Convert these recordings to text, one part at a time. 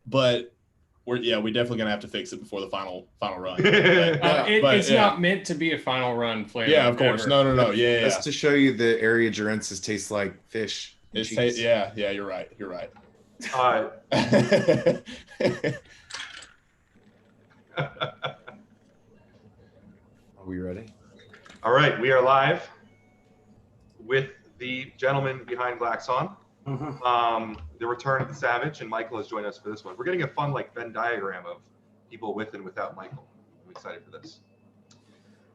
but we definitely gonna have to fix it before the final run. It's not meant to be a final run flavor. Yeah, of course. Ever. No. Yeah. That's to show you the area Gerensis tastes like fish. Yeah. You're right. Are we ready? All right, we are live with the gentleman behind Glaxon. The Return of the Savage, and Michael has joined us for this one. We're getting a fun Venn diagram of people with and without Michael. I'm excited for this.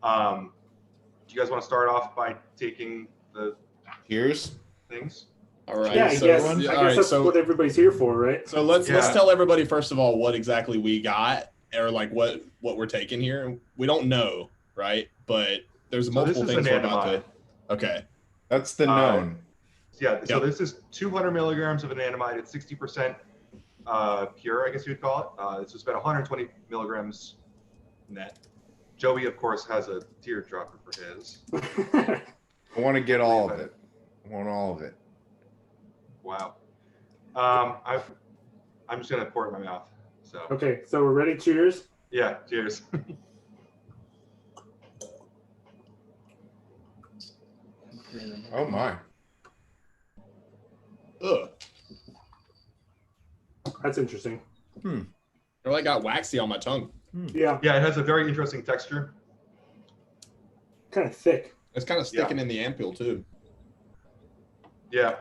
Do you guys want to start off by taking the Cheers things? All right. Yeah, I guess that's what everybody's here for, right? So let's tell everybody first of all what exactly we got, or what we're taking here. We don't know, right? But there's multiple things we're about to. Okay. That's the known. So this is 200 milligrams of anandamide at 60% pure, I guess you would call it. This was about 120 milligrams net. Joey, of course, has a teardropper for his. I want to get all of it. I want all of it. Wow. I'm just gonna pour it in my mouth. So. Okay, so we're ready. Cheers. Yeah. Cheers. Oh my. Ugh. That's interesting. It like got waxy on my tongue. Yeah. Yeah, it has a very interesting texture. Kind of thick. It's kind of sticking in the ampoule too. Yeah.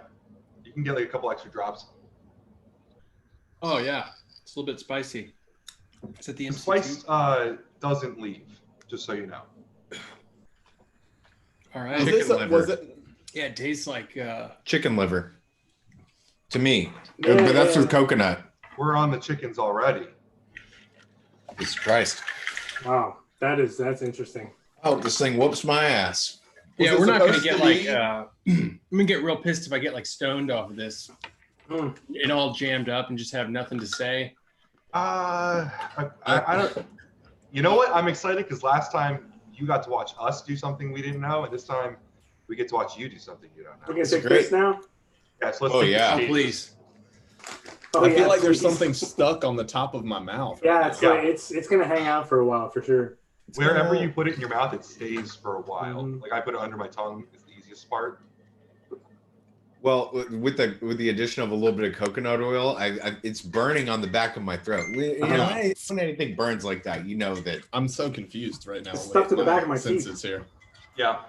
You can get a couple extra drops. Oh yeah, it's a little bit spicy. Is it the spice doesn't leave, just so you know. All right. Yeah, it tastes like chicken liver. To me, but that's with coconut. We're on the chickens already. Jesus Christ! Wow, that's interesting. Oh, this thing whoops my ass. Yeah, we're not gonna get I'm gonna get real pissed if I get stoned off of this and all jammed up and just have nothing to say. I don't. You know what? I'm excited because last time you got to watch us do something we didn't know, and this time we get to watch you do something you don't know. We're gonna take this now. Yeah, so let's take please. I feel like there's something stuck on the top of my mouth. Yeah, it's gonna hang out for a while for sure. Wherever you put it in your mouth, it stays for a while. Like I put it under my tongue; it's the easiest part. Well, with the addition of a little bit of coconut oil, it's burning on the back of my throat. When anything burns like that, you know that. I'm so confused right now. It's stuck to the back of my teeth. Since it's here. Yeah.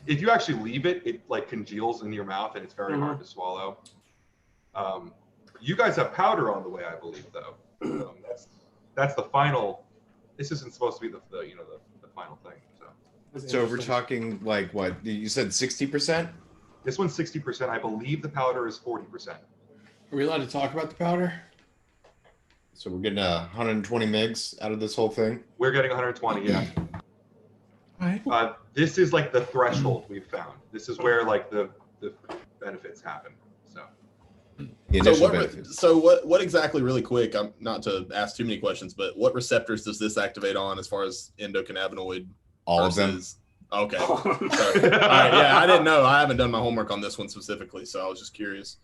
If you actually leave it, it congeals in your mouth, and it's very hard to swallow. You guys have powder on the way, I believe, though. That's the final. This isn't supposed to be the final thing. So we're talking what you said, 60%. This one's 60%. I believe the powder is 40%. Are we allowed to talk about the powder? So we're getting 120 mgs out of this whole thing. We're getting 120, yeah. All right. This is the threshold we've found. This is where the benefits happen. So what exactly, really quick, I'm not to ask too many questions, but what receptors does this activate on as far as endocannabinoid? All of them. Okay. Sorry. All right, yeah, I didn't know. I haven't done my homework on this one specifically, so I was just curious.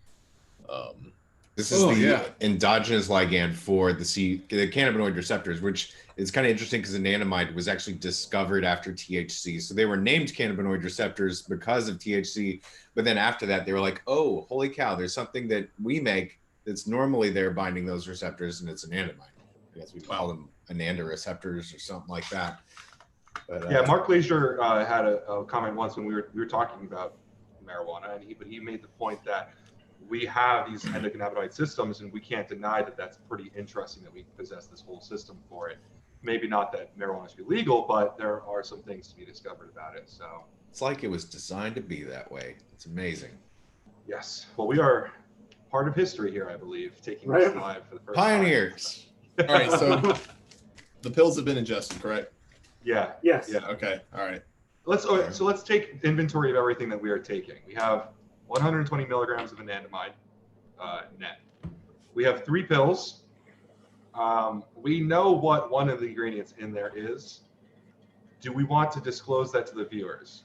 This is the endogenous ligand for the cannabinoid receptors, which is kind of interesting because anandamide was actually discovered after THC. So they were named cannabinoid receptors because of THC. But then after that, they were like, oh, holy cow, there's something that we make that's normally there binding those receptors, and it's anandamide. I guess we call them ananda receptors or something like that. But, Mark Glazier had a comment once when we were talking about marijuana, and he made the point that we have these endocannabinoid systems, and we can't deny that that's pretty interesting that we possess this whole system for it. Maybe not that marijuana should be legal, but there are some things to be discovered about it. So it's like it was designed to be that way. It's amazing. Yes. Well, we are part of history here, I believe, taking this live for the first Pioneers. time. All right, so the pills have been ingested, correct? Yeah. Yes. Yeah. Okay. All right. So let's take inventory of everything that we are taking. We have 120 milligrams of anandamide net. We have 3 pills. We know what one of the ingredients in there is. Do we want to disclose that to the viewers?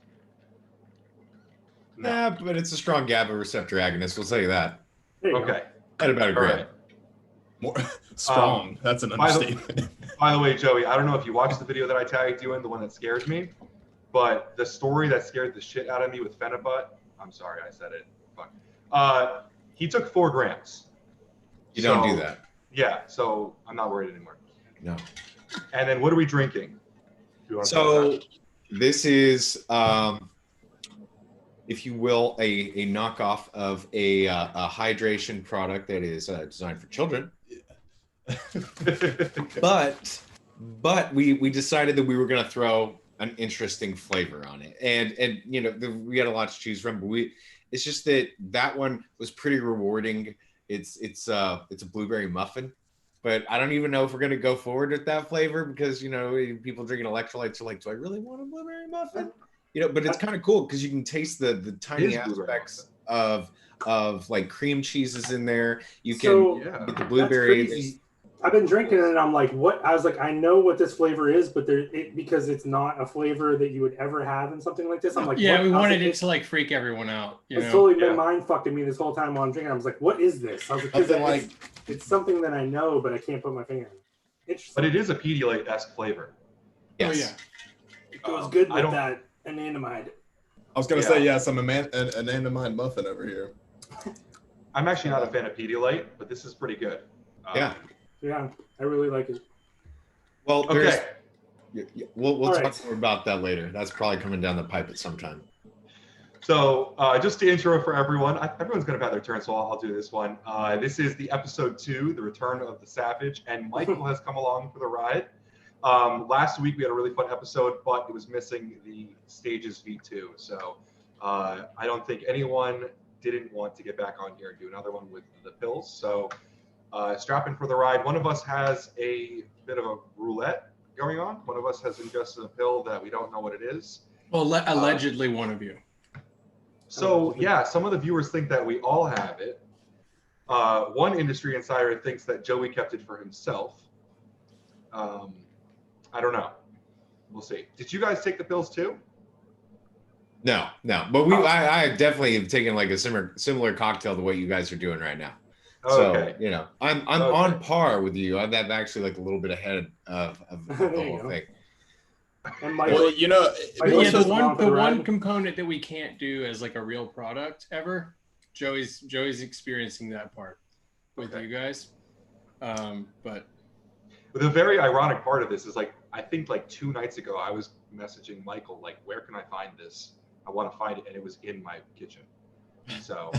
No. Nah, but it's a strong GABA receptor agonist. We'll tell you that. Okay. I'd about agree. Right. More strong. That's an understatement. By the way, Joey, I don't know if you watched the video that I tagged you in, the one that scares me, but the story that scared the shit out of me with Phenibut, I'm sorry, I said it. Fuck. He took 4 grams. You don't do that. Yeah, so I'm not worried anymore. No. And then what are we drinking? So this is, if you will, a knockoff of a hydration product that is designed for children. but we decided that we were going to throw an interesting flavor on it, and you know, we had a lot to choose from, but it's just that one was pretty rewarding. It's a blueberry muffin, but I don't even know if we're going to go forward with that flavor because, you know, people drinking electrolytes are like, do I really want a blueberry muffin? You know, but it's kind of cool because you can taste the tiny aspects of like cream cheeses in there. You can get the blueberry. I've been drinking it and I'm like, what? I was like, I know what this flavor is, but because it's not a flavor that you would ever have in something like this. I'm like, yeah, we wanted it to like freak everyone out. It's totally been mind fucking me this whole time while I'm drinking. I was like, what is this? I was like, it's something that I know, but I can't put my finger on it. Interesting. But it is a Pedialyte-esque flavor. Yes. Oh yeah, it goes good with that Anandamide. I was gonna say some Anandamide muffin over here. I'm actually not a fan of Pedialyte, but this is pretty good. Yeah, I really like it. Well, we'll talk more about that later. That's probably coming down the pipe at some time. So just to intro for everyone, everyone's going to have their turn, so I'll do this one. This is the episode 2, The Return of the Savage, and Michael has come along for the ride. Last week we had a really fun episode, but it was missing the Stages V2. So I don't think anyone didn't want to get back on here and do another one with the pills. So strap in for the ride. One of us has a bit of a roulette going on. One of us has ingested a pill that we don't know what it is. Well, allegedly one of you. So yeah, some of the viewers think that we all have it. One industry insider thinks that Joey kept it for himself. I don't know. We'll see. Did you guys take the pills too? No. But I definitely have taken like a similar cocktail to what you guys are doing right now. Okay. So, you know, I'm on par with you. I'm actually like a little bit ahead of the whole thing. And well, you know, the one component that we can't do as like a real product ever, Joey's experiencing that part with you guys. But the very ironic part of this is like, I think like 2 nights ago, I was messaging Michael, like, where can I find this? I want to find it. And it was in my kitchen. So.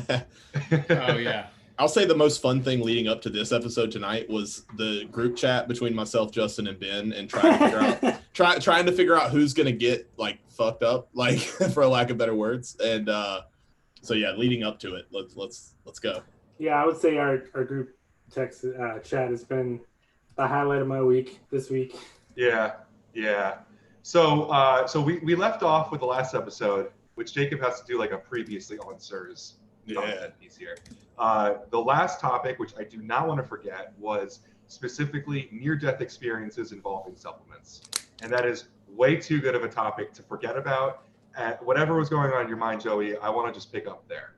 Oh yeah. I'll say the most fun thing leading up to this episode tonight was the group chat between myself, Justin, and Ben, and trying to figure out who's gonna get like fucked up, like for lack of better words. And so yeah, leading up to it, let's go. Yeah, I would say our group text chat has been the highlight of my week this week. Yeah. So we left off with the last episode, which Jacob has to do like a previously on Sirs. Yeah. Piece here. The last topic, which I do not want to forget, was specifically near-death experiences involving supplements. And that is way too good of a topic to forget about. Whatever was going on in your mind, Joey, I want to just pick up there.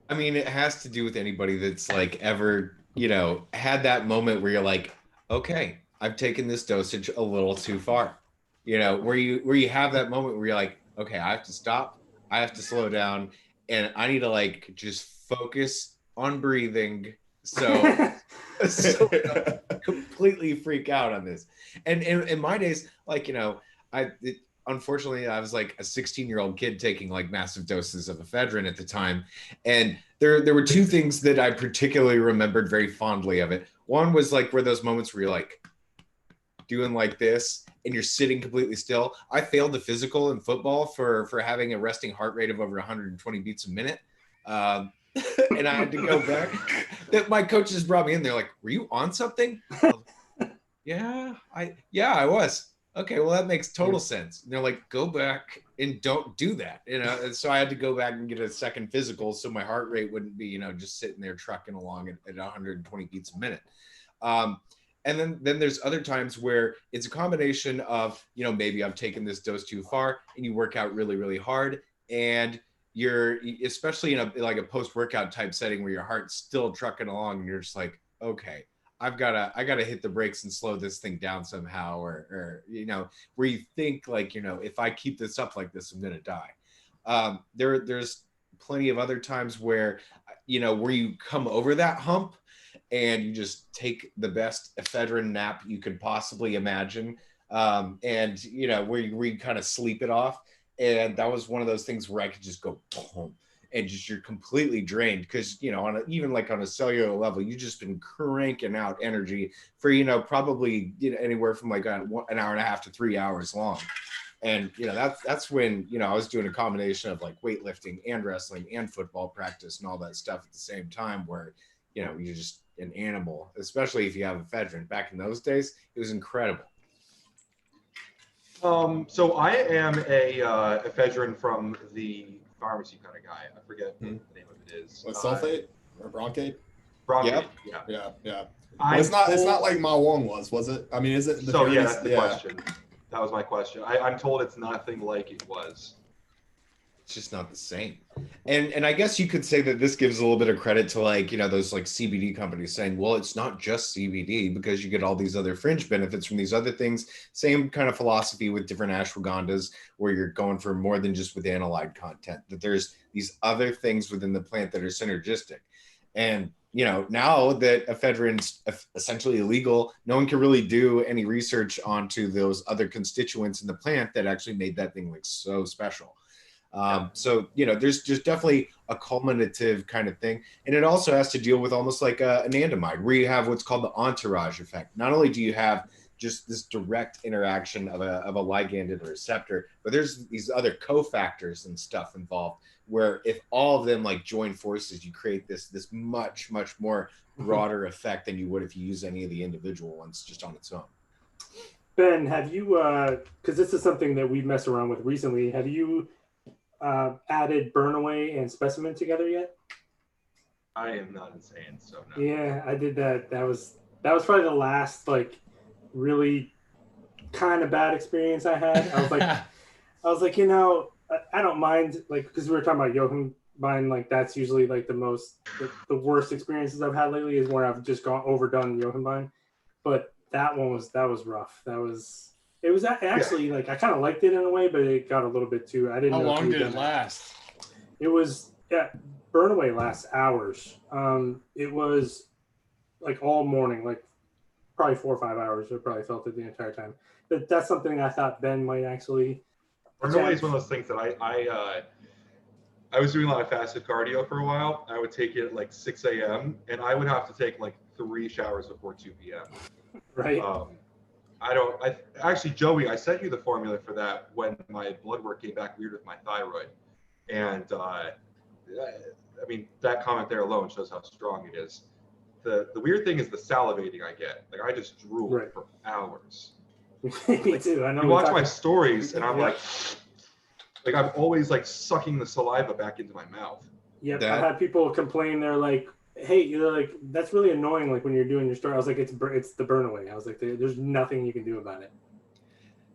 I mean, it has to do with anybody that's like ever, you know, had that moment where you're like, okay, I've taken this dosage a little too far. You know, where you have that moment where you're like, okay, I have to stop, I have to slow down, and I need to like just focus on breathing. So I don't completely freak out on this. And in my days, like, you know, unfortunately, I was like a 16-year-old kid taking like massive doses of ephedrine at the time. And there were 2 things that I particularly remembered very fondly of it. One was like where those moments where you're like doing like this and you're sitting completely still. I failed the physical in football for having a resting heart rate of over 120 beats a minute. And I had to go back. That my coaches brought me in. They're like, "Were you on something?" Yeah, I was. Okay, well that makes total sense. And they're like, "Go back and don't do that." You know, and so I had to go back and get a second physical so my heart rate wouldn't be, you know, just sitting there trucking along at 120 beats a minute. And then there's other times where it's a combination of, you know, maybe I've taken this dose too far and you work out really, really hard, and you're, especially in a post-workout type setting where your heart's still trucking along and you're just like, okay, I gotta hit the brakes and slow this thing down somehow, or where you think like, if I keep this up like this, I'm gonna die. There's plenty of other times where where you come over that hump and you just take the best ephedrine nap you could possibly imagine, and where you kind of sleep it off. And that was one of those things where I could just go boom, and just you're completely drained because even like on a cellular level, you've just been cranking out energy for probably anywhere from like an hour and a half to 3 hours long. And that's when I was doing a combination of like weightlifting and wrestling and football practice and all that stuff at the same time, where you're just an animal, especially if you have ephedrine. Back in those days, it was incredible. So I am a ephedrine from the pharmacy kind of guy. I forget what the name of it is. What, sulfate or bronchate? Bronchate. Yep. Yeah. Well, it's not like Ma Wong was it? I mean, is it? So yeah, that's the question. That was my question. I'm told it's nothing like it was. It's just not the same. And I guess you could say that this gives a little bit of credit to like, those like CBD companies saying, well, it's not just CBD because you get all these other fringe benefits from these other things. Same kind of philosophy with different ashwagandas where you're going for more than just with analyte content, that there's these other things within the plant that are synergistic. And now that ephedrine's essentially illegal, no one can really do any research onto those other constituents in the plant that actually made that thing like so special. So there's just definitely a culminative kind of thing, and it also has to deal with almost like anandamide, where you have what's called the entourage effect. Not only do you have just this direct interaction of a ligand and a receptor, but there's these other cofactors and stuff involved, where if all of them like join forces, you create this much more broader effect than you would if you use any of the individual ones just on its own. Ben, have you because this is something that we've messed around with recently, have you added Burnaway and Specimen together yet? I am not insane, so no. Yeah, I did that. That was probably the last like really kind of bad experience I had. I was like, I don't mind, like, because we were talking about Jotunbine, like that's usually like the worst experiences I've had lately is where I've just overdone Jotunbine. But that was rough. It was actually like I kind of liked it in a way, but it got a little bit too. I didn't know. How long did it last? It was Burnaway lasts hours. It was like all morning, like probably 4 or 5 hours. I probably felt it the entire time. But that's something I thought Ben might actually. Burnaway is one of those things that I was doing a lot of fasted cardio for a while. I would take it at like 6 a.m. and I would have to take like 3 showers before 2 p.m. Right. Actually, Joey, I sent you the formula for that when my blood work came back weird with my thyroid. And I mean, that comment there alone shows how strong it is. The weird thing is the salivating I get. Like I just drool for hours. Me too. I know. You watch my stories and I'm like I'm always like sucking the saliva back into my mouth. Yep. I had people complain. They're like, hey, you're like, that's really annoying. Like when you're doing your story, I was like, it's the Burnaway. I was like, there's nothing you can do about it.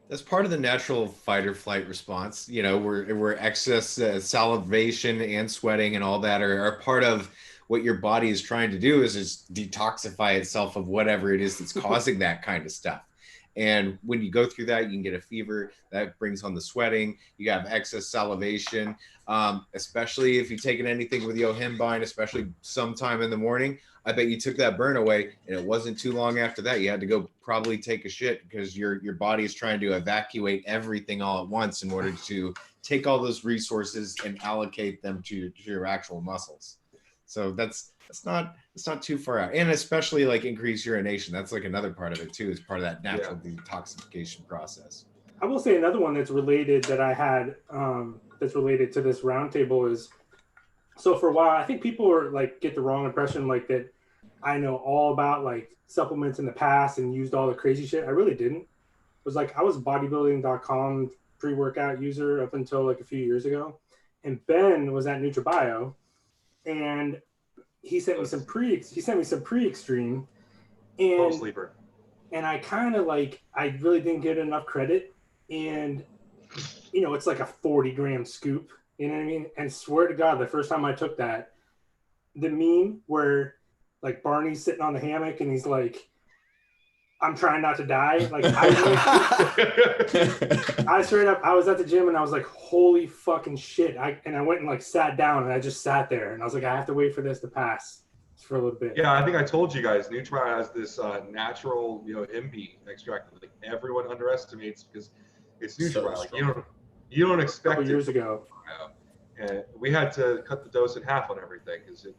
That's part of the natural fight or flight response, where excess salivation and sweating and all that are part of what your body is trying to do is detoxify itself of whatever it is that's causing that kind of stuff. And when you go through that, you can get a fever that brings on the sweating. You have excess salivation, especially if you've taken anything with Yohimbine, especially sometime in the morning. I bet you took that Burnaway, and it wasn't too long after that. You had to go probably take a shit because your body is trying to evacuate everything all at once in order to take all those resources and allocate them to your actual muscles. So that's not too far out, and especially like increased urination. That's like another part of it too, is part of that natural detoxification process. I will say another one that's related that I had that's related to this roundtable is, so for a while I think people were like get the wrong impression like that I know all about like supplements in the past and used all the crazy shit. I really didn't. It was like I was bodybuilding.com pre-workout user up until like a few years ago, and Ben was at NutriBio, and he sent me some pre-extreme, and sleeper. And I kind of like I really didn't get enough credit, and it's like a 40-gram scoop, you know what I mean? And swear to God, the first time I took that, the meme where like Barney's sitting on the hammock and he's like, I'm trying not to die. Like I straight up, I was at the gym and I was like, holy fucking shit. I went and like sat down and I just sat there and I was like, I have to wait for this to pass for a little bit. Yeah, I think I told you guys, Neutron has this natural, hemp extract that like everyone underestimates because it's Neutron. So like you don't expect a couple it years ago. And we had to cut the dose in half on everything because it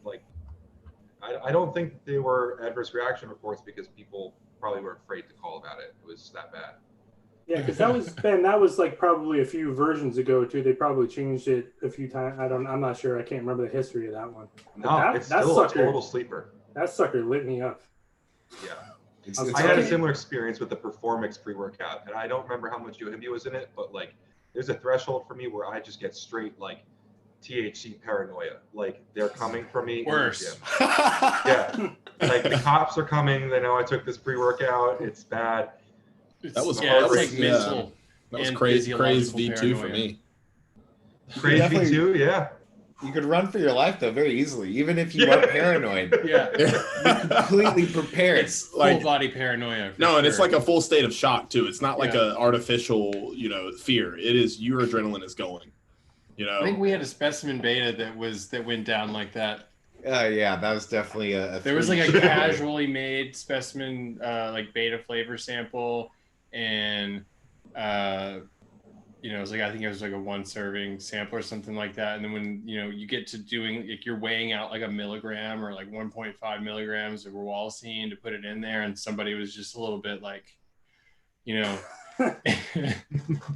I don't think they were adverse reaction reports because people probably were afraid to call about it. It was that bad. Yeah, because that was like probably a few versions ago too. They probably changed it a few times. I'm not sure. I can't remember the history of that one. No, it's still a total sleeper. That sucker lit me up. Yeah. I had a similar experience with the Performix pre-workout, and I don't remember how much yohimbi was in it, but like there's a threshold for me where I just get straight like THC paranoia. Like they're coming for me. Worse. Yeah. Like the cops are coming. They know I took this pre-workout. It's bad. That was mental. That was crazy V2 for me. Crazy V2, yeah. You could run for your life though very easily, even if you are paranoid. Yeah, you're completely prepared. It's like, full body paranoia. No, and it's like a full state of shock too. It's not like a artificial, fear. It is your adrenaline is going. I think we had a specimen beta that went down like that. Yeah, that was definitely a there was like a casually made specimen like beta flavor sample, and it was like I think it was like a 1 serving sample or something like that. And then when you get to doing like you're weighing out like a milligram or like 1.5 milligrams of Rwalcine to put it in there, and somebody was just a little bit like,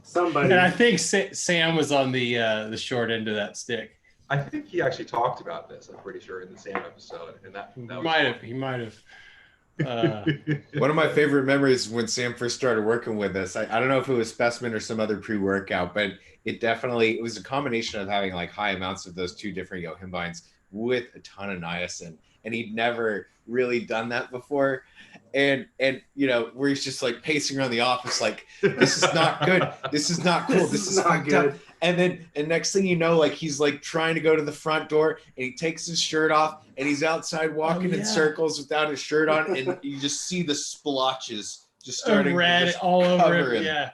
somebody. And I think Sam was on the short end of that stick. I think he actually talked about this. I'm pretty sure in the Sam episode, and that he might have. One of my favorite memories when Sam first started working with us, I don't know if it was Specimen or some other pre-workout, but it was a combination of having like high amounts of those two different yohimbines with a ton of niacin, and he'd never really done that before. And where he's just like pacing around the office like, this is not good, this is not cool, this is not good. And next thing you know, like he's like trying to go to the front door and he takes his shirt off and he's outside walking in circles without his shirt on, and you just see the splotches just starting red all over it. Yeah.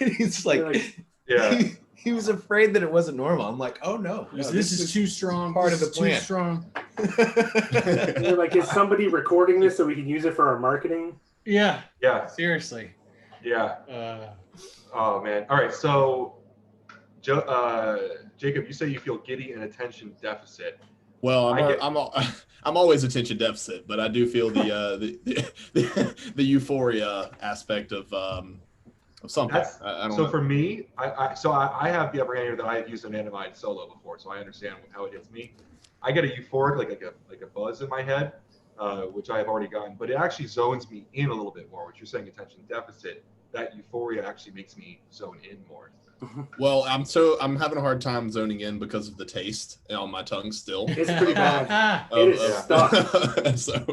And he's like he was afraid that it wasn't normal. I'm like, oh no, this is too strong. Part of the plan. Too strong. You're like, is somebody recording this so we can use it for our marketing? Yeah. Yeah. Seriously. Yeah. Oh man. All right. So, Jacob, you say you feel giddy and attention deficit. Well, I'm always attention deficit, but I do feel the euphoria aspect of something. I don't know. For me, I have the upper hand here that I have used anandamide solo before, so I understand how it hits me. I get a euphoric, like a buzz in my head, which I have already gotten, but it actually zones me in a little bit more. Which you're saying attention deficit, that euphoria actually makes me zone in more. Well, I'm having a hard time zoning in because of the taste on my tongue still. It's pretty bad. It is stuck.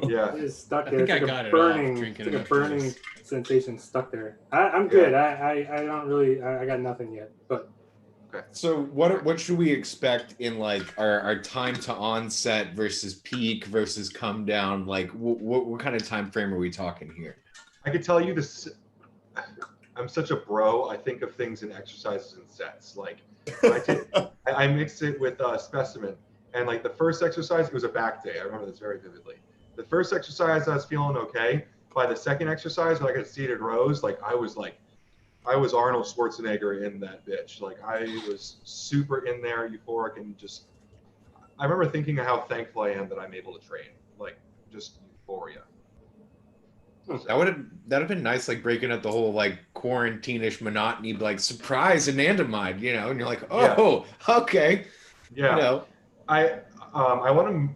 Yeah, it is stuck there. I think I got it off drinking a burning sensation stuck there. I'm good. I don't really. I got nothing yet. But okay. So what should we expect in like our time to onset versus peak versus come down? Like what kind of time frame are we talking here? I could tell you this. I'm such a bro. I think of things in exercises and sets. Like I mix it with Specimen, and like the first exercise, it was a back day. I remember this very vividly. The first exercise, I was feeling okay. By the second exercise, when I got seated rows, I was Arnold Schwarzenegger in that bitch. Like I was super in there, euphoric, and just. I remember thinking of how thankful I am that I'm able to train. Like just euphoria. That'd have been nice, like breaking up the whole like quarantine-ish monotony, like surprise Anandamide, and you're like, oh, okay. Yeah. I want to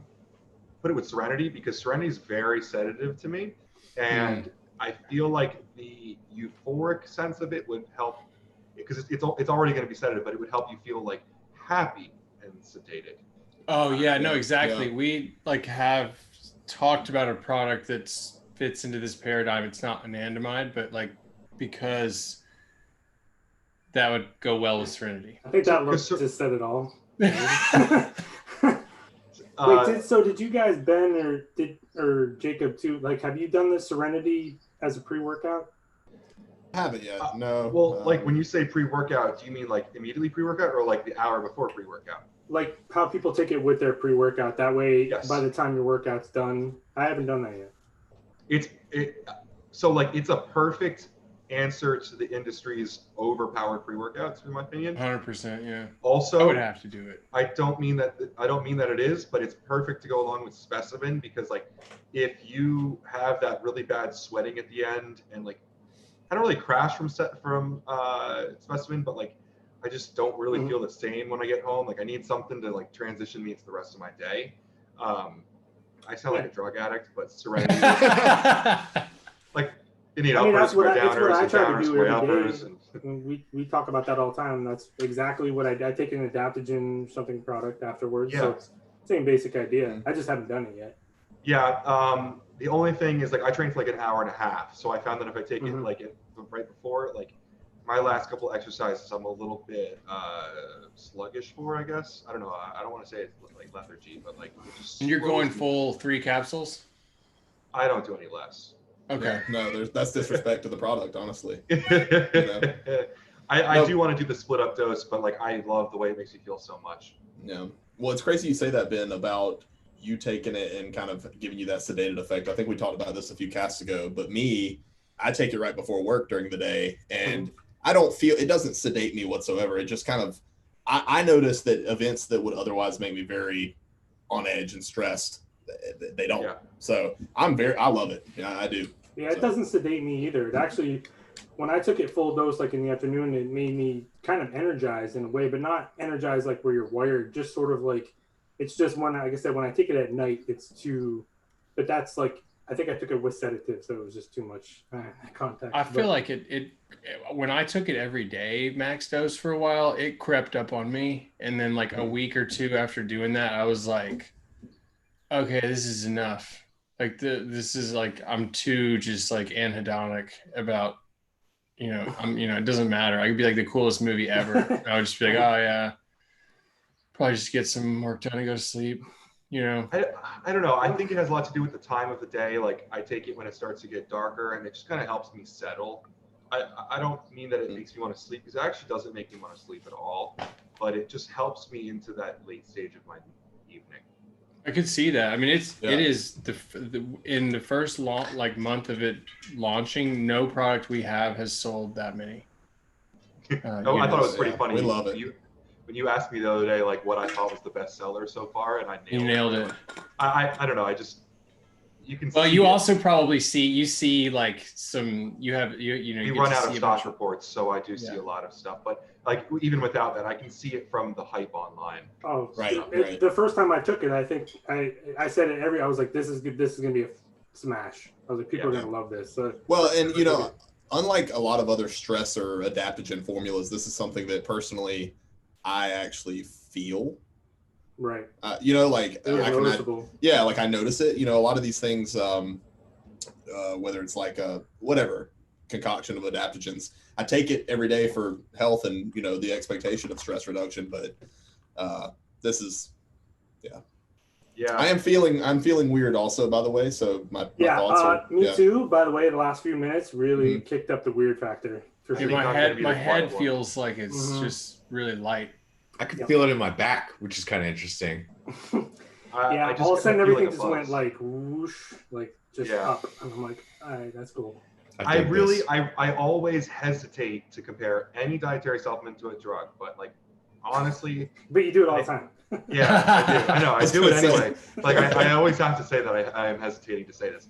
put it with Serenity because Serenity is very sedative to me, and I feel like the euphoric sense of it would help because it's already going to be sedative, but it would help you feel like happy and sedated. Oh yeah, no, exactly. Yeah. We have talked about a product that's fits into this paradigm. It's not anandamide, but because that would go well with Serenity. I think that looks just said it all. Wait, did you guys, Ben or Jacob too? Like, have you done the Serenity as a pre-workout? Haven't yet. No. Well, like when you say pre-workout, do you mean like immediately pre-workout or like the hour before pre-workout? Like how people take it with their pre-workout. That way, Yes. by the time your workout's done, I haven't done that yet. So like it's a perfect answer to the industry's overpowered pre-workouts, in my opinion. 100%, yeah. Also, I would have to do it. I don't mean that it is, but it's perfect to go along with Specimen because like if you have that really bad sweating at the end and like I don't really crash from Specimen, but like I just don't really feel the same when I get home. Like I need something to like transition me into the rest of my day. I sound like a drug addict, but Serenity, like you need uppers, square downers, and downers, square uppers. We talk about that all the time. That's exactly what I take an adaptogen something product afterwards. Yeah. So it's same basic idea. I just haven't done it yet. Yeah. The only thing is like I train for like an hour and a half, so I found that if I take it like right before, like my last couple exercises, I'm a little bit sluggish for, I guess. I don't know. I don't want to say it's like lethargy, but like it just. And you're going full 3 capsules? I don't do any less. Okay. Yeah, no, that's disrespect to the product, honestly. I do want to do the split up dose, but like I love the way it makes me feel so much. Yeah. Well, it's crazy you say that, Ben, about you taking it and kind of giving you that sedated effect. I think we talked about this a few casts ago, but I take it right before work during the day, and I don't feel, it doesn't sedate me whatsoever. It just kind of, I notice that events that would otherwise make me very on edge and stressed, they don't. Yeah. So I love it. Yeah, I do. Yeah, it doesn't sedate me either. It actually, when I took it full dose, like in the afternoon, it made me kind of energized in a way, but not energized like where you're wired, just sort of like, it's just when, like I said, when I take it at night, it's too, but that's like, I think I took it with sedative, so it was just too much contact. I feel like it when I took it every day, max dose for a while, it crept up on me. And then like a week or two after doing that, I was like, okay, this is enough. Like this is like, I'm too just like anhedonic about, it doesn't matter. I could be like the coolest movie ever. I would just be like, oh yeah, probably just get some work done and go to sleep. I don't know. I think it has a lot to do with the time of the day. Like I take it when it starts to get darker, and it just kind of helps me settle. I don't mean that it makes me want to sleep, because it actually doesn't make me want to sleep at all, but it just helps me into that late stage of my evening. I could see that. I mean, it is in the first month of it launching, no product we have has sold that many. I thought it was pretty funny. We love it. When you asked me the other day, like what I thought was the best seller so far, and I nailed it. I don't know. You can. Well, you also probably see like some. You run out of stock reports, so I do see a lot of stuff. But like even without that, I can see it from the hype online. Oh, right. The first time I took it, I think I said it I was like, this is good. This is gonna be a smash. I was like, people are gonna love this. So, well, and unlike a lot of other stress or adaptogen formulas, this is something that personally I actually feel. Right. Like I notice it. A lot of these things, whether it's like a whatever concoction of adaptogens, I take it every day for health and the expectation of stress reduction. But this is, yeah. I'm feeling weird also, by the way. So my thoughts are me too. By the way, the last few minutes really kicked up the weird factor. For sure. My head feels like it's just really light. I can feel it in my back, which is kind of interesting. I all of a sudden everything just went like whoosh, like just up. And I'm like, all right, that's cool. I always hesitate to compare any dietary supplement to a drug, but like honestly. But you do it all the time. Yeah, I do. I know. I do it anyway. Like I always have to say that I am hesitating to say this.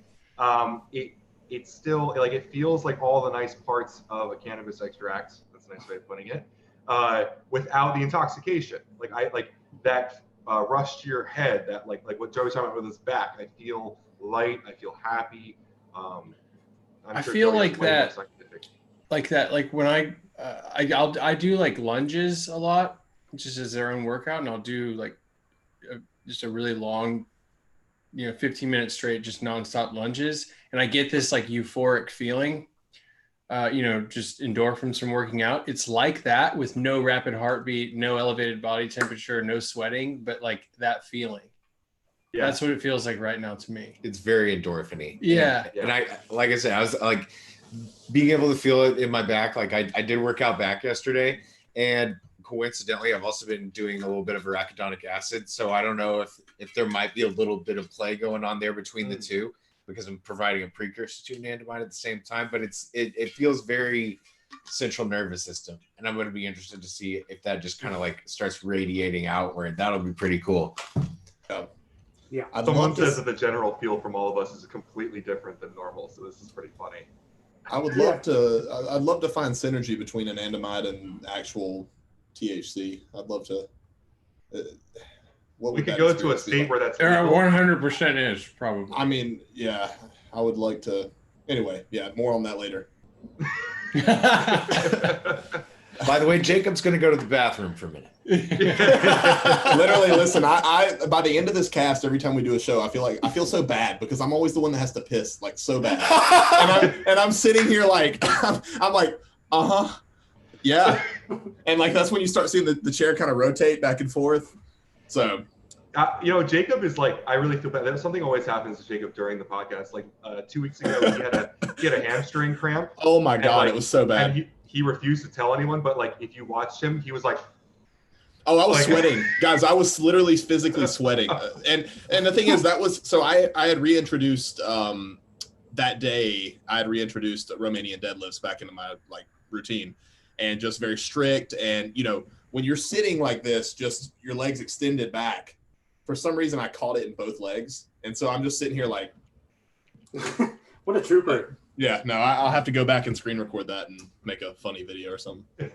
It's still like it feels like all the nice parts of a cannabis extract. That's a nice way of putting it. Without the intoxication, like that rush to your head, that like what Joey's talking about with his back. I feel light. I feel happy. I feel like that, like when I do like lunges a lot, just as their own workout, and I'll do like just a really long, 15 minutes straight, just nonstop lunges, and I get this like euphoric feeling. Just endorphins from working out. It's like that with no rapid heartbeat, no elevated body temperature, no sweating, but like that feeling. Yeah. That's what it feels like right now to me. It's very endorphin-y. Yeah. And I, like I said, I was like being able to feel it in my back. Like I did work out back yesterday, and coincidentally, I've also been doing a little bit of arachidonic acid. So I don't know if there might be a little bit of play going on there between the two, because I'm providing a precursor to anandamide at the same time. But it feels very central nervous system, and I'm going to be interested to see if that just kind of like starts radiating outward. That'll be pretty cool. Yeah. Someone says that the general feel from all of us is completely different than normal, so this is pretty funny. I would love to. I'd love to find synergy between anandamide and actual THC. I'd love to. We could go to a state where that's There 100% is probably. I mean, yeah, I would like to. Anyway, yeah, more on that later. By the way, Jacob's going to go to the bathroom for a minute. Literally, listen. I by the end of this cast, every time we do a show, I feel so bad because I'm always the one that has to piss like so bad, and I'm sitting here like I'm like, yeah, and like that's when you start seeing the chair kind of rotate back and forth. So, Jacob is like, I really feel bad. Something always happens to Jacob during the podcast. Like 2 weeks ago, he had a hamstring cramp. Oh my god, it was so bad. And he refused to tell anyone, but like if you watched him, he was like, oh, I was sweating, guys. I was literally physically sweating, and the thing is, that was so I had reintroduced that day. I had reintroduced Romanian deadlifts back into my like routine, and just very strict. And when you're sitting like this, just your legs extended back. For some reason, I caught it in both legs, and so I'm just sitting here like, what a trooper! Yeah, no, I'll have to go back and screen record that and make a funny video or something.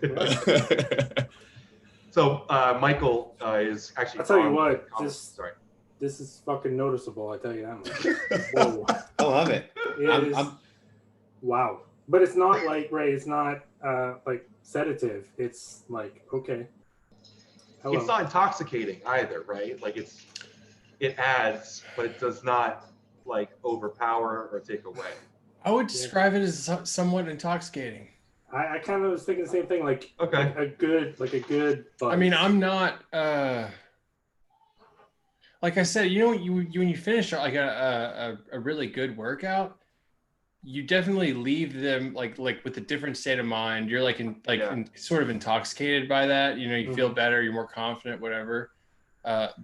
So Michael is actually. I'll tell you what, sorry. This is fucking noticeable. I tell you that much. Whoa. I love it. Wow, but it's not like Ray. It's not like sedative. It's like okay. Hello. It's not intoxicating either, right? Like it adds, but it does not like overpower or take away. I would describe it as somewhat intoxicating. I kind of was thinking the same thing. Like a good buzz. I mean, I'm not. Like I said, when you finish like a really good workout, you definitely leave them like with a different state of mind. You're like sort of intoxicated by that. You feel better. You're more confident. Whatever.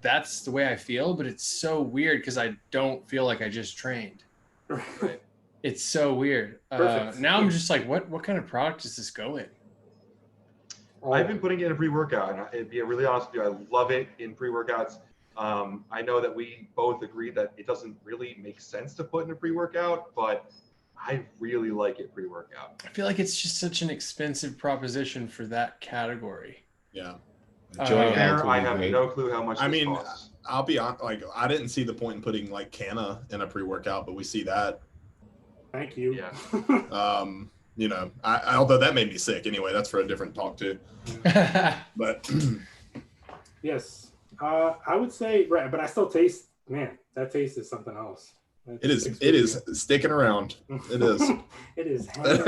That's the way I feel. But it's so weird because I don't feel like I just trained. Right. It's so weird. Now I'm just like, what kind of product does this go in? I've been putting it in a pre-workout, and to be really honest with you, I love it in pre-workouts. I know that we both agree that it doesn't really make sense to put in a pre-workout, but I really like it pre-workout. I feel like it's just such an expensive proposition for that category. Yeah. I have no clue how much this costs. I'll be honest, like I didn't see the point in putting like Canna in a pre-workout, but we see that. Thank you. Yeah. Although that made me sick anyway, that's for a different talk too. But yes, I would say right, but I still taste. Man, that taste is something else. It is sticking around. It is. It is hanging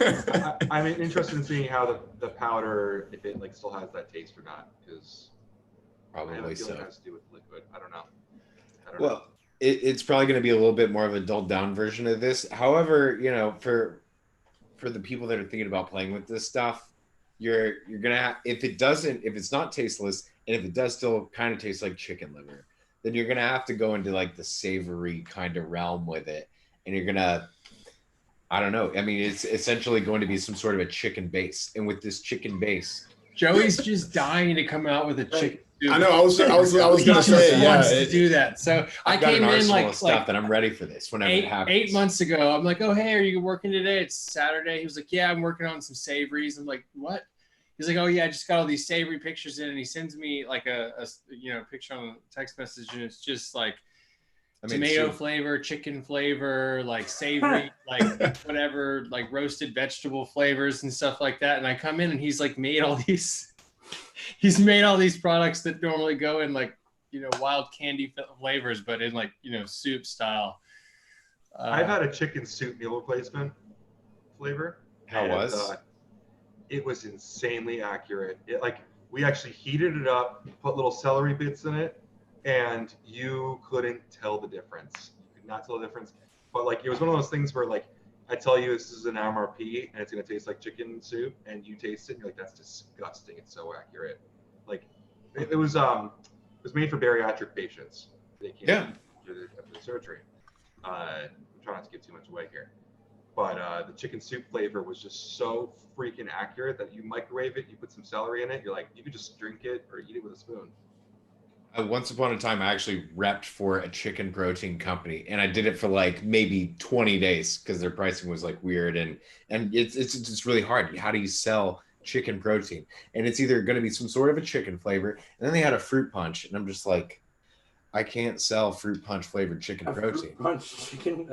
around. I'm interested in seeing how the powder, if it like still has that taste or not, because Probably so. It has to do with liquid. I don't know. Well, it's probably going to be a little bit more of a dulled down version of this. However, for the people that are thinking about playing with this stuff, you're gonna have, if it's not tasteless, and if it does still kind of taste like chicken liver, then you're gonna have to go into like the savory kind of realm with it, and you're gonna, I don't know. I mean, it's essentially going to be some sort of a chicken base, and with this chicken base, Joey's just dying to come out with a chicken. I know. I was gonna say, yeah, to do that. So I came in like stuff that I'm ready for this whenever it happens. 8 months ago, I'm like, oh hey, are you working today? It's Saturday. He was like, yeah, I'm working on some savories. I'm like, what? He's like, oh yeah, I just got all these savory pictures in, and he sends me like a picture on text message, and it's just like tomato flavor, chicken flavor, like savory, like whatever, like roasted vegetable flavors and stuff like that. And I come in, and he's like made all these. He's made all these products that normally go in like, wild candy flavors, but in like, soup style. I've had a chicken soup meal replacement flavor. How was? It was insanely accurate. We actually heated it up, put little celery bits in it, and you couldn't tell the difference. You could not tell the difference. But like, it was one of those things where like, I tell you this is an MRP and it's gonna taste like chicken soup, and you taste it and you're like, that's disgusting. It's so accurate. Like, it was made for bariatric patients. They can't do the surgery. I'm trying not to give too much away here. But the chicken soup flavor was just so freaking accurate that you microwave it, you put some celery in it, you're like, you could just drink it or eat it with a spoon. Once upon a time, I actually repped for a chicken protein company, and I did it for like maybe 20 days because their pricing was like weird, and it's really hard. How do you sell chicken protein? And it's either going to be some sort of a chicken flavor, and then they had a fruit punch, and I'm just like, I can't sell fruit punch flavored chicken protein. Fruit punch chicken?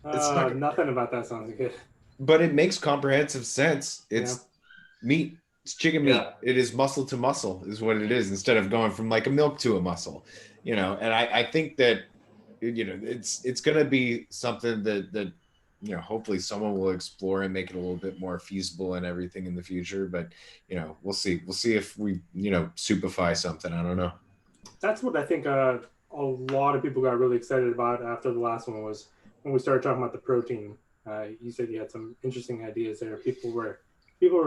Nothing about that sounds good. But it makes comprehensive sense. It's meat. It's chicken meat. Yeah. It is muscle to muscle is what it is, instead of going from like a milk to a muscle, and I think that, it's going to be something that hopefully someone will explore and make it a little bit more feasible and everything in the future. But, we'll see if we, soupify something. I don't know. That's what I think a lot of people got really excited about after the last one was when we started talking about the protein. You said you had some interesting ideas there. People were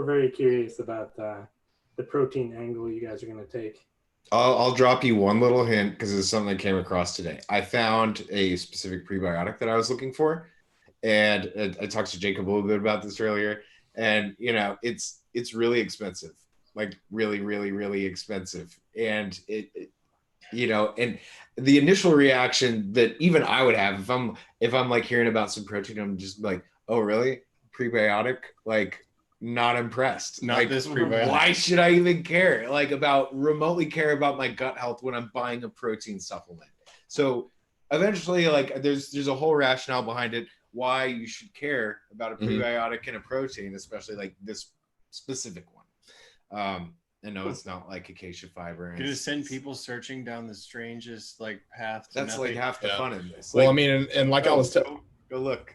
very curious about the protein angle you guys are going to take. I'll drop you one little hint because it's something I came across today. I found a specific prebiotic that I was looking for, and I talked to Jacob a little bit about this earlier. And it's really expensive, like really, really, really expensive. And and the initial reaction that even I would have if I'm like hearing about some protein, I'm just like, oh really? Prebiotic? Like, not impressed. Not like, this prebiotic. Why should I even care remotely care about my gut health when I'm buying a protein supplement? So eventually, like, there's a whole rationale behind it why you should care about a prebiotic and a protein, especially like this specific one. I know it's not like acacia fiber. Gonna send people searching down the strangest like path. That's nothing. like half the fun in this. Well, like, I mean, and like I was go look.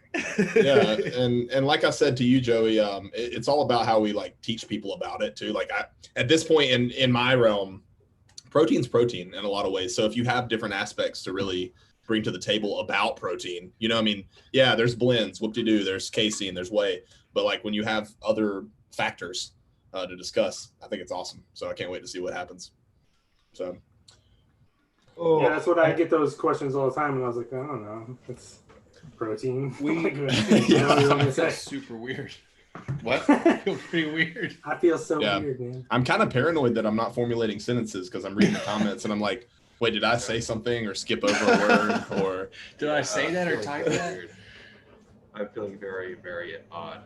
yeah, and like I said to you, Joey, it's all about how we like teach people about it too. Like at this point in my realm, protein's protein in a lot of ways. So if you have different aspects to really bring to the table about protein, I mean, yeah, there's blends, whoop-de-doo, there's casein, there's whey, but like when you have other factors to discuss, I think it's awesome. So I can't wait to see what happens. So. Yeah, that's what I get those questions all the time, and I was like, I don't know, it's protein. That's super weird. What? I feel pretty weird. I feel so weird, man. I'm kind of paranoid that I'm not formulating sentences because I'm reading the comments and I'm like, wait, did I say something or skip over a word or did I say that or type that? I'm feeling very, very odd.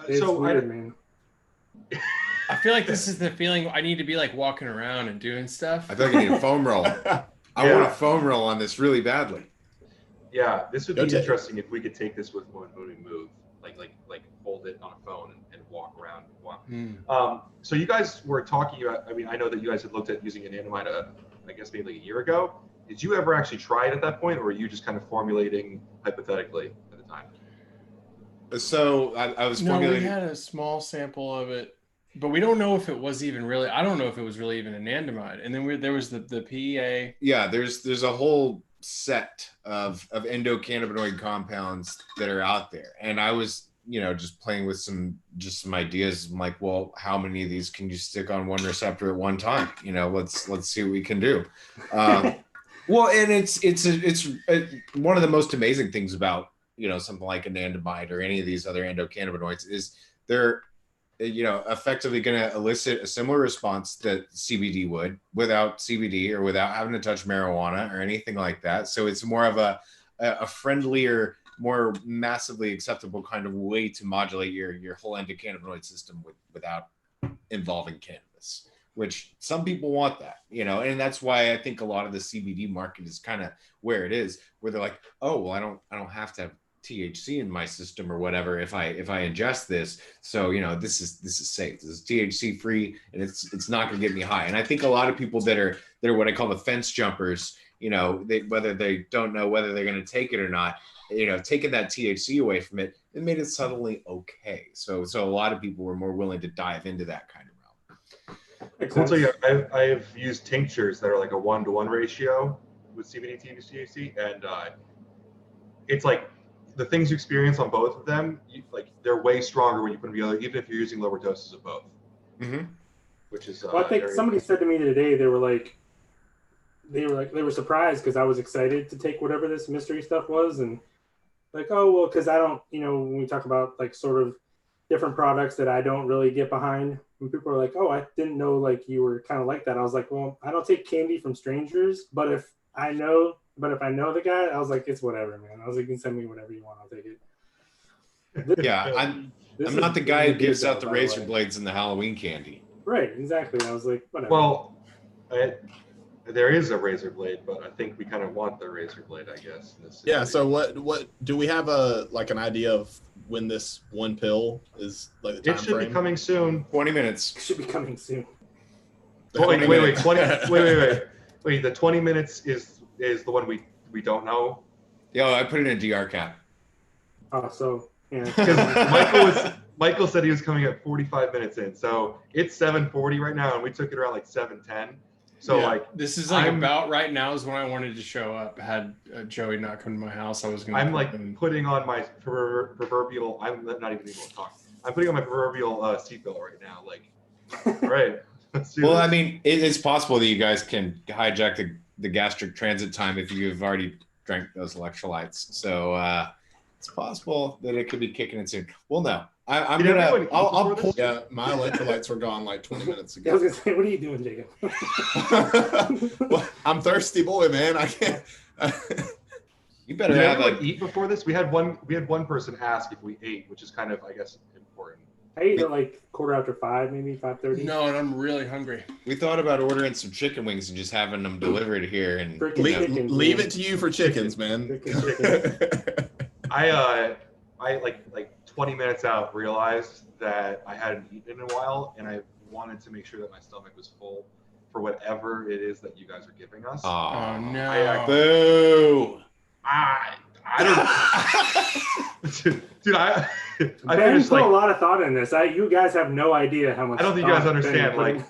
It's weird, man. I feel like this is the feeling I need to be like walking around and doing stuff. I feel like I need a foam roll. I want a foam roll on this really badly. Yeah, this would be interesting if we could take this with when we move, like hold it on a phone and walk around. So you guys were talking about. I mean, I know that you guys had looked at using anandamide, I guess maybe like a year ago. Did you ever actually try it at that point, or were you just kind of formulating hypothetically at the time? So I was formulating. We had a small sample of it, but we don't know if it was even really. I don't know if it was really even anandamide. And then there was the PEA. Yeah, there's a whole set of endocannabinoid compounds that are out there, and I was just playing with some ideas. I'm like, well, how many of these can you stick on one receptor at one time? Let's see what we can do. Well, and it's one of the most amazing things about something like anandamide or any of these other endocannabinoids is they're effectively going to elicit a similar response that CBD would without CBD or without having to touch marijuana or anything like that. So it's more of a friendlier, more massively acceptable kind of way to modulate your whole endocannabinoid system without involving cannabis, which some people want that, and that's why I think a lot of the CBD market is kind of where it is, where they're like, oh, well, I don't have to have THC in my system or whatever if I ingest this, so this is safe, this is THC free, and it's not going to get me high. And I think a lot of people that are what I call the fence jumpers, whether they don't know whether they're going to take it or not, taking that THC away from it made it suddenly okay. So a lot of people were more willing to dive into that kind of realm. I'll tell you, I've used tinctures that are like a 1-to-1 ratio with CBD to THC, and it's like the things you experience on both of them, they're way stronger when you put them together, even if you're using lower doses of both. Mm-hmm. Which is. Well, I think somebody said to me today they were surprised because I was excited to take whatever this mystery stuff was, and like, oh well, because I don't, when we talk about like sort of different products that I don't really get behind, and people are like, oh, I didn't know like you were kind of like that. I was like, well, I don't take candy from strangers, but if I know the guy, I was like, it's whatever, man. I was like, you can send me whatever you want, I'll take it. Yeah, I'm not the guy who gives out the razor blades and the Halloween candy. Right, exactly. I was like, whatever. Well, there is a razor blade, but I think we kind of want the razor blade, I guess. Yeah. So what do we have an idea of when this one pill is like the time It should frame? be coming soon. 20 minutes. It should be coming soon. Wait. The 20 minutes is the one we don't know. Yo, I put it in a DR cap. Oh, so yeah. Because Michael said he was coming at 45 minutes in, so it's 7:40 right now, and we took it around like 7:10. So yeah, this is about right now is when I wanted to show up. Had Joey not come to my house, I was going to. I'm like putting on my proverbial. I'm not even able to talk. I'm putting on my proverbial seatbelt right now. Like, right. Well, I mean, it's possible that you guys can hijack the gastric transit time if you've already drank those electrolytes. So it's possible that it could be kicking in soon. Well, no. I'll pull. Yeah, my electrolytes were gone like 20 minutes ago. I was gonna say, what are you doing, Jacob? Well, I'm thirsty boy, man. I can't. You better Did have anyone eat before this. We had one person ask if we ate, which is kind of, I guess, important. I ate at like 5:15, maybe 5:30. No, and I'm really hungry. We thought about ordering some chicken wings and just having them delivered here and leave it to you for chickens, man. I like 20 minutes out realized that I hadn't eaten in a while, and I wanted to make sure that my stomach was full for whatever it is that you guys are giving us. Oh no! Boo! I don't. Dude, I Ben put a lot of thought in this. You guys have no idea how much. I don't think you guys understand. Like,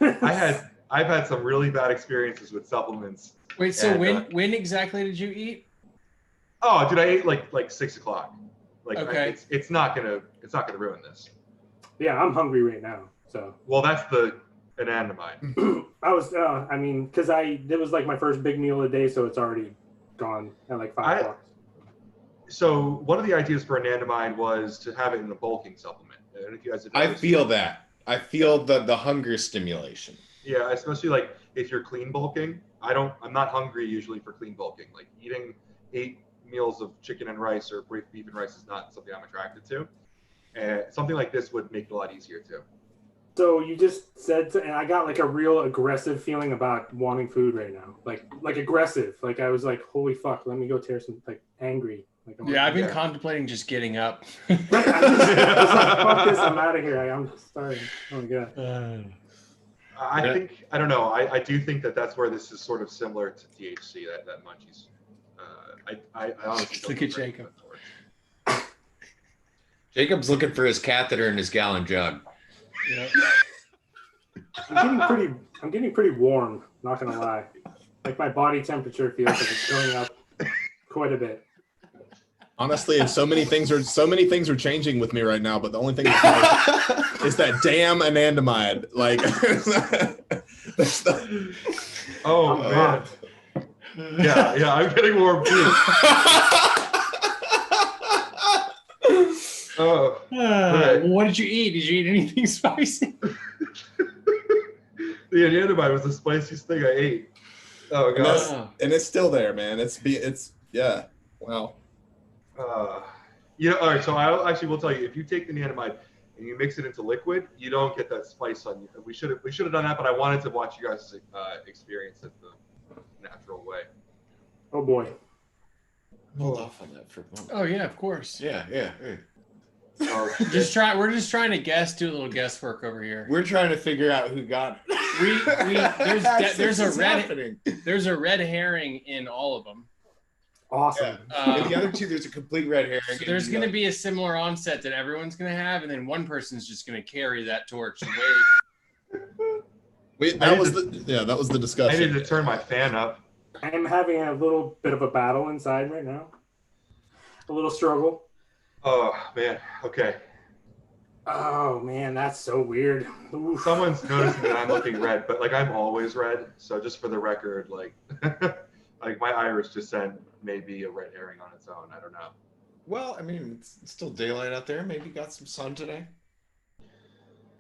I've had some really bad experiences with supplements. Wait, so when exactly did you eat? Oh, dude, I ate like 6 o'clock. Like, okay. It's not gonna ruin this. Yeah, I'm hungry right now. So. Well, that's the anandamide. I was, because it was like my first big meal of the day, so it's already gone at like 5 o'clock. So one of the ideas for anandamide was to have it in a bulking supplement. I don't know if you guys have I feel that. I feel the hunger stimulation. Yeah, especially like if you're clean bulking. I'm not hungry usually for clean bulking. Like eating 8 meals of chicken and rice or beef and rice is not something I'm attracted to. And something like this would make it a lot easier too. So you just said, and I got like a real aggressive feeling about wanting food right now. Like aggressive. Like I was like, holy fuck, let me go tear some, like angry. Like, I've been contemplating just getting up. Right, I was like, fuck this, I'm out of here. I'm sorry. Oh my god. I don't know. I do think that's where this is sort of similar to THC, that munchies. I honestly don't look at Jacob. Jacob's looking for his catheter and his gallon jug. Yeah. I'm getting pretty warm, not gonna lie. Like my body temperature feels like it's going up quite a bit. Honestly, and so many things are changing with me right now, but the only thing that's is that damn anandamide. Like, oh man, yeah, I'm getting warm too. Oh, what did you eat? Did you eat anything spicy? The anandamide was the spiciest thing I ate. Oh god, and it's still there, man. It's yeah, wow. All right. So I actually will tell you, if you take the anandamide and you mix it into liquid, you don't get that spice on you. We should have done that, but I wanted to watch you guys experience it the natural way. Oh boy. Hold off on that for a moment. Oh yeah, of course. Yeah. We're just trying to guess, do a little guesswork over here. We're trying to figure out who got it. There's a red herring in all of them. Awesome. Yeah. In the other two, there's a complete red herring. So there's going to be a similar onset that everyone's going to have, and then one person's just going to carry that torch away. That was the I discussion. needed to turn my fan up. I am having a little bit of a battle inside right now. A little struggle. Oh man. Okay. Oh man, that's so weird. Oof. Someone's noticing that I'm looking red, but like I'm always red. So just for the record, like like my iris just sent maybe a red herring on its own. I don't know. Well, I mean, it's still daylight out there. Maybe got some sun today.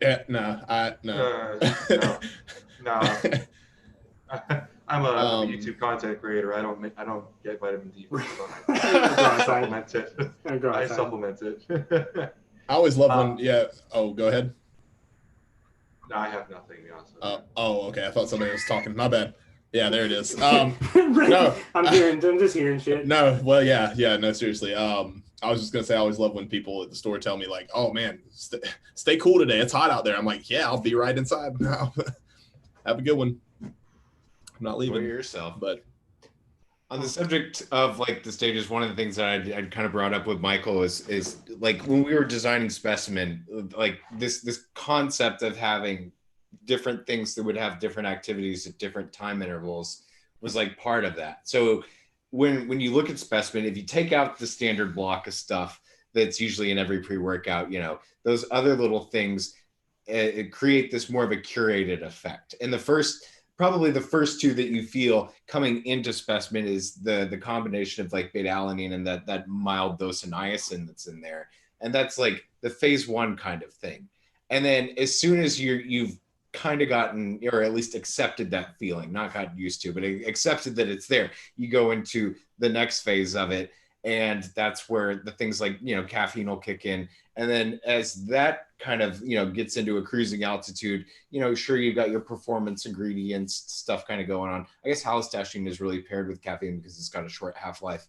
Yeah, no. No. I'm a YouTube content creator. I don't get vitamin D. I supplement it. I supplement it. I always love when Oh, go ahead. No, I have nothing. To be honest with you. Okay. I thought somebody was talking. My bad. Yeah, there it is. No, I'm just hearing shit. No, well, yeah. No, seriously. I was just gonna say I always love when people at the store tell me like, "Oh man, stay cool today. It's hot out there." I'm like, "Yeah, I'll be right inside now." Have a good one. I'm not leaving. Enjoy yourself. But on the subject of like the stages, one of the things that I'd kind of brought up with Michael is like when we were designing Specimen, like this concept of having different things that would have different activities at different time intervals was like part of that. So when you look at Specimen, if you take out the standard block of stuff that's usually in every pre-workout, those other little things it create this more of a curated effect. And probably the first two that you feel coming into Specimen is the combination of like beta alanine and that mild dose of niacin that's in there. And that's like the phase 1 kind of thing. And then as soon as you've kind of gotten, or at least accepted that feeling, not gotten used to, but accepted that it's there, you go into the next phase of it. And that's where the things like, caffeine will kick in. And then as that kind of, gets into a cruising altitude, sure, you've got your performance ingredients stuff kind of going on. I guess halostashine is really paired with caffeine because it's got a short half-life.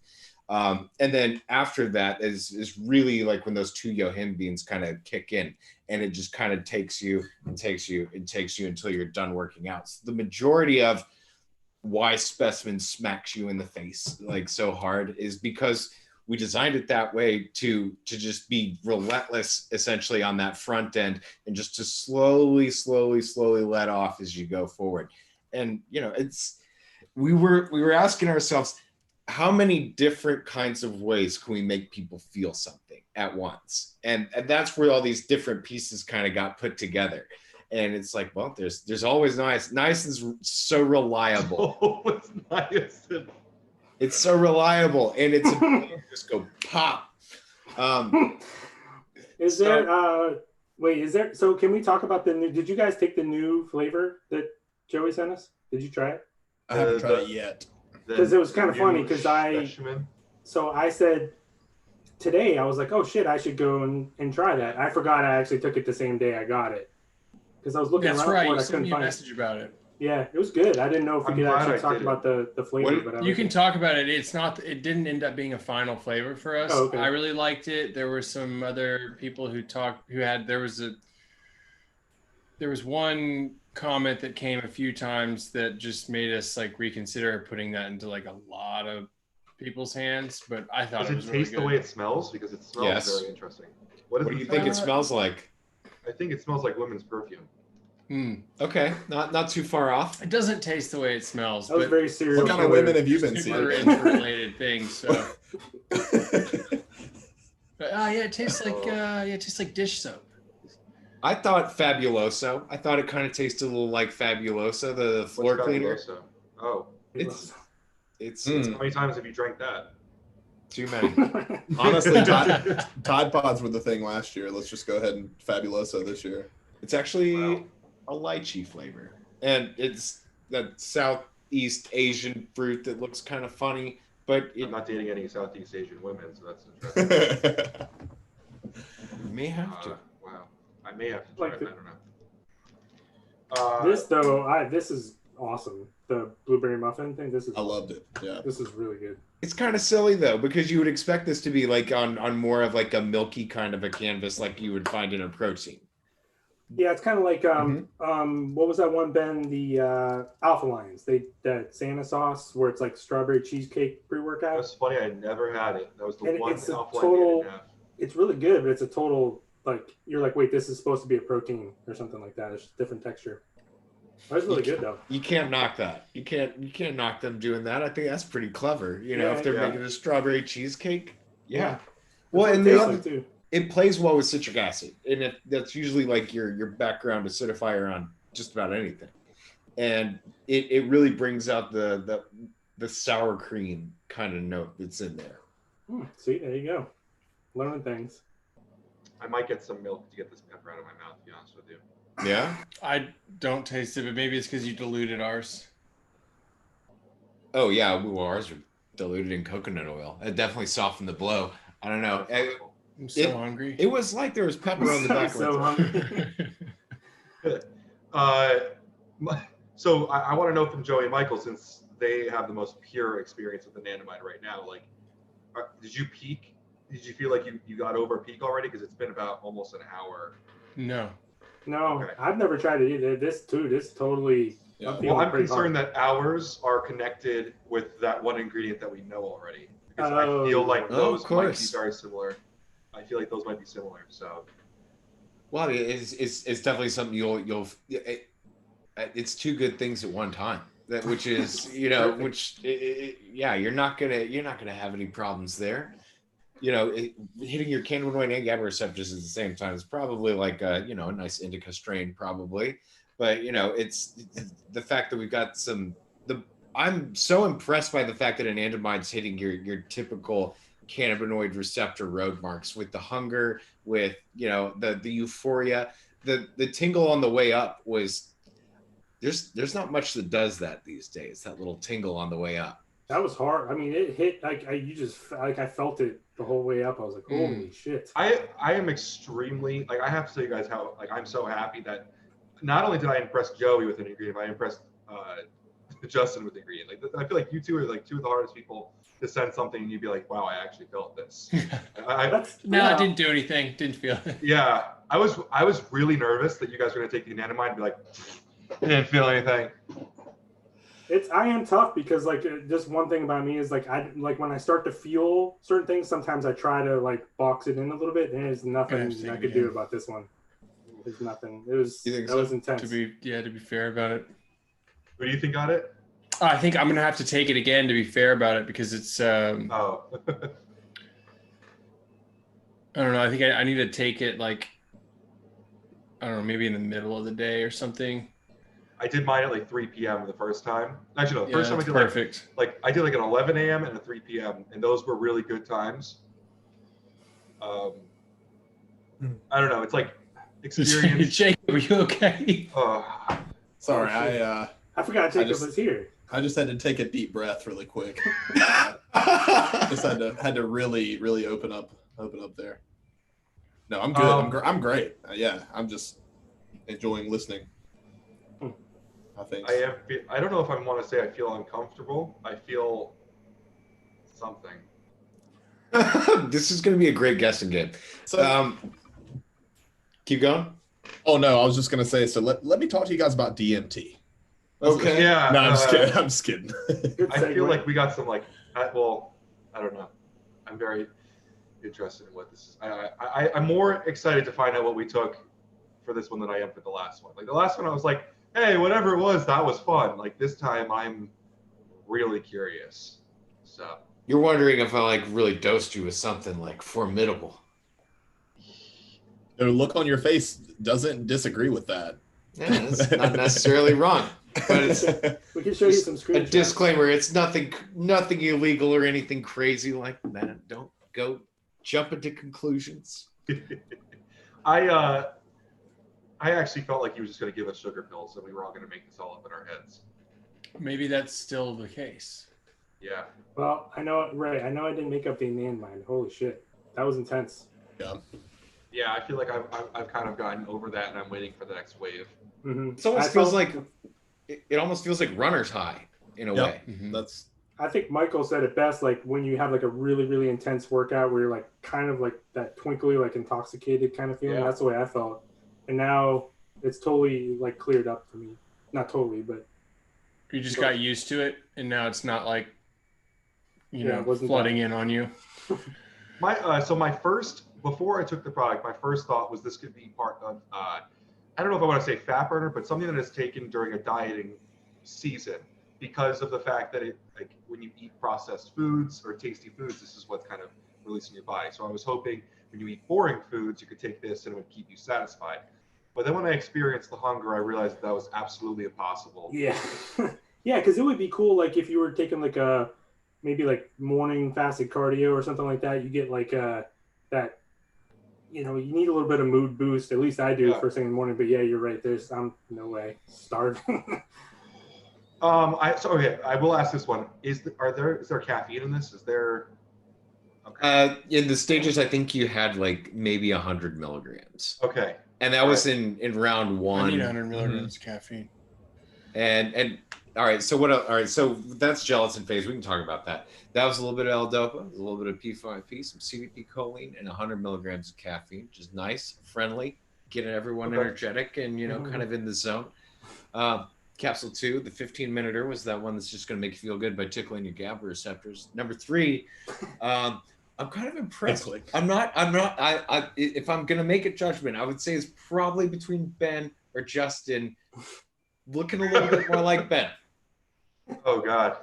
And then after that is really like when those two yohimbines kind of kick in, and it just kind of takes you until you're done working out. So the majority of why Specimen smacks you in the face like so hard is because we designed it that way to just be relentless essentially on that front end and just to slowly let off as you go forward. And we were asking ourselves, how many different kinds of ways can we make people feel something at once? And that's where all these different pieces kind of got put together. And it's like, well, there's always niacin. Niacin's so reliable. Always niacin. It's so reliable, and it's just go pop. Is there? So can we talk about the new? Did you guys take the new flavor that Joey sent us? Did you try it? I haven't tried it yet. Because it was kind of funny because Specimen. So I said today, I was like, oh shit, I should go and try that. I forgot I actually took it the same day I got it. Because I was looking around for it, I couldn't find it. Message about it. Yeah, it was good. I didn't know if we could actually talk about the flavor. But you can talk about it. It's not. It didn't end up being a final flavor for us. Oh, okay. I really liked it. There were some other people who talked. There was one comment that came a few times that just made us like reconsider putting that into like a lot of people's hands. But I thought it was really good. Does it taste the way it smells? Because it smells very interesting. What do you think it smells like? I think it smells like women's perfume. Okay, not too far off. It doesn't taste the way it smells. That was very serious. What kind of women have you been seeing? Super interrelated things. So. But, it tastes like dish soap. I thought Fabuloso. I thought it kind of tasted a little like Fabuloso, the floor cleaner. Fabuloso? Oh, it's how many times have you drank that? Too many. Honestly, Tide Pods were the thing last year. Let's just go ahead and Fabuloso this year. It's actually a lychee flavor, and it's that Southeast Asian fruit that looks kind of funny. But I'm not dating any Southeast Asian women, so that's interesting. You may have to. Wow, I may have to try it. I don't know. This is awesome. The blueberry muffin thing. I loved it. Yeah, this is really good. It's kind of silly though, because you would expect this to be like on more of like a milky kind of a canvas, like you would find in a protein. Yeah, it's kind of like what was that one, Ben? The Alpha Lions. That Santa sauce where it's like strawberry cheesecake pre-workout. That's funny. I never had it. That was the one it's Alpha Lion I didn't have. It's really good, but it's a total like you're like, wait, this is supposed to be a protein or something like that. It's just different texture. That's really good though. You can't knock that. You can't knock them doing that. I think that's pretty clever. You know, Yeah, if they're yeah. making a strawberry cheesecake. Yeah. Well, Well, and it the tastes other, like too. it plays well with citric acid, and that's usually like your background acidifier on just about anything, and it really brings out the sour cream kind of note that's in there. See, there you go. Learning things. I might get some milk to get this pepper out of my mouth, to be honest with you. Yeah. I don't taste it, but maybe it's because you diluted ours. Oh yeah, well, ours are diluted in coconut oil. It definitely softened the blow. I don't know. I'm so hungry. It was like there was pepper on the back So of hungry. So I want to know from Joey and Michael, since they have the most pure experience with anandamide right now, like, did you peak? Did you feel like you got over a peak already? Because it's been about almost an hour. No. No, Okay. I've never tried it either. This totally. Yeah. Well, I'm concerned that ours are connected with that one ingredient that we know already. Because I feel like those might be very similar. I feel like those might be similar. So. Well, it's definitely something you'll. It's two good things at one time. Which is you're not gonna have any problems there. You know, hitting your cannabinoid and GABA receptors at the same time is probably like a nice indica strain probably, but it's the fact that we've got I'm so impressed by the fact that anandamide's hitting your typical cannabinoid receptor road marks with the hunger, with the euphoria, the tingle on the way up was there's not much that does that these days, that little tingle on the way up. That was hard. I mean, it hit I felt it the whole way up. I was like, holy shit. I am extremely, like, I have to tell you guys how, like, I'm so happy that not only did I impress Joey with an ingredient, but I impressed Justin with the ingredient. Like, I feel like you two are like two of the hardest people to send something and you'd be like, wow, I actually felt this. I didn't do anything. Didn't feel it. Yeah, I was really nervous that you guys were gonna take the anandamide and be like, I didn't feel anything. I am tough because like just one thing about me is like I like when I start to feel certain things, sometimes I try to like box it in a little bit, and there's nothing I could do about this one. There's nothing. It was was intense. To be fair about it. Who do you think got it? I think I'm gonna have to take it again to be fair about it because it's Oh. I don't know. I think I need to take it like I don't know, maybe in the middle of the day or something. I did mine at like 3 p.m. the first time. Actually, no, the first time I did perfect. Like I did like an 11 a.m. and a 3 p.m. and those were really good times. I don't know. It's like experience. Jacob, are you okay? Sorry, I forgot Jacob was here. I just had to take a deep breath really quick. Just had to really open up there. No, I'm good. I'm great. Yeah, I'm just enjoying listening. I think I don't know if I want to say I feel uncomfortable. I feel something. This is going to be a great guessing game. So, keep going. Oh no, I was just going to say. So let me talk to you guys about DMT. Okay. Yeah. No, I'm just kidding. I'm just kidding. I feel like we got some like. Well, I don't know. I'm very interested in what this is. I'm more excited to find out what we took for this one than I am for the last one. Like the last one, I was like, hey, whatever it was, that was fun. Like this time, I'm really curious. So you're wondering if I like really dosed you with something like formidable. The look on your face doesn't disagree with that. Yeah, that's not necessarily wrong. But it's, we can show you some screenshots. A disclaimer: it's nothing illegal or anything crazy like that. Don't go jump into conclusions. I actually felt like he was just going to give us sugar pills and we were all going to make this all up in our heads. Maybe that's still the case. Yeah. Well, I know I didn't make up the anandamide. Holy shit. That was intense. Yeah. Yeah, I feel like I've kind of gotten over that and I'm waiting for the next wave. Mm-hmm. It almost feels like it almost feels like runner's high in a way. Mm-hmm. I think Michael said it best, like when you have like a really, really intense workout where you're like kind of like that twinkly, like intoxicated kind of feeling. Yeah. That's the way I felt. And now it's totally like cleared up for me. Not totally, but you just got used to it and now it's not like flooding in on you. Before I took the product, my first thought was this could be part of I don't know if I want to say fat burner, but something that is taken during a dieting season because of the fact that it, like when you eat processed foods or tasty foods, this is what's kind of releasing your body. So I was hoping when you eat boring foods, you could take this and it would keep you satisfied. But then when I experienced the hunger, I realized that was absolutely impossible. Yeah. Yeah, because it would be cool, like, if you were taking, like, maybe, like, morning fasted cardio or something like that, you get, like, that, you know, you need a little bit of mood boost. At least I do first thing in the morning. But, yeah, you're right. There's no way. Starving. I will ask this one. Is there caffeine in this? Is there... Okay. In the stages, I think you had, like, maybe 100 milligrams. Okay. And that was in round 1. I need 100 milligrams of caffeine. And all right, so what? All right, so that's gelatin phase. We can talk about that. That was a little bit of L-Dopa, a little bit of P5P, some CBP choline, and 100 milligrams of caffeine, which is nice, friendly, getting everyone energetic and, you know, kind of in the zone. Capsule 2, the 15-minuter, was that one that's just going to make you feel good by tickling your GABA receptors. Number 3, I'm kind of impressed. If I'm going to make a judgment, I would say it's probably between Ben or Justin, looking a little bit more like Ben. Oh, God.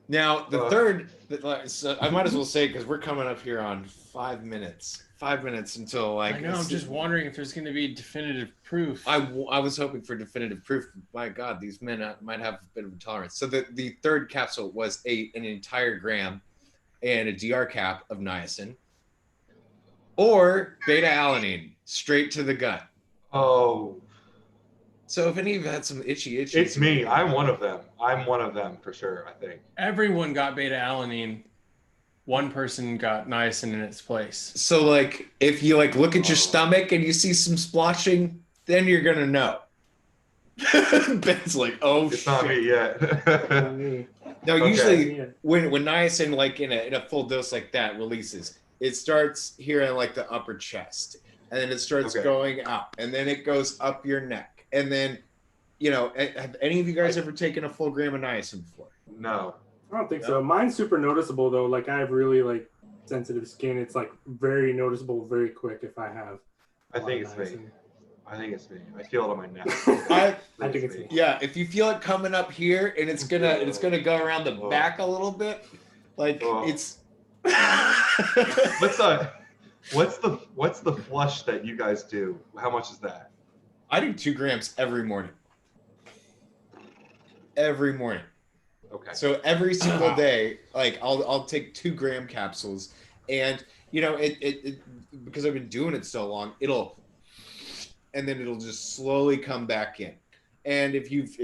Now, the third, so I might as well say, because we're coming up here on 5 minutes. 5 minutes until, like... I know, I'm just wondering if there's going to be definitive proof. I was hoping for definitive proof. My God, these men might have a bit of a tolerance. So the third capsule was an entire gram and a DR cap of niacin, or beta-alanine, straight to the gut. Oh. So if any of you had some itchy... It's me. I'm one of them. I'm one of them for sure, I think. Everyone got beta-alanine. One person got niacin in its place. So, like, if you, like, look at your stomach and you see some splotching, then you're going to know. Ben's like, oh, it's not me yet. Now, usually when niacin, like, in a full dose like that releases, it starts here in, like, the upper chest. And then it starts going up. And then it goes up your neck. And then, you know, have any of you guys ever taken a full gram of niacin before? No. I don't think so. Mine's super noticeable, though. Like, I have really, like, sensitive skin. It's, like, very noticeable very quick if I have. I think it's me. I think it's me. I feel it on my neck. I think it's me. Yeah, if you feel it coming up here and it's gonna go around the back a little bit, like it's. What's the flush that you guys do? How much is that? I do 2 grams every morning. Every morning. Okay. So every single day, like I'll take 2 gram capsules, and you know it because I've been doing it so long, it'll just slowly come back in. And if you've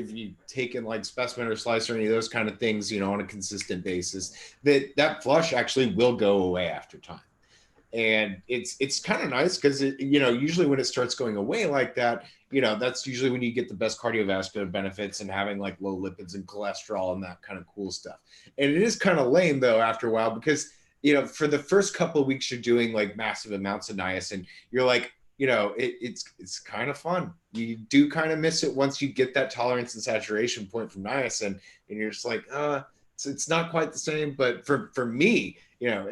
taken like Specimen or Slice or any of those kind of things, you know, on a consistent basis, that flush actually will go away after time. And it's kind of nice because you know, usually when it starts going away like that, you know, that's usually when you get the best cardiovascular benefits and having like low lipids and cholesterol and that kind of cool stuff. And it is kind of lame though after a while because, you know, for the first couple of weeks you're doing like massive amounts of niacin, you're like, you know, it's kind of fun. You do kind of miss it once you get that tolerance and saturation point from niacin, and you're just like, it's not quite the same. But for me, you know,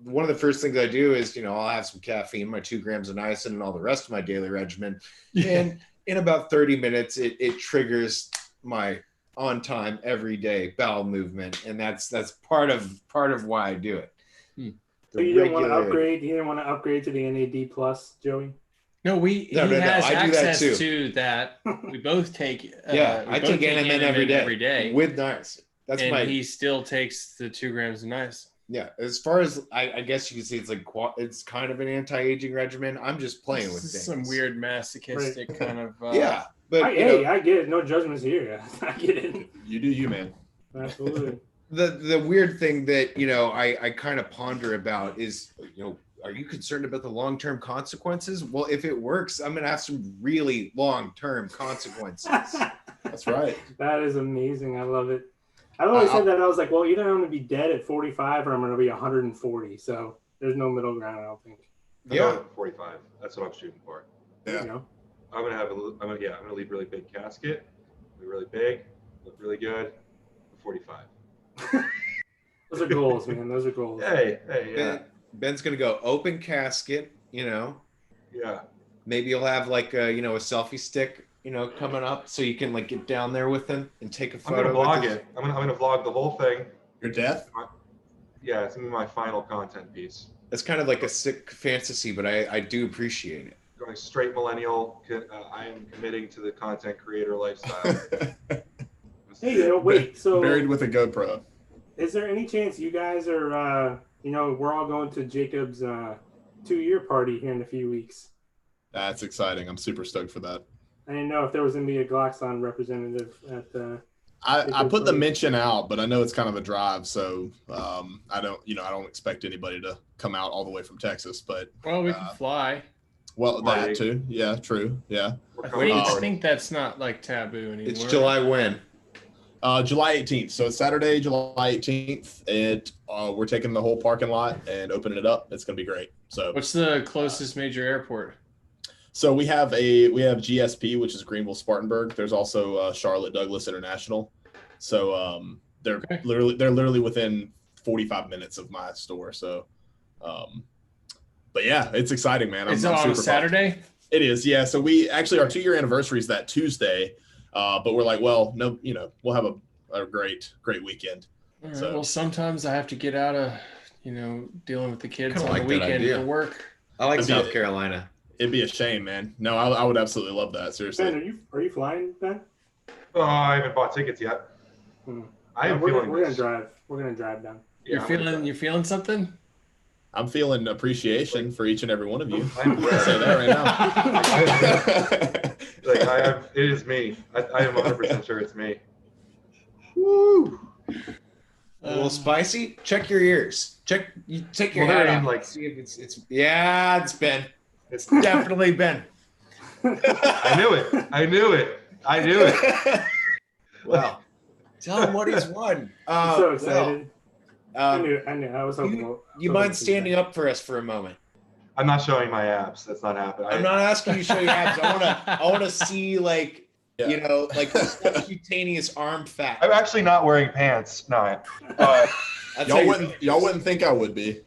one of the first things I do is, you know, I'll have some caffeine, my 2 grams of niacin, and all the rest of my daily regimen. And in about 30 minutes, it triggers my on time, everyday bowel movement, and that's part of why I do it. So you didn't want to upgrade? You didn't want to upgrade to the NAD plus, Joey? No, he has access to that. We both take. I take NMN every day with niacin. He still takes the 2 grams of niacin. Yeah, as far as I guess you can see, it's like it's kind of an anti-aging regimen. I'm just playing with things. Some weird masochistic kind of. Yeah, but I get it. No judgments here. I get it. You do you, man. Absolutely. The weird thing that, you know, I kind of ponder about is, you know, are you concerned about the long-term consequences? Well, if it works, I'm going to have some really long-term consequences. That's right. That is amazing. I love it. I always said that. I was like, well, either I'm going to be dead at 45 or I'm going to be 140. So there's no middle ground, I don't think. Yeah, 45. That's what I'm shooting for. Yeah. You know? I'm gonna leave really big casket, be really big, look really good. 45. Those are goals, man. Those are goals. Hey, yeah. Ben's gonna go open casket, you know. Yeah. Maybe you'll have like a, a selfie stick, coming up so you can like get down there with him and take a I'm photo. gonna vlog it. I'm gonna vlog the whole thing. Your death? Yeah, it's gonna be my final content piece. It's kind of like a sick fantasy, but I do appreciate it. Going straight millennial. I am committing to the content creator lifestyle. Hey, wait. So buried with a GoPro. is there any chance you guys are, we're all going to Jacob's 2-year party here in a few weeks? That's exciting. I'm super stoked for that. I didn't know if there was going to be a Gloxon representative at the. I put the mention out, but I know it's kind of a drive, so I don't expect anybody to come out all the way from Texas. But Well, we can fly. well, that too. Yeah, true. Yeah. I think that's not like taboo anymore. It's July when? July 18th. So it's Saturday, July 18th, and we're taking the whole parking lot and opening it up. It's gonna be great. So what's the closest major airport? So we have GSP, which is Greenville Spartanburg. There's also Charlotte Douglas International. So they're literally within 45 minutes of my store. So, but yeah, it's exciting, man. Is it on Saturday? Pumped. It is, yeah. So we actually our 2-year anniversary is that Tuesday, but we're like, well, no, we'll have a great weekend. All right. So, well, sometimes I have to get out of dealing with the kids on like the weekend for work. I like South Carolina. It'd be a shame, man. No, I would absolutely love that. Seriously. Ben, are you flying, Ben? Oh, I haven't bought tickets yet. We're gonna drive. We're gonna drive down. Yeah, you're feeling something? I'm feeling appreciation for each and every one of you. I'm I say that right now. it is me. I am 100% sure it's me. Woo! A little spicy. Check your ears. Take your head off. Like, see if it's Ben. It's definitely Ben. I knew it. Well, tell him what he's won. I'm so excited. Well, I knew. I was hoping. You mind standing up for us for a moment? I'm not showing my abs. That's not happening. I'm not asking you to show your abs. I want to see like subcutaneous arm fat. I'm actually not wearing pants. No. Y'all wouldn't think I would be.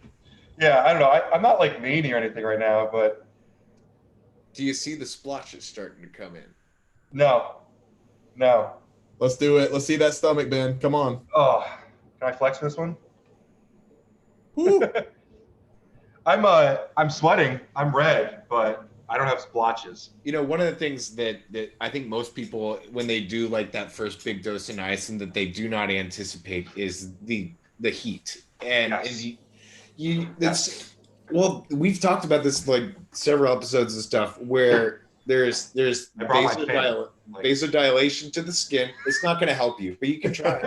Yeah, I don't know. I'm not like meany or anything right now, but. Do you see the splotches starting to come in? No. Let's do it. Let's see that stomach, Ben. Come on. Oh, can I flex this one? I'm sweating. I'm red, but I don't have splotches. One of the things that I think most people, when they do like that first big dose of niacin, that they do not anticipate is the heat. And well, we've talked about this like several episodes and stuff where there's vasodilation to the skin. It's not going to help you, but you can try.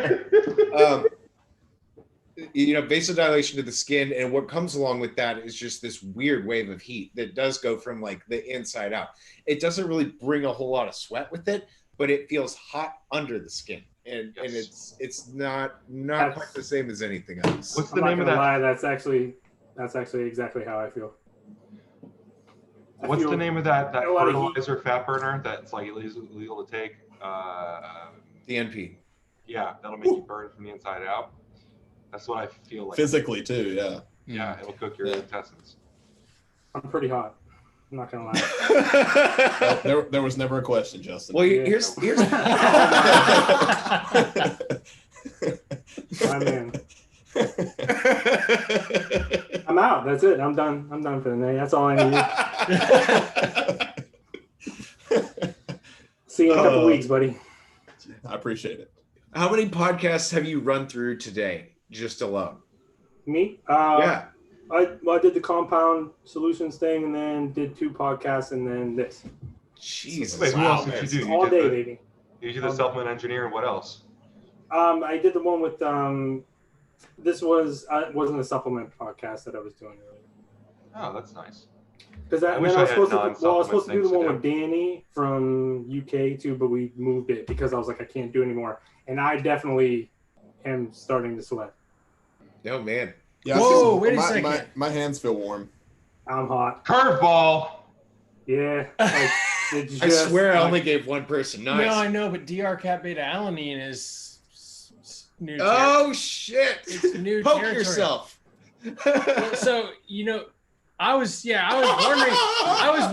Vasodilation to the skin, and what comes along with that is just this weird wave of heat that does go from like the inside out. It doesn't really bring a whole lot of sweat with it, but it feels hot under the skin, and it's not quite the same as anything else. What's the name of that? Lie, that's actually exactly how I feel. What's the name of that fertilizer fat burner that's like illegal to take? The NP. Yeah, that'll make you burn from the inside out. That's what I feel like. Physically too, yeah. Yeah, it'll cook your intestines. I'm pretty hot. I'm not gonna lie. There was never a question, Justin. Well, here's My man. I'm out. That's it. I'm done. I'm done for the night. That's all I need. See you in a couple weeks, buddy. I appreciate it. How many podcasts have you run through today, just alone? Me? Yeah. I did the compound solutions thing, and then did 2 podcasts, and then this. Jesus. Wait, who else did you do? All day, baby. You did the supplement engineer, and what else? I did the one with this wasn't a supplement podcast that I was doing earlier. Oh, that's nice. Because I was supposed to do the one with Danny from UK too, but we moved it because I was like, I can't do anymore, and I definitely am starting to sweat. Oh man. Yeah. Whoa! Wait a second. My hands feel warm. I'm hot. Curveball. Yeah. I swear I only gave one person. Nice. No, I know, but DR-cat beta alanine is new. Oh shit! It's new Poke territory. yourself. Well, so I was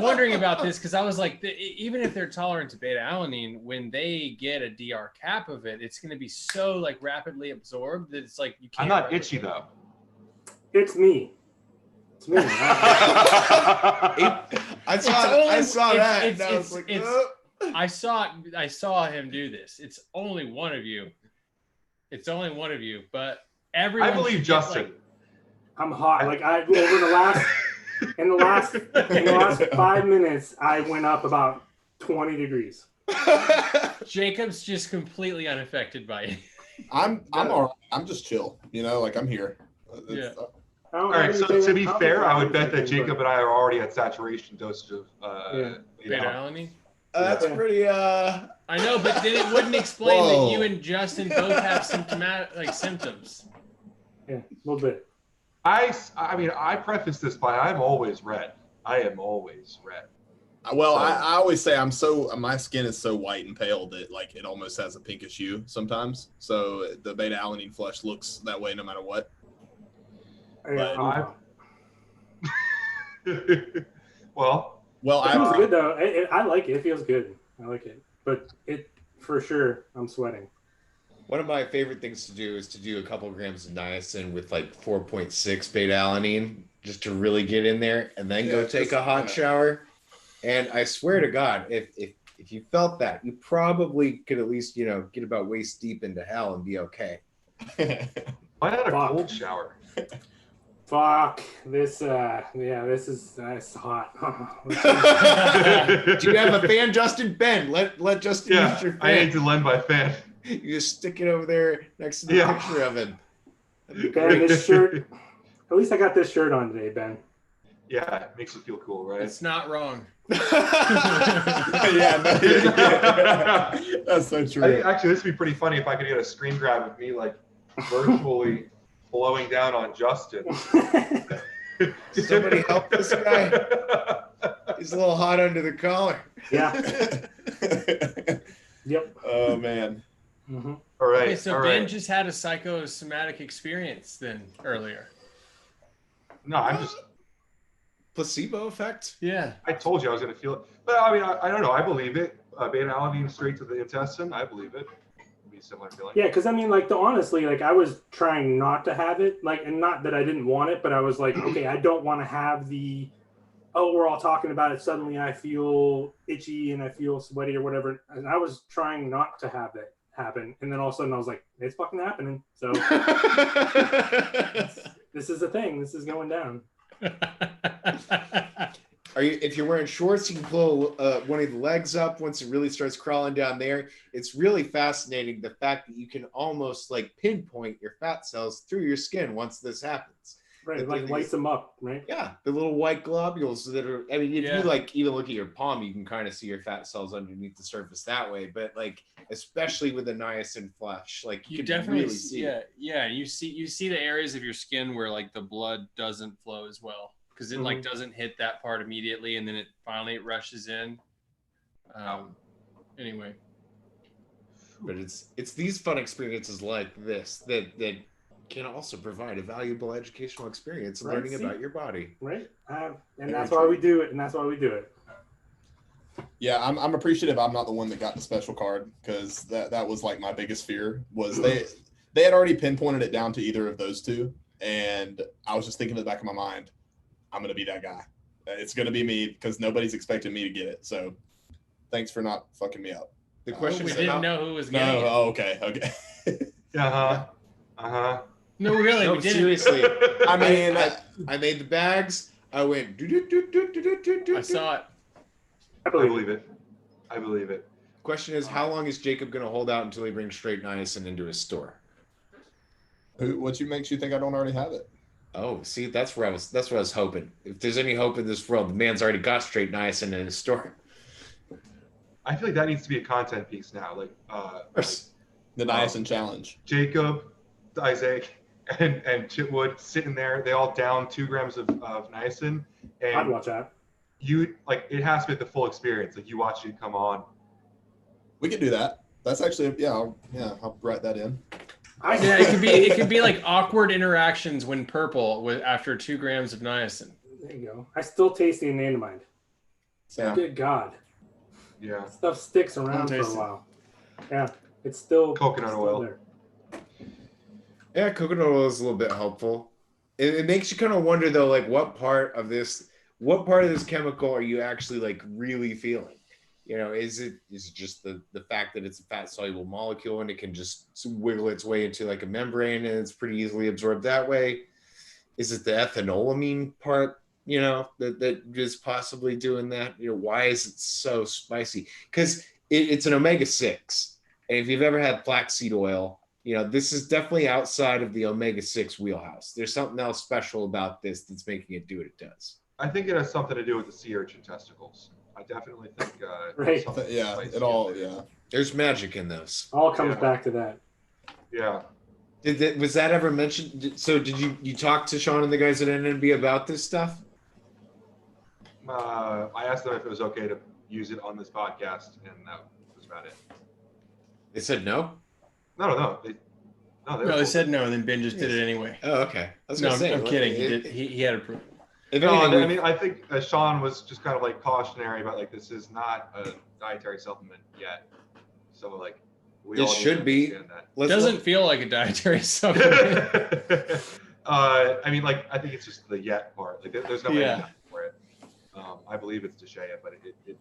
wondering about this because I was like, even if they're tolerant to beta alanine, when they get a DR cap of it, it's going to be so like rapidly absorbed that it's like you can't. I'm not itchy though. It's me. It's me. I saw that. And I was like, I saw him do this. It's only one of you. But everyone. I believe Justin. I'm hot. Like in the last 5 minutes, I went up about 20 degrees. Jacob's just completely unaffected by it. I'm all right. I'm just chill. Like I'm here. Yeah. All right. So to be fair, I would bet that Jacob and I are already at saturation dosage of beta alanine. That's pretty. I know, but then it wouldn't explain that you and Justin both have symptoms. Yeah, a little bit. I mean, I preface this by I'm always red. I am always red. Well, I always say my skin is so white and pale that like it almost has a pinkish hue sometimes. So the beta alanine flush looks that way no matter what. Yeah, well, it feels good though. I like it. It feels good. I like it, but for sure I'm sweating. One of my favorite things to do is to do a couple grams of niacin with like 4.6 beta alanine just to really get in there and then go take a hot shower. And I swear to God, if you felt that, you probably could at least, get about waist deep into hell and be okay. Why not a cold shower? Fuck this. This is hot. Do you have a fan, Justin? Ben, let Justin use your fan. I need to lend my fan. You just stick it over there next to the picture of him. Ben, this shirt. At least I got this shirt on today, Ben. Yeah, it makes you feel cool, right? It's not wrong. That's so true. Actually, this would be pretty funny if I could get a screen grab of me like virtually blowing down on Justin. Somebody help this guy. He's a little hot under the collar. Yeah. Yep. Oh man. Mm-hmm. All right. Okay, so Ben just had a psychosomatic experience then earlier. No, I'm just placebo effect. Yeah. I told you I was going to feel it, but I mean, I don't know. I believe it. Beta alanine straight to the intestine. I believe it. It'd be a similar feeling. Yeah, because I mean, honestly, I was trying not to have it, and not that I didn't want it, but I was like, okay, I don't want to have the. Oh, we're all talking about it. Suddenly, I feel itchy and I feel sweaty or whatever, and I was trying not to have it happen, and then all of a sudden I was like, it's fucking happening. So this is a thing. This is going down. If you're wearing shorts, you can pull one of the legs up once it really starts crawling down there. It's really fascinating the fact that you can almost pinpoint your fat cells through your skin once this happens. Right, it lights them up, right? Yeah, the little white globules that are. I mean, if you even look at your palm, you can kind of see your fat cells underneath the surface that way. But especially with the niacin flush, you can definitely really see. Yeah. You see the areas of your skin where the blood doesn't flow as well because it doesn't hit that part immediately, and then it finally rushes in. Anyway, but it's these fun experiences like this that can also provide a valuable educational experience learning about your body. Right. And that's why we do it. Yeah, I'm appreciative I'm not the one that got the special card because that was my biggest fear was they had already pinpointed it down to either of those two. And I was just thinking in the back of my mind, I'm going to be that guy. It's going to be me because nobody's expecting me to get it. So thanks for not fucking me up. The question we is didn't know who was getting it. Oh, okay. Uh-huh. No, really, we didn't. Seriously. I mean, I made the bags. I went. I saw it. I believe it. Question is, how long is Jacob going to hold out until he brings straight niacin into his store? What makes you think I don't already have it? Oh, see, that's what I was hoping. If there's any hope in this world, the man's already got straight niacin in his store. I feel like that needs to be a content piece now. The niacin challenge. Jacob, Isaac, and Chitwood sitting there. They all down 2 grams of niacin. And I'd watch that. It has to be the full experience. You watch it come on. We could do that. That's actually I'll write that in. It could be awkward interactions when purple after 2 grams of niacin. There you go. I still taste the anandamide. Yeah. Good God. Yeah. That stuff sticks around for a while. Yeah. It's still Coconut oil. there. Yeah, coconut oil is a little bit helpful. It makes you kind of wonder though, like what part of this chemical are you actually like really feeling? You know, is it just the fact that it's a fat soluble molecule and it can just wiggle its way into like a membrane and it's pretty easily absorbed that way? Is it the ethanolamine part, you know, that is possibly doing that? You know, why is it so spicy? Because it's an omega-6. And if you've ever had flaxseed oil, you know, this is definitely outside of the omega-6 wheelhouse. There's something else special about this that's making it do what it does. I think it has something to do with the sea urchin testicles. I definitely think Right. Yeah, it all, yeah. There's magic in those. All comes back to that. Yeah. Was that ever mentioned? So did you talk to Sean and the guys at NNB about this stuff? I asked them if it was okay to use it on this podcast, and that was about it. They said no? No. They said no, and then Ben just did it anyway. Oh, okay. I was No, gonna say, I'm kidding. He had approved. I mean, I think Sean was just kind of like cautionary about like this is not a dietary supplement yet, so like it should be. It doesn't feel like a dietary supplement. I mean, like I think it's just the yet part. Like there's no NDI for it. I believe it's Deshea, but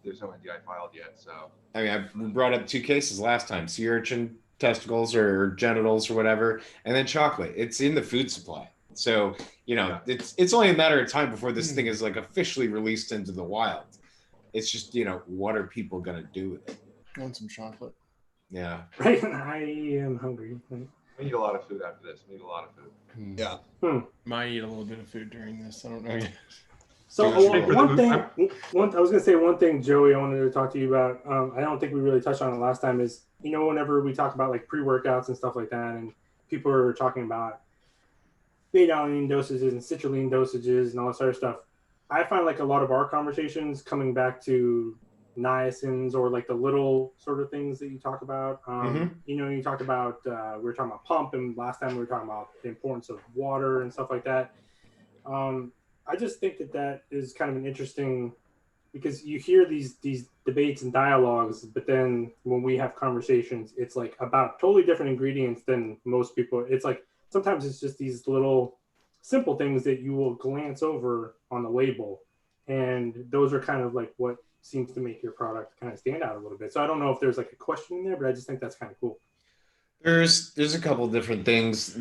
there's no NDI filed yet. So I mean, I brought up 2 cases last time: sea urchin testicles or genitals or whatever, and then chocolate. It's in the food supply. So, you know, it's only a matter of time before this thing is like officially released into the wild. It's just, you know, what are people going to do with it? I want some chocolate. Yeah. Right. I am hungry. We need a lot of food after this. We need a lot of food. Yeah. Might eat a little bit of food during this. I don't know yet. So one thing, I was going to say one thing, Joey, I wanted to talk to you about. I don't think we really touched on it last time is, you know, whenever we talk about like pre-workouts and stuff like that, and people are talking about beta-alanine dosages and citrulline dosages and all that sort of stuff. I find like a lot of our conversations coming back to niacins or like the little sort of things that you talk about. You know, you talked about, we were talking about pump, and last time we were talking about the importance of water and stuff like that. I just think that is kind of an interesting, because you hear these debates and dialogues, but then when we have conversations, it's like about totally different ingredients than most people. It's like, sometimes it's just these little simple things that you will glance over on the label. And those are kind of like what seems to make your product kind of stand out a little bit. So I don't know if there's like a question in there, but I just think that's kind of cool. There's a couple different things.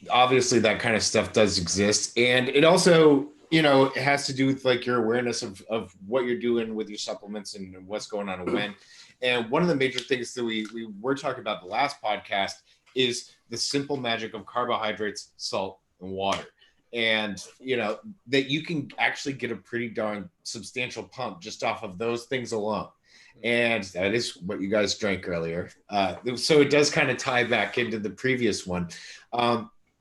Obviously that kind of stuff does exist. And it also, you know, it has to do with like your awareness of what you're doing with your supplements and what's going on and when. And one of the major things that we were talking about the last podcast is the simple magic of carbohydrates, salt, and water. And, you know, that you can actually get a pretty darn substantial pump just off of those things alone. And that is what you guys drank earlier. So it does kind of tie back into the previous one.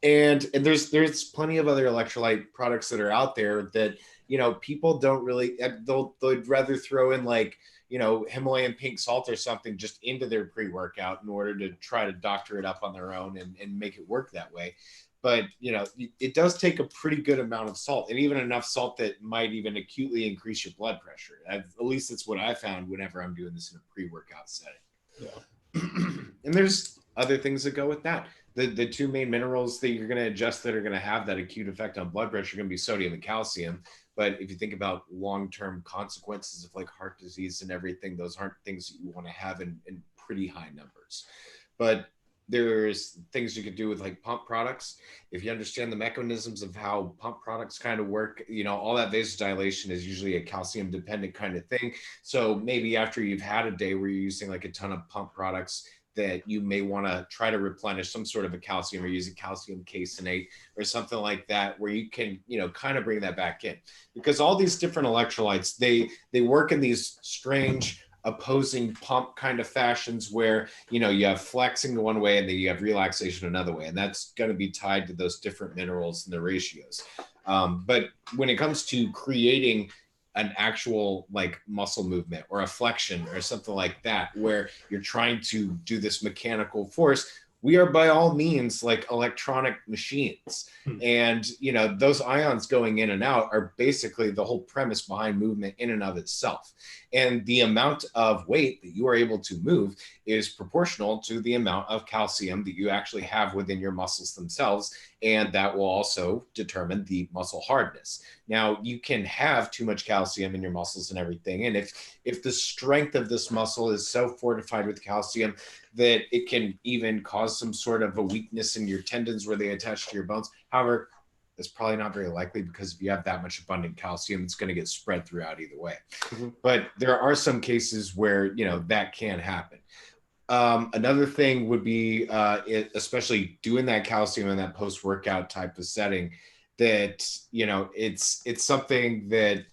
And there's plenty of other electrolyte products that are out there that, you know, people don't really, they'd rather throw in like, you know, Himalayan pink salt or something just into their pre-workout in order to try to doctor it up on their own and make it work that way. But, you know, it does take a pretty good amount of salt, and even enough salt that might even acutely increase your blood pressure. At least that's what I found whenever I'm doing this in a pre-workout setting. Yeah. And there's other things that go with that. The 2 main minerals that you're going to adjust that are going to have that acute effect on blood pressure are going to be sodium and calcium. But if you think about long-term consequences of like heart disease and everything, those aren't things that you want to have in pretty high numbers. But there's things you could do with like pump products. If you understand the mechanisms of how pump products kind of work, you know, all that vasodilation is usually a calcium dependent kind of thing. So maybe after you've had a day where you're using like a ton of pump products, that you may want to try to replenish some sort of a calcium or use a calcium caseinate or something like that, where you can, you know, kind of bring that back in, because all these different electrolytes, they work in these strange opposing pump kind of fashions where, you know, you have flexing one way and then you have relaxation another way. And that's going to be tied to those different minerals and the ratios. But when it comes to creating an actual like muscle movement or a flexion or something like that, where you're trying to do this mechanical force, we are by all means like electronic machines. And, you know, those ions going in and out are basically the whole premise behind movement in and of itself. And the amount of weight that you are able to move is proportional to the amount of calcium that you actually have within your muscles themselves. And that will also determine the muscle hardness. Now, you can have too much calcium in your muscles and everything. And if the strength of this muscle is so fortified with calcium that it can even cause some sort of a weakness in your tendons where they attach to your bones. However, that's probably not very likely, because if you have that much abundant calcium, it's going to get spread throughout either way. But there are some cases where, you know, that can happen. Another thing would be, especially doing that calcium in that post-workout type of setting, that, you know, it's something that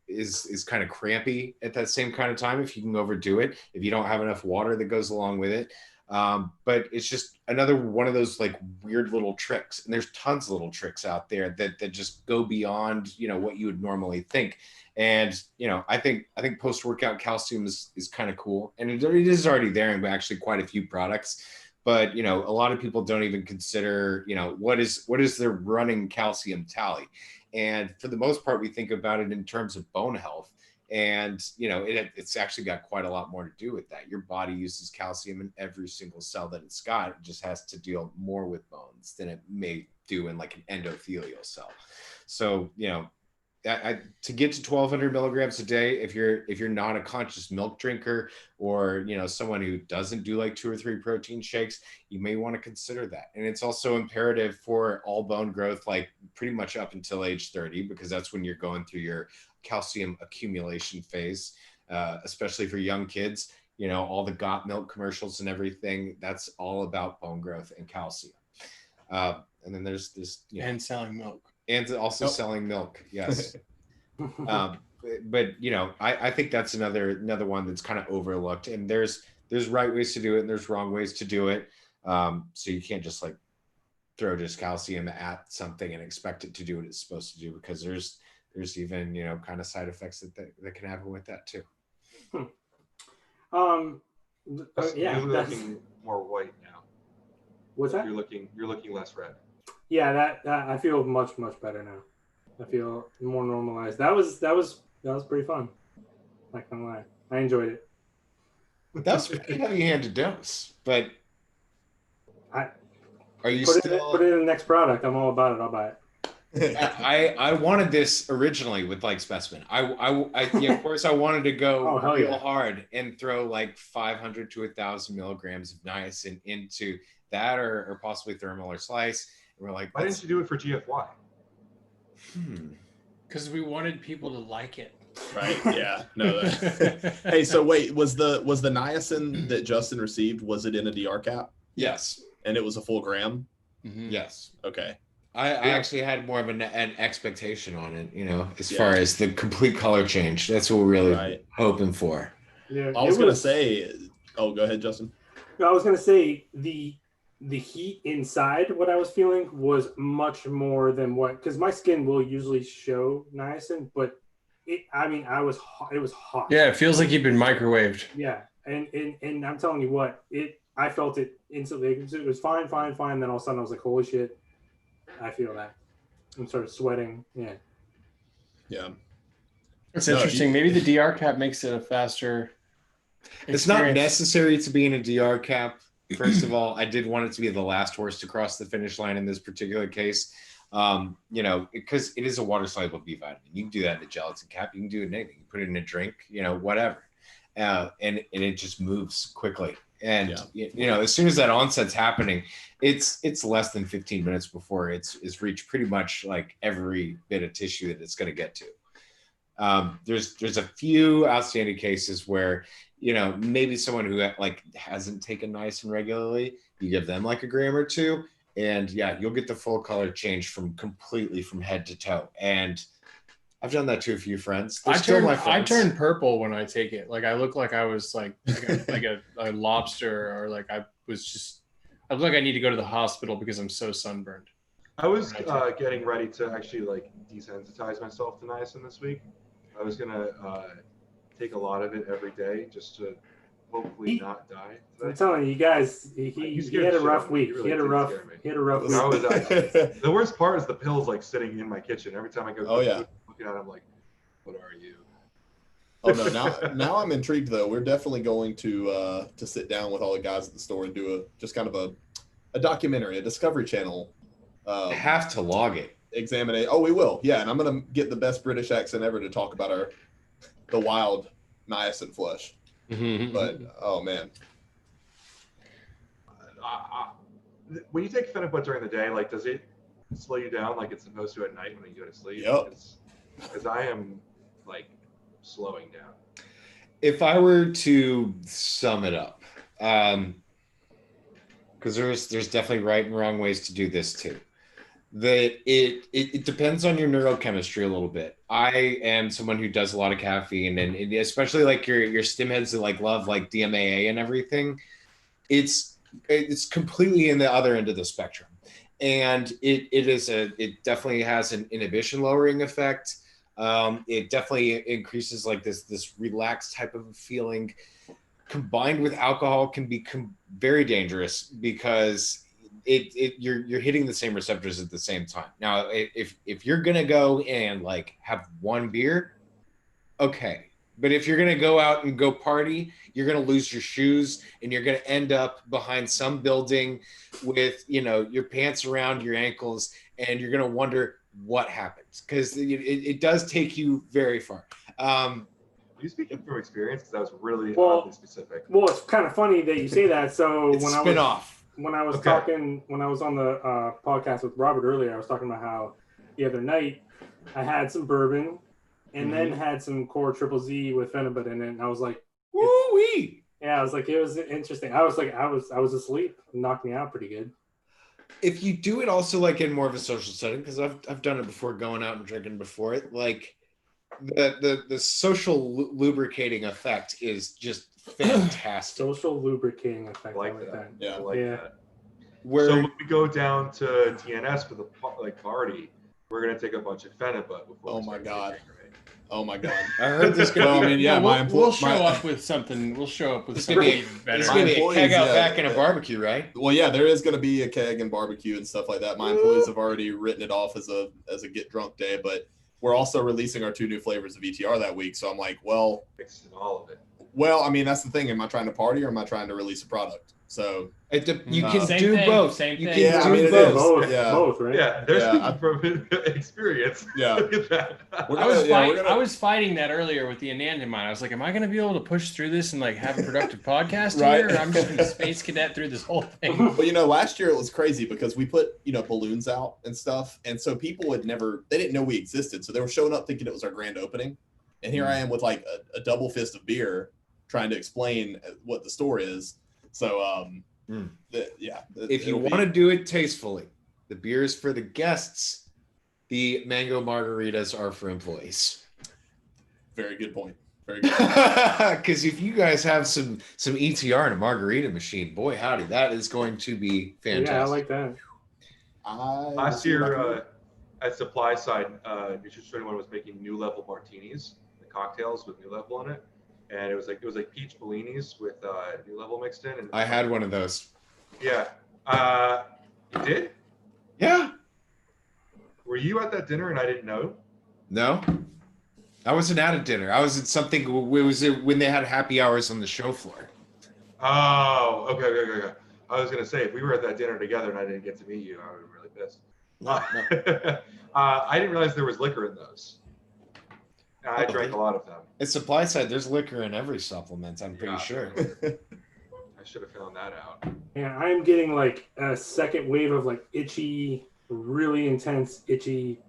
is kind of crampy at that same kind of time if you can overdo it, if you don't have enough water that goes along with it. But it's just another one of those like weird little tricks. And there's tons of little tricks out there that just go beyond, you know, what you would normally think. And, you know, I think post-workout calcium is kind of cool. And it is already there in actually quite a few products. But, you know, a lot of people don't even consider, you know, what is their running calcium tally. And for the most part, we think about it in terms of bone health. And, you know, it's actually got quite a lot more to do with that. Your body uses calcium in every single cell that it's got. It just has to deal more with bones than it may do in like an endothelial cell. So, you know, to get to 1,200 milligrams a day, if you're not a conscious milk drinker, or, you know, someone who doesn't do like 2 or 3 protein shakes, you may want to consider that. And it's also imperative for all bone growth, like pretty much up until age 30, because that's when you're going through your calcium accumulation phase, especially for young kids. You know, all the got milk commercials and everything, that's all about bone growth and calcium. And then there's this, you know, and selling milk. And also selling milk, yes. But you know, I think that's another one that's kind of overlooked. And there's right ways to do it, and there's wrong ways to do it. So you can't just like throw just calcium at something and expect it to do what it's supposed to do, because there's even, you know, kind of side effects that can happen with that too. You're looking more white now. What's that? You're looking less red. Yeah, that I feel much better now. I feel more normalized. That was pretty fun. Not gonna lie, I enjoyed it. That was a pretty heavy-handed dose, but are you put it in the next product? I'm all about it. I'll buy it. I wanted this originally with like Specimen. Yeah, of course I wanted to go real hard and throw like 500 to 1,000 milligrams of niacin into that, or possibly thermal or slice. And we're like, why didn't you do it for GFY? Because we wanted people to like it. Right. Yeah. No. Hey, so wait, was the niacin that Justin received, was it in a DR cap? Yes. And it was a full gram? Mm-hmm. Yes. Okay. I actually had more of an expectation on it, you know, as far as the complete color change. That's what we're really hoping for. Yeah. I was going to say, go ahead, Justin. I was going to say the heat inside, what I was feeling was much more than because my skin will usually show niacin, but it was hot. Yeah, it feels like you've been microwaved. Yeah, and I'm telling you what, I felt it instantly. It was fine. Then all of a sudden I was like, holy shit, I feel that. I'm sort of sweating. Yeah. It's interesting. Maybe the DR cap makes it a faster experience. It's not necessary to be in a DR cap. First of all, I did want it to be the last horse to cross the finish line in this particular case, you know, because it is a water-soluble B vitamin. You can do that in a gelatin cap. You can do it in anything. You put it in a drink, you know, whatever. And it just moves quickly. And, you know, as soon as that onset's happening, it's less than 15 minutes before it's reached pretty much like every bit of tissue that it's going to get to. There's a few outstanding cases where, you know, maybe someone who like hasn't taken niacin regularly, you give them like a gram or two, and you'll get the full color change completely from head to toe. And I've done that to a few friends. I turn purple when I take it. Like I look like I was like a lobster, or like I look like I need to go to the hospital because I'm so sunburned. I was getting ready to actually like desensitize myself to niacin this week. I was gonna take a lot of it every day just to hopefully not die. I'm telling you guys, he had a rough week. Really He had a did rough scare me. week. The worst part is the pills like sitting in my kitchen. Every time I go Oh, yeah. food, looking at it, I'm like, what are you? Oh no! Now I'm intrigued though. We're definitely going to sit down with all the guys at the store and do a documentary, a Discovery Channel. I have to log it. Examine. Oh, we will. Yeah, and I'm gonna get the best British accent ever to talk about the wild niacin flush. But oh man, when you take Phenibut during the day, like, does it slow you down like it's supposed to at night when you go to sleep? Yep. Because I am like slowing down. If I were to sum it up, because there's definitely right and wrong ways to do this too. That it depends on your neurochemistry a little bit. I am someone who does a lot of caffeine, and especially like your stim heads that like love like DMAA and everything. It's completely in the other end of the spectrum, and it definitely has an inhibition lowering effect. It definitely increases like this relaxed type of feeling. Combined with alcohol can be very dangerous because you're hitting the same receptors at the same time. Now, if you're gonna go and like have one beer, okay. But if you're gonna go out and go party, you're gonna lose your shoes and you're gonna end up behind some building with your pants around your ankles, and you're gonna wonder what happened because it does take you very far. Are you speaking from experience? Because that was really oddly specific. Well, it's kind of funny that you say that. So It's when I was on the podcast with Robert earlier, I was talking about how the other night I had some bourbon and then had some Core Triple Z with Phenibut in it, and I was like, woo-wee. Yeah, I was like, it was interesting. I was asleep. It knocked me out pretty good. If you do it also like in more of a social setting, because I've done it before, going out and drinking before it, like the social lubricating effect is just fantastic. Social lubricating effect. I like that. Yeah. I like that. Where So when we go down to TNS for the party, we're gonna take a bunch of Phenibut. Oh my god. Oh my god! I heard this gonna be. We'll show up with something. We'll show up with something even better. It's gonna be a keg out back in a barbecue, right? Well, yeah, there is gonna be a keg and barbecue and stuff like that. My employees have already written it off as a get drunk day, but we're also releasing our 2 new flavors of ETR that week. So I'm like, well, mixing all of it. Well, I mean, that's the thing. Am I trying to party or am I trying to release a product? So you can Same do thing, both. same You thing. can Yeah, do I mean, it both. is. Both, Yeah. both, right? Yeah, they're Yeah, speaking from experience. Yeah. Look at that. I was fighting that earlier with the Anandamide. I was like, am I going to be able to push through this and like have a productive podcast Right. here? Or I'm just going to space cadet through this whole thing. But last year it was crazy because we put balloons out and stuff, and so people they didn't know we existed, so they were showing up thinking it was our grand opening, and here I am with like a double fist of beer trying to explain what the store is. So if you want to do it tastefully, the beer is for the guests. The mango margaritas are for employees. Very good point. Very good. Because if you guys have some ETR and a margarita machine, boy howdy, that is going to be fantastic. Yeah, I like that. Last year at Supply Side, Nutrition 21 was making New Level martinis, the cocktails with New Level in it, and it was like peach bellinis with New Level mixed in. And I had one of those. Yeah, you did? Yeah. Were you at that dinner and I didn't know? No, I wasn't at a dinner. I was at something. It was when they had happy hours on the show floor. Oh, okay. I was gonna say if we were at that dinner together and I didn't get to meet you, I would be really pissed. No. I didn't realize there was liquor in those. I drank a lot of them. At Supply Side, there's liquor in every supplement. I'm pretty sure. I should have found that out. Yeah, I'm getting like a second wave of like itchy, really intense, itchy,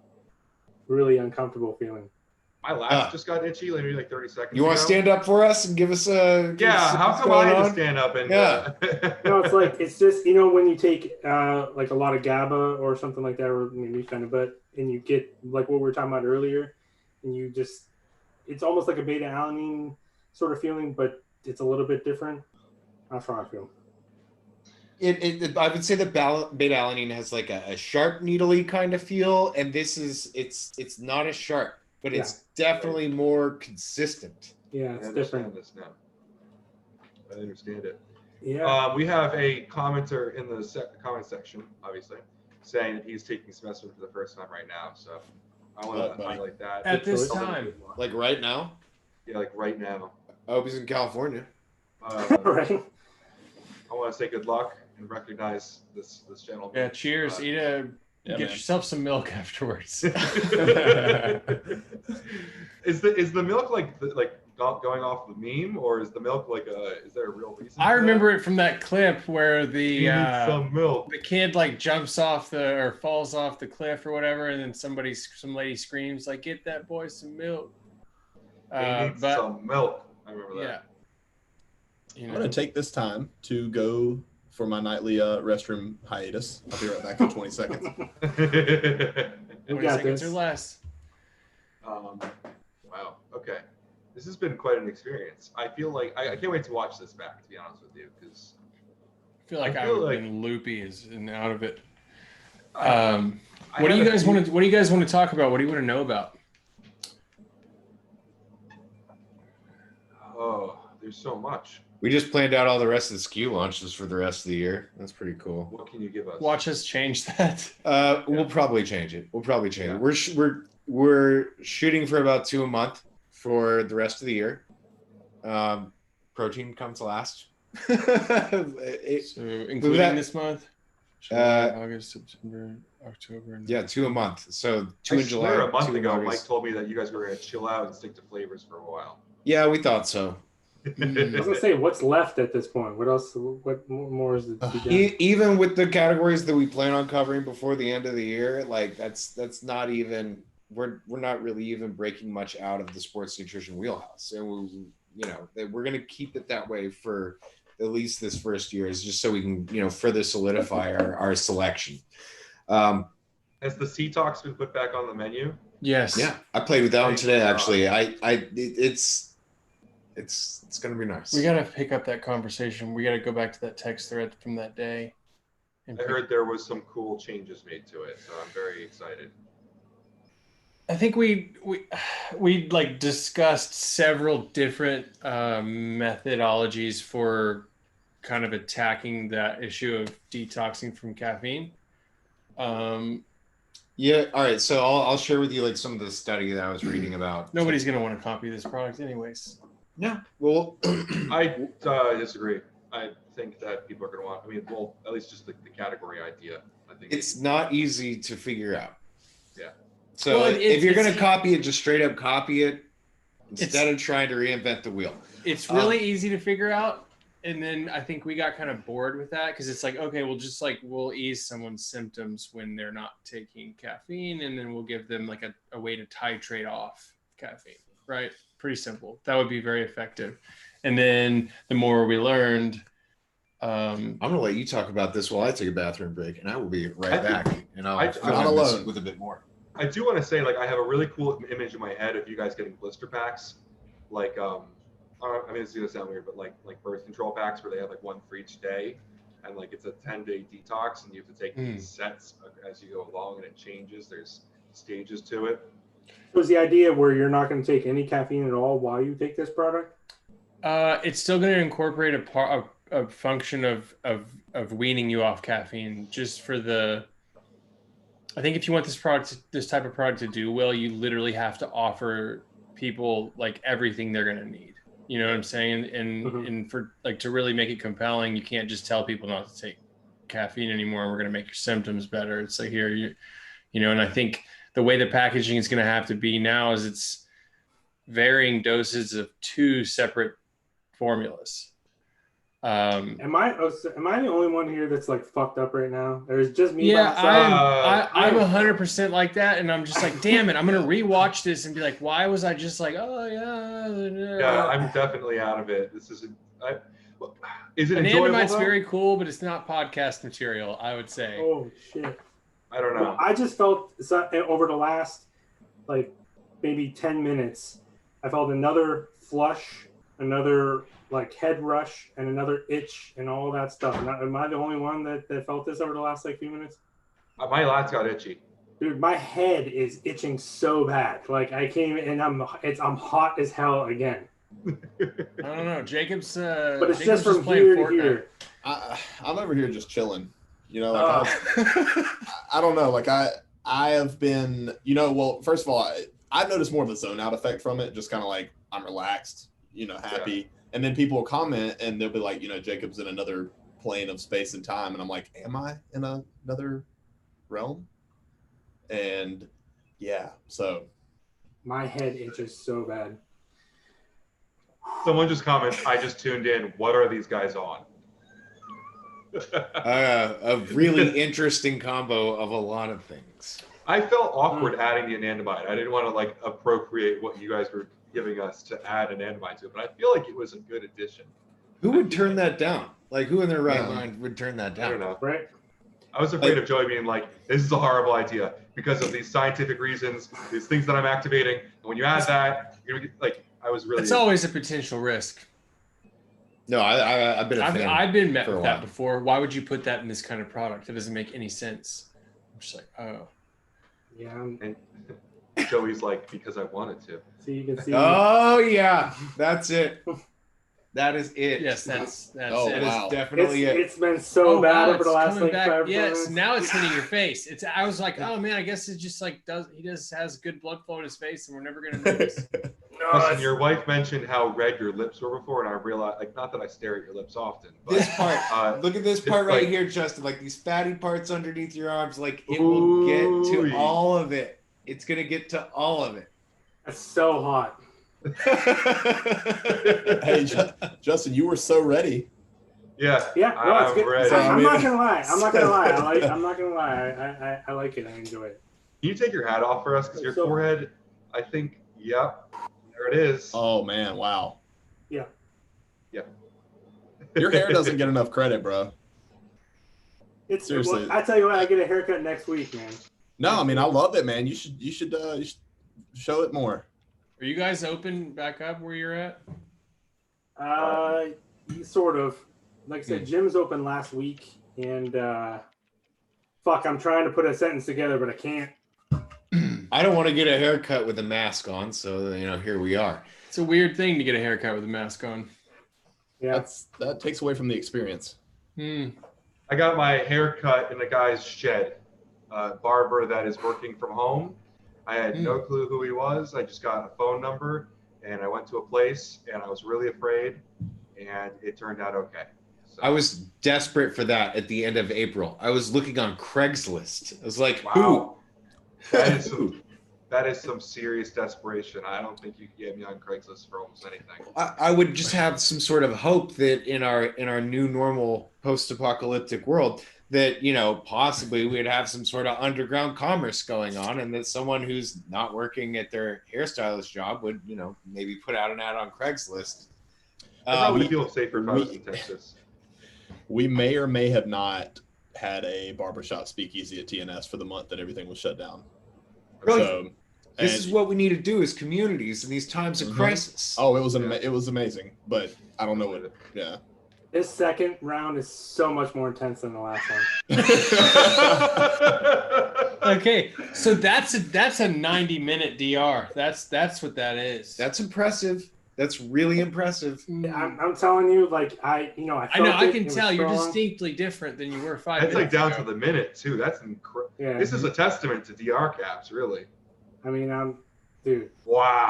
really uncomfortable feeling. My lats just got itchy, maybe like 30 seconds You want to stand up for us and give us a? How come I had to stand up and? Yeah. No, it's just when you take like a lot of GABA or something like that, or maybe Phenibut, and you get like what we were talking about earlier, and it's almost like a beta alanine sort of feeling, but it's a little bit different. That's how I feel. I would say that beta alanine has like a sharp needly kind of feel, and this is it's not as sharp, but it's definitely more consistent. Yeah, it's different. This now. I understand it. Yeah. We have a commenter in the comment section, obviously, saying that he's taking Specimen for the first time right now. So I want to highlight that. At this Good choice. time. Like right now? Yeah, like right now. I hope he's in California. Right. I want to say good luck and recognize this gentleman. Yeah, cheers. Get yourself some milk afterwards. Is the milk like going off the meme, or is the milk is there a real reason? I remember it from that clip where the some milk. the kid like jumps off or falls off the cliff or whatever, and then some lady screams like, "Get that boy some milk." Some milk. I remember that. Yeah. I'm gonna take this time to go for my nightly restroom hiatus. I'll be right back in 20 seconds. 20 seconds or less. Wow. Okay. This has been quite an experience. I feel like I can't wait to watch this back, to be honest with you, because I feel like I've been loopy and out of it. What do you guys want to talk about? What do you want to know about? Oh, there's so much. We just planned out all the rest of the SKU launches for the rest of the year. That's pretty cool. What can you give us? Watch us change that. We'll probably change it. We're shooting for about 2 a month for the rest of the year. Protein comes last. So including this month? July, August, September, October. And 2 a month. So 2 in July. A month 2 in ago, August. Mike told me that you guys were going to chill out and stick to flavors for a while. Yeah, we thought so. I was gonna say, what's left at this point? What else? What more is it? Even with the categories that we plan on covering before the end of the year, like that's not even we're not really even breaking much out of the sports nutrition wheelhouse, and we're gonna keep it that way for at least this first year, is just so we can further solidify our selection. Has the C-Tox been put back on the menu? Yes. Yeah, I played with that one today. Actually, it's gonna be nice. We gotta pick up that conversation. We gotta go back to that text thread from that day. I heard there was some cool changes made to it, so I'm very excited. I think we like discussed several different methodologies for kind of attacking that issue of detoxing from caffeine. Yeah. All right. So I'll share with you like some of the study that I was reading about. Nobody's gonna want to copy this product, anyways. No. Well, I disagree. I think that people are going to want. I mean, well, at least just the category idea. I think it's not easy to figure out. Yeah. So if you're going to copy it, just straight up copy it instead of trying to reinvent the wheel. It's really easy to figure out. And then I think we got kind of bored with that because it's like, okay, we'll ease someone's symptoms when they're not taking caffeine, and then we'll give them like a way to titrate off caffeine, right? Pretty simple. That would be very effective. And then the more we learned, I'm going to let you talk about this while I take a bathroom break, and I will be right back. And I'm not alone with a bit more. I do want to say, like, I have a really cool image in my head of you guys getting blister packs, like I mean, it's gonna sound weird, but like birth control packs where they have like one for each day, and like it's a 10-day detox, and you have to take these sets as you go along, and it changes. There's stages to it. Was the idea where you're not going to take any caffeine at all while you take this product? It's still going to incorporate a function of weaning you off caffeine. Just for I think if you want this type of product to do well, you literally have to offer people like everything they're going to need. You know what I'm saying? And for like to really make it compelling, you can't just tell people not to take caffeine anymore. We're going to make your symptoms better. It's like here, and I think the way the packaging is going to have to be now is it's varying doses of 2 separate formulas. Am I the only one here that's like fucked up right now? Or is it just me? Yeah, I'm 100% like that, and I'm just like, damn it, I'm gonna rewatch this and be like, why was I just like, oh yeah? Yeah, I'm definitely out of it. Is it enjoyable? Anandamide's very cool, but it's not podcast material, I would say. Oh shit. I don't know. Well, I just felt over the last like maybe 10 minutes, I felt another flush, another like head rush, and another itch and all that stuff. Am I the only one that felt this over the last like few minutes? My lats got itchy. Dude, my head is itching so bad. Like I came and I'm hot as hell again. I don't know. Jacob's But it's Jacob's just from playing here to Fortnite. here. I'm over here just chilling. You know, like I don't know. Like I have been, you know, well, first of all, I've noticed more of a zone out effect from it. Just kind of like I'm relaxed, you know, happy. Yeah. And then people will comment and they'll be like, you know, Jacob's in another plane of space and time. And I'm like, am I in another realm? And yeah, so. My head itches so bad. Someone just commented, I just tuned in. What are these guys on? A really interesting combo of a lot of things. I felt awkward adding the anandamide. I didn't want to like appropriate what you guys were giving us to add anandamide to it, but I feel like it was a good addition. Who would turn that down? Like, who in their right mind would turn that down? I don't know. Right? I was afraid of Joey being like, this is a horrible idea because of these scientific reasons, these things that I'm activating. And when you add that, you're gonna get, like, I was really. It's always a potential risk. No, I've been a fan. I've been met with that before. Why would you put that in this kind of product? It doesn't make any sense. I'm just like, oh. Yeah. And Joey's like, because I wanted to. So you can see. Oh yeah, that's it. That is it. Yes, that's oh, it. Wow. Is definitely it. It's been so bad over the last like 5 minutes. Yes, now it's hitting your face. I was like, oh man, I guess it just like has good blood flow in his face, and we're never gonna notice. Listen, your wife mentioned how red your lips were before, and I realized, like, not that I stare at your lips often. But, This part, look at this part right here, Justin. Like these fatty parts underneath your arms, like it will get to all of it. It's gonna get to all of it. That's so hot. Hey, Justin, you were so ready. Yeah. Yeah. No, it's good. Ready. I'm not gonna lie. I'm not gonna lie. I'm not gonna lie. I like it. I enjoy it. Can you take your hat off for us? Because your forehead, I think, yep, there it is. Oh man, wow. Yeah. Yeah. Your hair doesn't get enough credit, bro. It's seriously. I tell you what, I get a haircut next week, man. No, I mean I love it, man. You should show it more. Are you guys open back up where you're at? Sort of. Like I said, gym's open last week, and fuck, I'm trying to put a sentence together, but I can't. I don't want to get a haircut with a mask on, so you know, here we are. It's a weird thing to get a haircut with a mask on. Yeah, that takes away from the experience. I got my hair cut in a guy's shed. Barber that is working from home. I had no clue who he was. I just got a phone number, and I went to a place, and I was really afraid, and it turned out okay. So. I was desperate for that at the end of April. I was looking on Craigslist. I was like, wow. Who? That is some serious desperation. I don't think you can get me on Craigslist for almost anything. I would just have some sort of hope that in our new normal post-apocalyptic world that, you know, possibly we'd have some sort of underground commerce going on, and that someone who's not working at their hairstylist job would, you know, maybe put out an ad on Craigslist. I probably feel safer if I was in Texas. We may or may have not had a barbershop speakeasy at TNS for the month that everything was shut down. Really? So, this is what we need to do as communities in these times of crisis. Oh, it was amazing, but I don't know what it. Yeah. This second round is so much more intense than the last one. Okay, so that's a 90-minute DR. That's what that is. That's impressive. That's really impressive. I'm telling you, like I can tell you're distinctly different than you were 5 minutes That's like down ago. to the minute too. That's incredible. Yeah. This is a testament to DR caps, really. I mean, dude. Wow.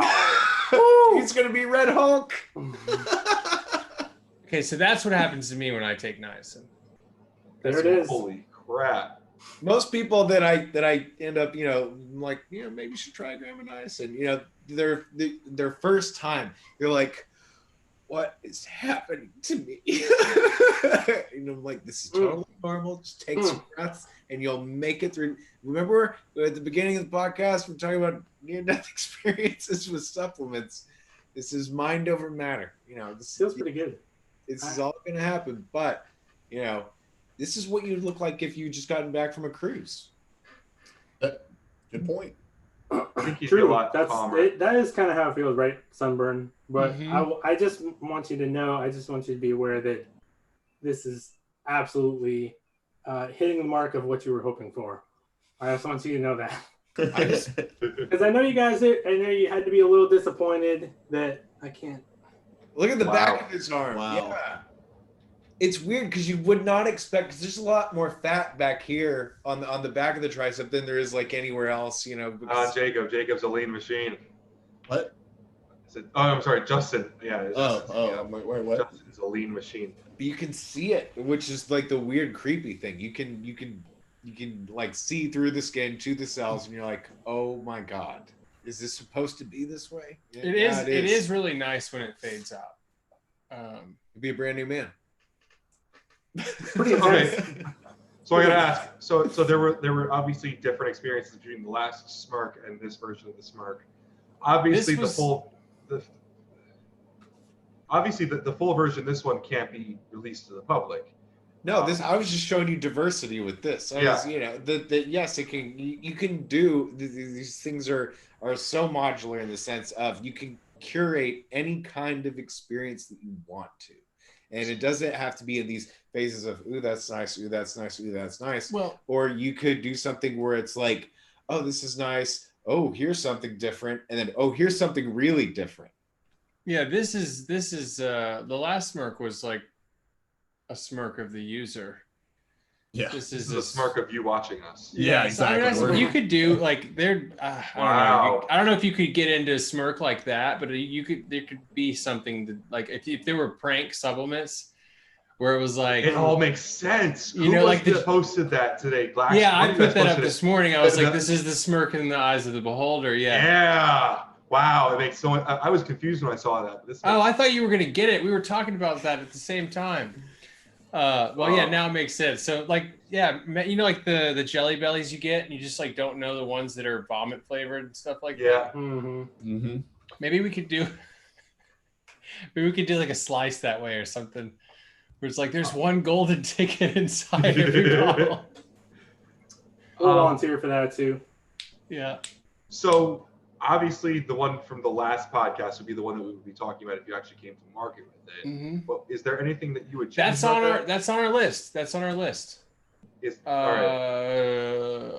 He's gonna be Red Hulk. Okay, so that's what happens to me when I take niacin. There it is. Holy crap. Most people that I end up, you know, like, you know, maybe you should try a gram of niacin. You know, their first time, you're like, what is happening to me? And I'm like, this is totally normal. Just take some breaths and you'll make it through. Remember at the beginning of the podcast, we're talking about near-death experiences with supplements. This is mind over matter. You know, this feels pretty good. This is all going to happen, but you know, this is what you'd look like if you just gotten back from a cruise. Good point. I think you'd be a True. lot calmer. That is kind of how it feels, right? Sunburn. But I just want you to know, I just want you to be aware that this is absolutely hitting the mark of what you were hoping for. I just want you to know that. Because I know you guys, I know you had to be a little disappointed that I can't Look at the Wow. back of his arm. Wow. Yeah. It's weird because you would not expect, because there's a lot more fat back here on the back of the tricep than there is like anywhere else, you know. Because... Jacob's a lean machine. What? I'm sorry, Justin. Yeah. I'm like, wait, what? Justin's a lean machine. But you can see it, which is like the weird, creepy thing. You can like see through the skin to the cells, and you're like, oh my god, is this supposed to be this way? Yeah, It is really nice when it fades out. You'd be a brand new man. Pretty intense. Okay. So I gotta ask. So there were obviously different experiences between the last Smirk and this version of the Smirk. Obviously, the full version, this one can't be released to the public. No, I was just showing you diversity with this. You know, yes, it can. You can do these things are so modular in the sense of you can curate any kind of experience that you want to, and it doesn't have to be in these phases of ooh that's nice, ooh that's nice, ooh that's nice. Well, or you could do something where it's like, oh this is nice, oh here's something different, and then oh here's something really different. Yeah, this is the last Smirk was like a smirk of the user. Yeah. This is a smirk of you watching us. Yeah, exactly. So you could do like I don't know if you could get into a smirk like that, but there could be something that, like if there were prank supplements where it was like it all makes sense. You know, like posted that today. I put that up this morning. I was like, this is the smirk in the eyes of the beholder. Yeah. Yeah. Wow, it makes so much. I was confused when I saw that. I thought you were gonna get it. We were talking about that at the same time. Yeah, now it makes sense. So like, yeah, you know, like the jelly bellies you get, and you just like don't know the ones that are vomit flavored and stuff like that. Mm-hmm. Maybe we could do like a slice that way or something, where it's like there's one golden ticket inside every bottle. We'll volunteer for that too. Yeah. So obviously, the one from the last podcast would be the one that we would be talking about if you actually came to market with it. Mm-hmm. But is there anything that you would change? That's on our list. That's on our list. All right.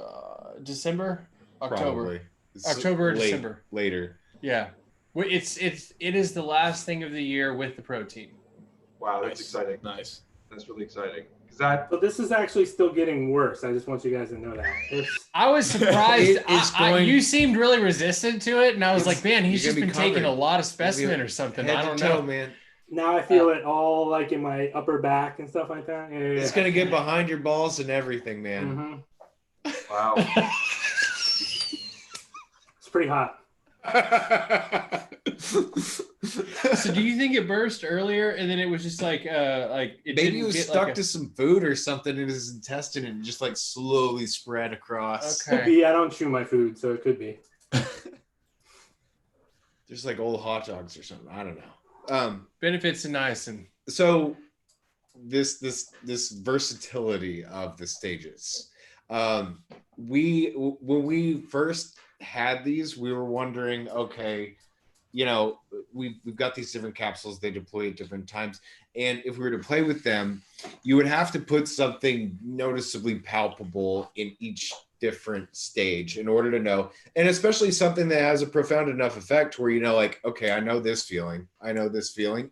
December, Probably. October, or December. Later. Yeah, it is the last thing of the year with the protein. Wow, that's exciting. Nice. That's really exciting. But this is actually still getting worse. I just want you guys to know that. I was surprised. You seemed really resistant to it, and I was like, man, he's just been taking a lot of Specimen or something. I don't know, man. Now I feel it all like in my upper back and stuff like that. Yeah. It's gonna get behind your balls and everything, man. Mm-hmm. Wow. It's pretty hot. So do you think it burst earlier and then it was just like maybe it was stuck to some food or something in his intestine and just like slowly spread across? Okay. Could be. I don't chew my food, so it could be. Just like old hot dogs or something. I don't know. Benefits of niacin. So this versatility of the stages. When we first had these, we were wondering, okay, you know, we've got these different capsules, they deploy at different times, and if we were to play with them, you would have to put something noticeably palpable in each different stage in order to know, and especially something that has a profound enough effect where you know, like, okay, I know this feeling, and I know this feeling.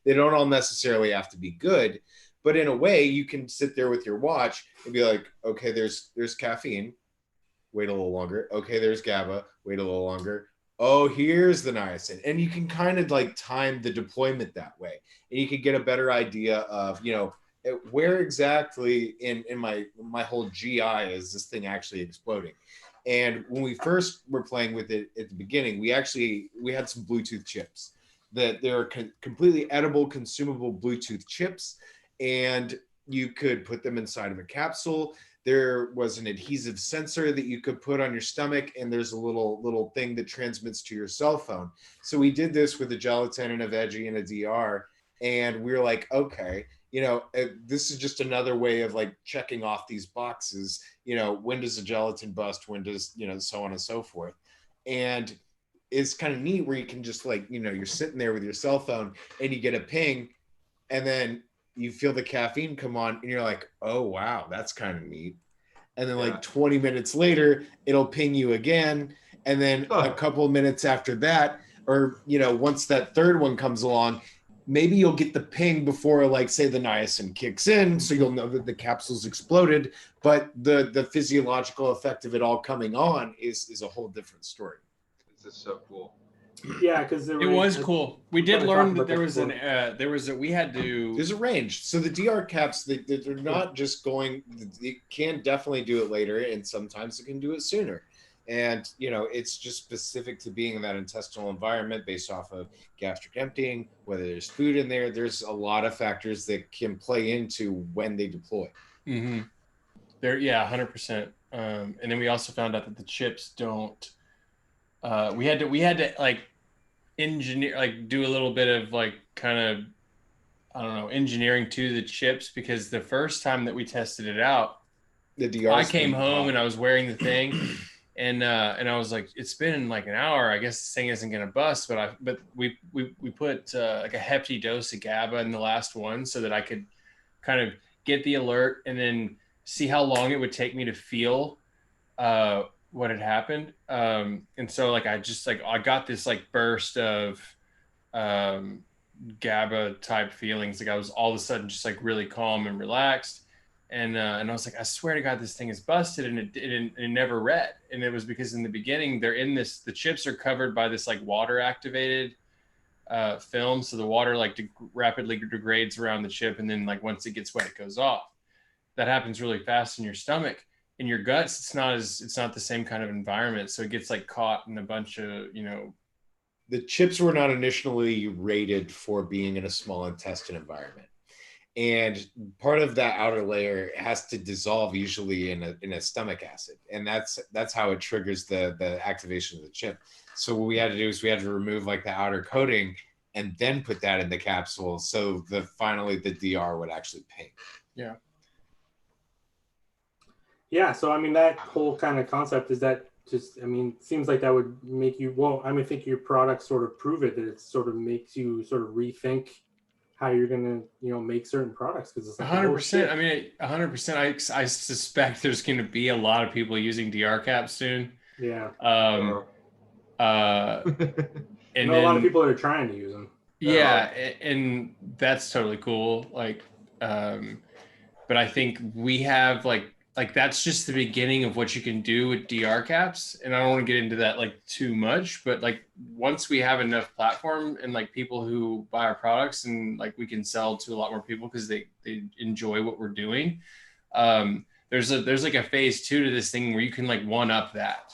They don't all necessarily have to be good, but in a way you can sit there with your watch and be like, okay, there's caffeine, wait a little longer. Okay, there's GABA, wait a little longer. Oh, here's the niacin. And you can kind of like time the deployment that way. And you can get a better idea of, you know, where exactly in my whole GI is this thing actually exploding. And when we first were playing with it at the beginning, we had some Bluetooth chips that they're completely edible, consumable Bluetooth chips. And you could put them inside of a capsule. There was an adhesive sensor that you could put on your stomach, and there's a little thing that transmits to your cell phone. So we did this with a gelatin and a veggie and a DR, and we were like, okay, you know, this is just another way of like checking off these boxes. You know, when does a gelatin bust? When does, you know, so on and so forth. And it's kind of neat where you can just like, you know, you're sitting there with your cell phone and you get a ping, and then you feel the caffeine come on and you're like, oh, wow, that's kind of neat. And then like 20 minutes later, it'll ping you again. And then a couple of minutes after that, or once that third one comes along, maybe you'll get the ping before, like, say, the niacin kicks in, so you'll know that the capsule's exploded. But the physiological effect of it all coming on is a whole different story. This is so cool. Yeah, because it was cool. We did learn that there's a range. So the DR caps, they're not just going. It can definitely do it later, and sometimes it can do it sooner. And it's just specific to being in that intestinal environment based off of gastric emptying, whether there's food in there. There's a lot of factors that can play into when they deploy. Mm-hmm. 100%. And then we also found out that the chips don't. We had to like engineer, like do a little bit of like kind of, I don't know, engineering to the chips, because the first time that we tested it out, I came home and I was wearing the thing. And I was like, it's been like an hour. I guess this thing isn't gonna bust. But we put like a hefty dose of GABA in the last one, so that I could kind of get the alert and then see how long it would take me to feel what had happened. And so like I got this like burst of GABA type feelings. Like I was all of a sudden just like really calm and relaxed. And I was like, I swear to God, this thing is busted, and it never read. And it was because in the beginning, the chips are covered by this like water activated film. So the water like rapidly degrades around the chip. And then like once it gets wet, it goes off. That happens really fast in your stomach. In your guts, it's not the same kind of environment. So it gets like caught in a bunch of, The chips were not initially rated for being in a small intestine environment. And part of that outer layer has to dissolve usually in a stomach acid, and that's how it triggers the activation of the chip. So what we had to do is we had to remove like the outer coating and then put that in the capsule, so finally the DR would actually ping. Yeah. Yeah. So I mean, that whole kind of concept is that just, I mean, it seems like that would make you. Well, I mean, I think your products sort of prove it, that it sort of makes you sort of rethink how you're gonna, make certain products, because it's like 100%. I mean, 100%. I suspect there's gonna be a lot of people using DR caps soon. Yeah. And a lot of people that are trying to use them. Yeah, and that's totally cool. Like, but I think we have like that's just the beginning of what you can do with DR caps. And I don't want to get into that like too much, but like once we have enough platform and like people who buy our products, and like we can sell to a lot more people because they enjoy what we're doing. There's like a phase 2 to this thing where you can like one up that.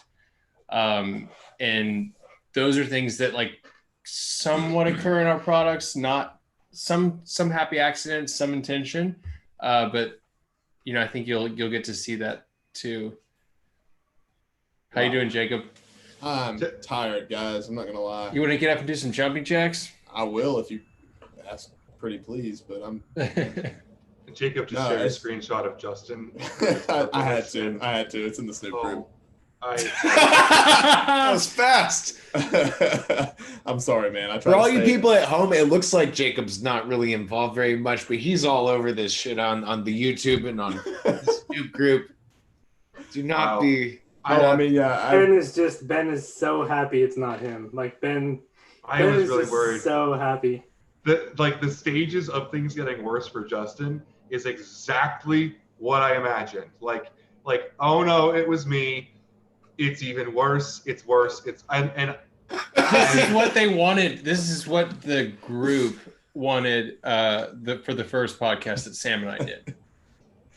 And those are things that like somewhat occur in our products, not some happy accidents, some intention. But I think you'll get to see that too. How you doing, Jacob? I'm tired, guys. I'm not gonna lie. You want to get up and do some jumping jacks? I will if you ask pretty please, but I'm. Jacob just shared a screenshot of Justin. I had to. It's in the Snoop group. That was fast. I'm sorry, man. For all you people at home, it looks like Jacob's not really involved very much, but he's all over this shit on the YouTube and on the Snoop group. Do not be. Ben is so happy it's not him. Like Ben was really worried. So happy. The stages of things getting worse for Justin is exactly what I imagined. Like, oh no, it was me. It's even worse. It's worse. And this is what they wanted. This is what the group wanted for the first podcast that Sam and I did.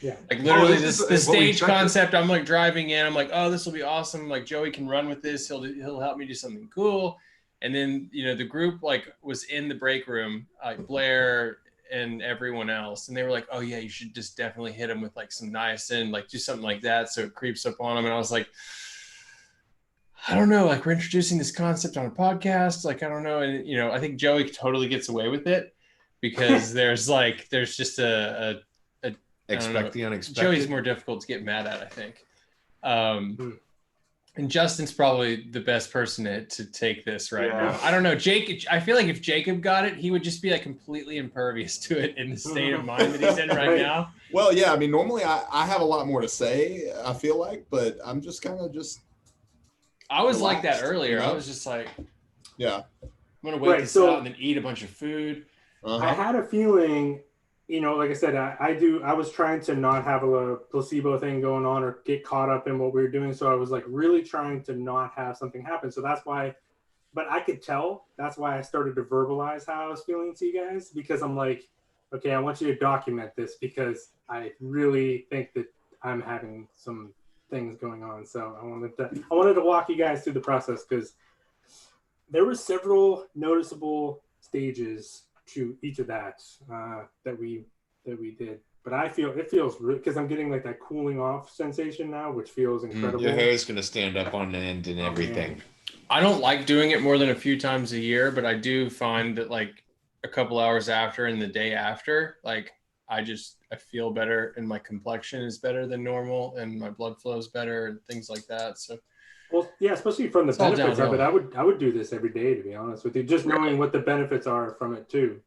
Yeah. Like literally the stage concept. I'm like driving in. I'm like, oh, this will be awesome. Like Joey can run with this. He'll help me do something cool. And then the group like was in the break room, like Blair and everyone else, and they were like, oh yeah, you should just definitely hit him with like some niacin, like do something like that so it creeps up on him. And I was like, I don't know, like we're introducing this concept on a podcast, like I don't know. And I think Joey totally gets away with it because there's just a expect the unexpected. Joey's more difficult to get mad at, I think. And Justin's probably the best person to take this now. I don't know, Jake. I feel like if Jacob got it, he would just be like completely impervious to it in the state of mind that he's in right now. Well, yeah, I mean, normally I have a lot more to say, I feel like, but I'm just kind of just. I was relaxed, like that earlier. I was just like, yeah. I'm gonna wait Right, this so- out and then eat a bunch of food. I had a feeling, like I said, I was trying to not have a placebo thing going on or get caught up in what we were doing. So I was like really trying to not have something happen. So that's why, but I could tell, that's why I started to verbalize how I was feeling to you guys, because I'm like, okay, I want you to document this because I really think that I'm having some things going on. So I wanted to walk you guys through the process, because there were several noticeable stages to each of that we did. But I feel it feels because I'm getting like that cooling off sensation now, which feels incredible. Your hair's gonna stand up on end and everything. Man. I don't like doing it more than a few times a year, but I do find that like a couple hours after and the day after, like I feel better and my complexion is better than normal and my blood flow is better and things like that. So, well, yeah, especially from the benefits of it, I would do this every day, to be honest with you, just knowing what the benefits are from it too.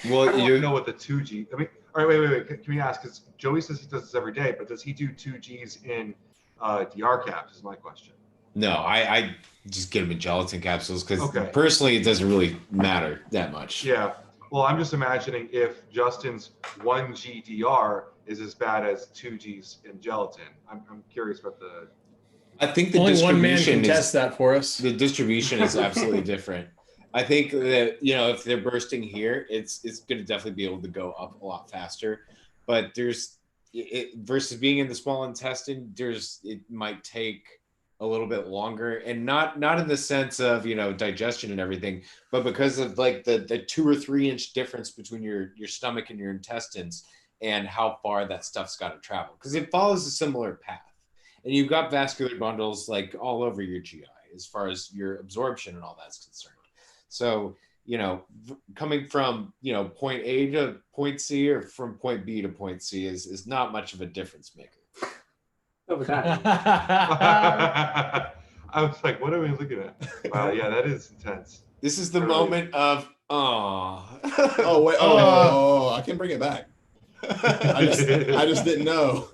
Well, you know what the 2G. I mean, all right, wait. Can we ask? Because Joey says he does this every day, but does he do 2Gs in DR caps? Is my question. No, I just get them in gelatin capsules because Okay. personally it doesn't really matter that much. Yeah. Well, I'm just imagining if Justin's 1G DR is as bad as 2Gs in gelatin. I'm curious about the. I think the only one man distribution can test that for us. The distribution is absolutely different. I think that if they're bursting here, it's going to definitely be able to go up a lot faster. But versus being in the small intestine, it might take a little bit longer, and not in the sense of digestion and everything, but because of like the 2 or 3 inch difference between your stomach and your intestines and how far that stuff's got to travel, because it follows a similar path, and you've got vascular bundles like all over your GI as far as your absorption and all that's concerned. So coming from point A to point C or from point B to point C is not much of a difference maker. Oh, but that. I was like, what are we looking at? Wow, yeah, that is intense. This is the moment of Oh wait! Oh, I can bring it back. I just didn't know.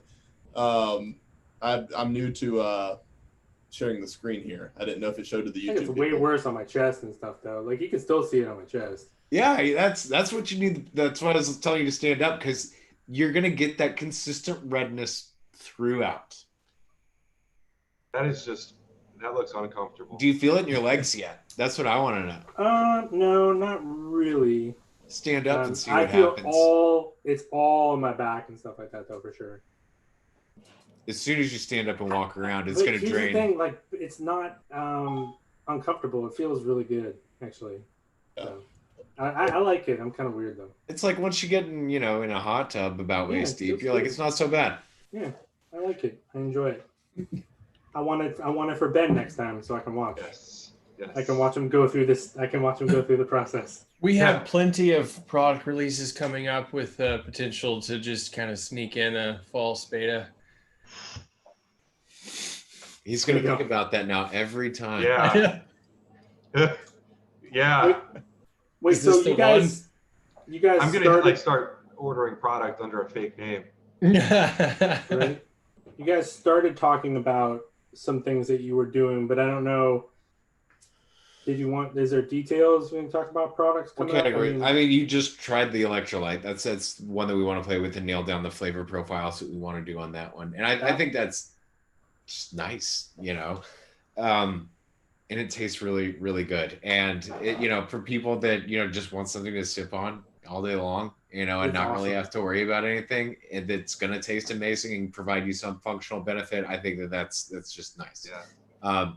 I'm new to sharing the screen here. I didn't know if it showed to the I think YouTube. it's way worse on my chest and stuff though. Like you can still see it on my chest. Yeah, that's what you need. That's what I was telling you to stand up, because you're gonna get that consistent redness throughout. That looks uncomfortable. Do you feel it in your legs yet? That's what I want to know. No, not really. Stand up and see I what feel happens. it's all in my back and stuff like that though, for sure. As soon as you stand up and walk around, it's But going to here's drain. the thing, like it's not uncomfortable. It feels really good, actually. So, I like it. I'm kind of weird though. It's like once you get in a hot tub about waist deep, you're like, it's not so bad. Yeah, I like it. I enjoy it. I want it for Ben next time, so I can watch. Yes. I can watch him go through this. I can watch him go through the process. We have plenty of product releases coming up with potential to just kind of sneak in a false beta. He's going to think about that now every time. Yeah. Yeah. Wait, Is so this the you guys I'm gonna start ordering product under a fake name. right? You guys started talking about some things that you were doing, but I don't know. Is there details when you talk about products? What category? I mean, you just tried the electrolyte. That's one that we want to play with and nail down the flavor profile. So we want to do on that one. And I think that's just nice, and it tastes really, really good. And it, for people that, just want something to sip on all day long, and not really have to worry about anything, and it's going to taste amazing and provide you some functional benefit. I think that's just nice. Yeah.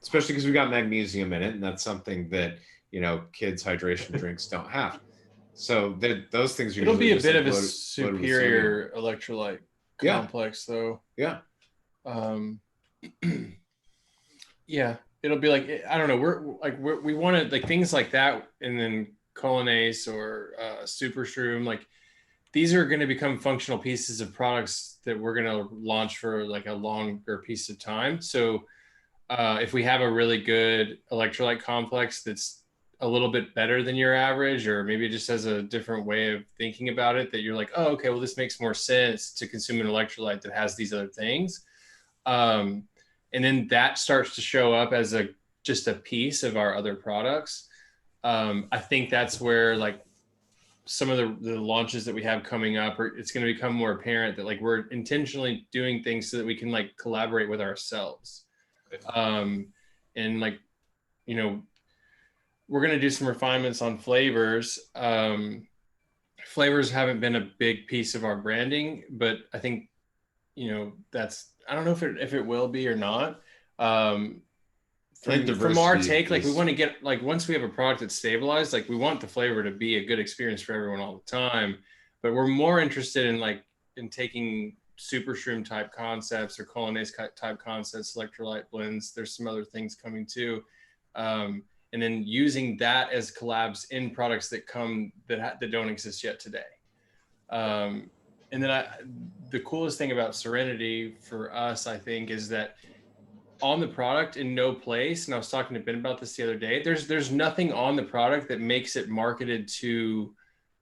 Especially because we got magnesium in it, and that's something that kids' hydration drinks don't have. So those things are. It'll be a usually bit of a just loaded with superior electrolyte complex, though. Yeah. Yeah, it'll be like, I don't know. We wanted like things like that, and then Colonase or Supershroom. Like these are going to become functional pieces of products that we're going to launch for like a longer piece of time. So. If we have a really good electrolyte complex that's a little bit better than your average, or maybe it just has a different way of thinking about it, that you're like, oh, okay, well, this makes more sense to consume an electrolyte that has these other things. And then that starts to show up as just a piece of our other products. I think that's where like some of the launches that we have coming up, or it's going to become more apparent that like we're intentionally doing things so that we can like collaborate with ourselves. And like, you know, we're going to do some refinements on flavors. Flavors haven't been a big piece of our branding, but I think, you know, that's, I don't know if it will be or not. From our take, like we want to get, like once we have a product that's stabilized, like we want the flavor to be a good experience for everyone all the time, but we're more interested in like in taking super shroom type concepts or colonnade type concepts, electrolyte blends. There's some other things coming too, and then using that as collabs in products that come that don't exist yet today. And then the coolest thing about Serenity for us, I think, is that on the product in no place, and I was talking to Ben about this the other day, there's nothing on the product that makes it marketed to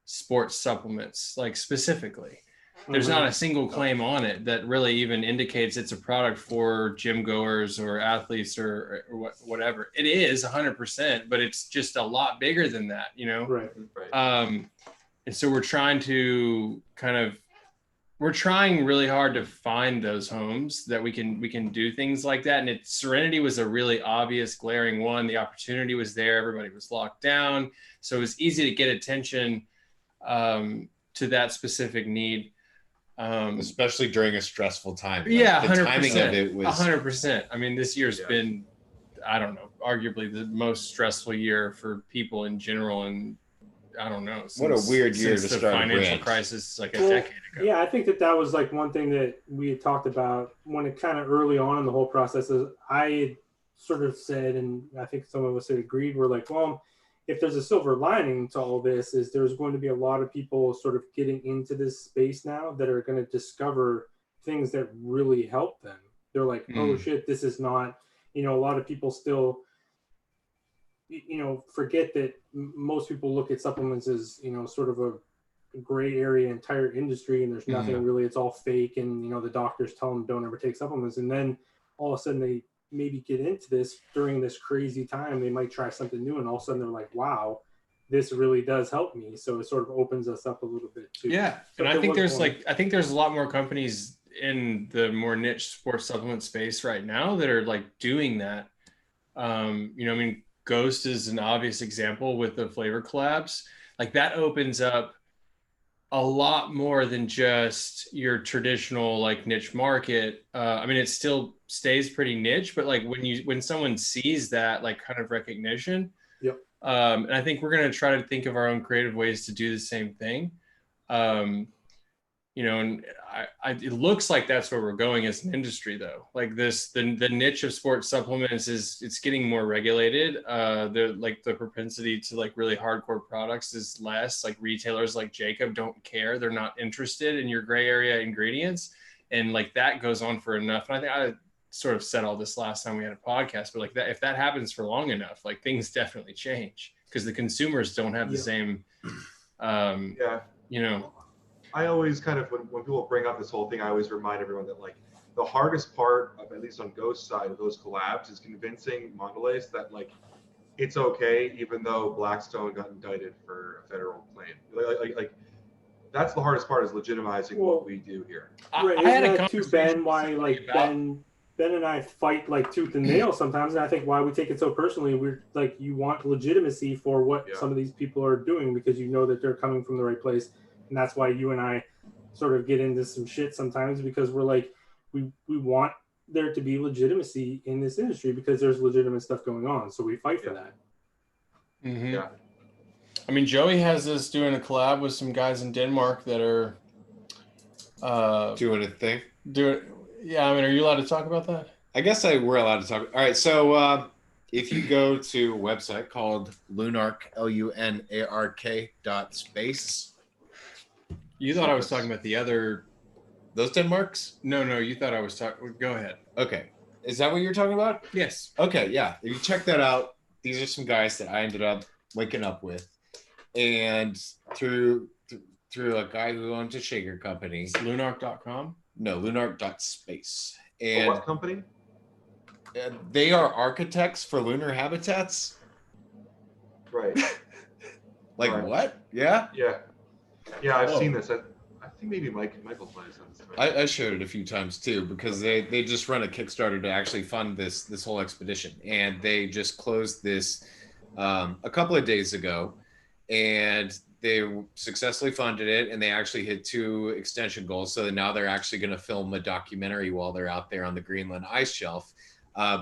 sports supplements, like specifically. There's not a single claim on it that really even indicates it's a product for gym goers or athletes or whatever. It is 100%, but it's just a lot bigger than that, you know? Right. And so we're trying really hard to find those homes that we can do things like that. And Serenity was a really obvious, glaring one. The opportunity was there. Everybody was locked down. So it was easy to get attention to that specific need. Especially during a stressful time. Like, yeah, 100%. The timing of it was 100%. I mean, this year's been, I don't know, arguably the most stressful year for people in general. And I don't know. What a weird year to start a financial brand. crisis like a decade ago. Yeah, I think that was like one thing that we had talked about when it kind of early on in the whole process. Is I had sort of said, and I think some of us had agreed, we're like, well, if there's a silver lining to all this, is there's going to be a lot of people sort of getting into this space now that are going to discover things that really help them. They're like, oh shit, this is not, you know, a lot of people still, you know, forget that most people look at supplements as, you know, sort of a gray area entire industry, and there's nothing really, it's all fake, and you know the doctors tell them don't ever take supplements, and then all of a sudden they maybe get into this during this crazy time. They might try something new, and all of a sudden they're like, wow, this really does help me. So it sort of opens us up a little bit too. Yeah. And I think there's a lot more companies in the more niche sports supplement space right now that are like doing that. You know, I mean, Ghost is an obvious example with the flavor collabs. Like that opens up a lot more than just your traditional like niche market. I mean, it still stays pretty niche, but like when someone sees that like kind of recognition, and I think we're going to try to think of our own creative ways to do the same thing. You know, and it looks like that's where we're going as an industry, though. Like the niche of sports supplements it's getting more regulated. The propensity to like really hardcore products is less. Like retailers like Jacob don't care; they're not interested in your gray area ingredients, and like that goes on for enough. And I think I sort of said all this last time we had a podcast, but like that, if that happens for long enough, like things definitely change because the consumers don't have the same. You know. I always kind of, when people bring up this whole thing, I always remind everyone that like the hardest part of, at least on Ghost's side of those collabs, is convincing Mondelez that like it's okay, even though Blackstone got indicted for a federal claim. Like that's the hardest part, is legitimizing what we do here. Right. I had a conversation Ben, why like Ben and I fight like tooth and nail sometimes, and I think why we take it so personally. We're like, you want legitimacy for what some of these people are doing because you know that they're coming from the right place. And that's why you and I sort of get into some shit sometimes, because we're like, we want there to be legitimacy in this industry because there's legitimate stuff going on. So we fight for that. Mm-hmm. Yeah. I mean, Joey has us doing a collab with some guys in Denmark that are doing a thing. Yeah. I mean, are you allowed to talk about that? I guess we're allowed to talk. All right. So if you go to a website called Lunark, LUNARK.space. You thought I was talking about the other... Those Denmarks? No, you thought I was talking... Go ahead. Okay. Is that what you're talking about? Yes. Okay, yeah. If you check that out, these are some guys that I ended up linking up with. And through a guy who owns a shaker company. Lunark.com? No, Lunark.space. And what company? They are architects for lunar habitats. Right. Like Right. what? Yeah. Yeah. Yeah, I've Oh. seen this. I think maybe Michael's might have sent this to me. I showed it a few times too because they just run a Kickstarter to actually fund this whole expedition, and they just closed this a couple of days ago, and they successfully funded it, and they actually hit 2 extension goals. So now they're actually going to film a documentary while they're out there on the Greenland ice shelf.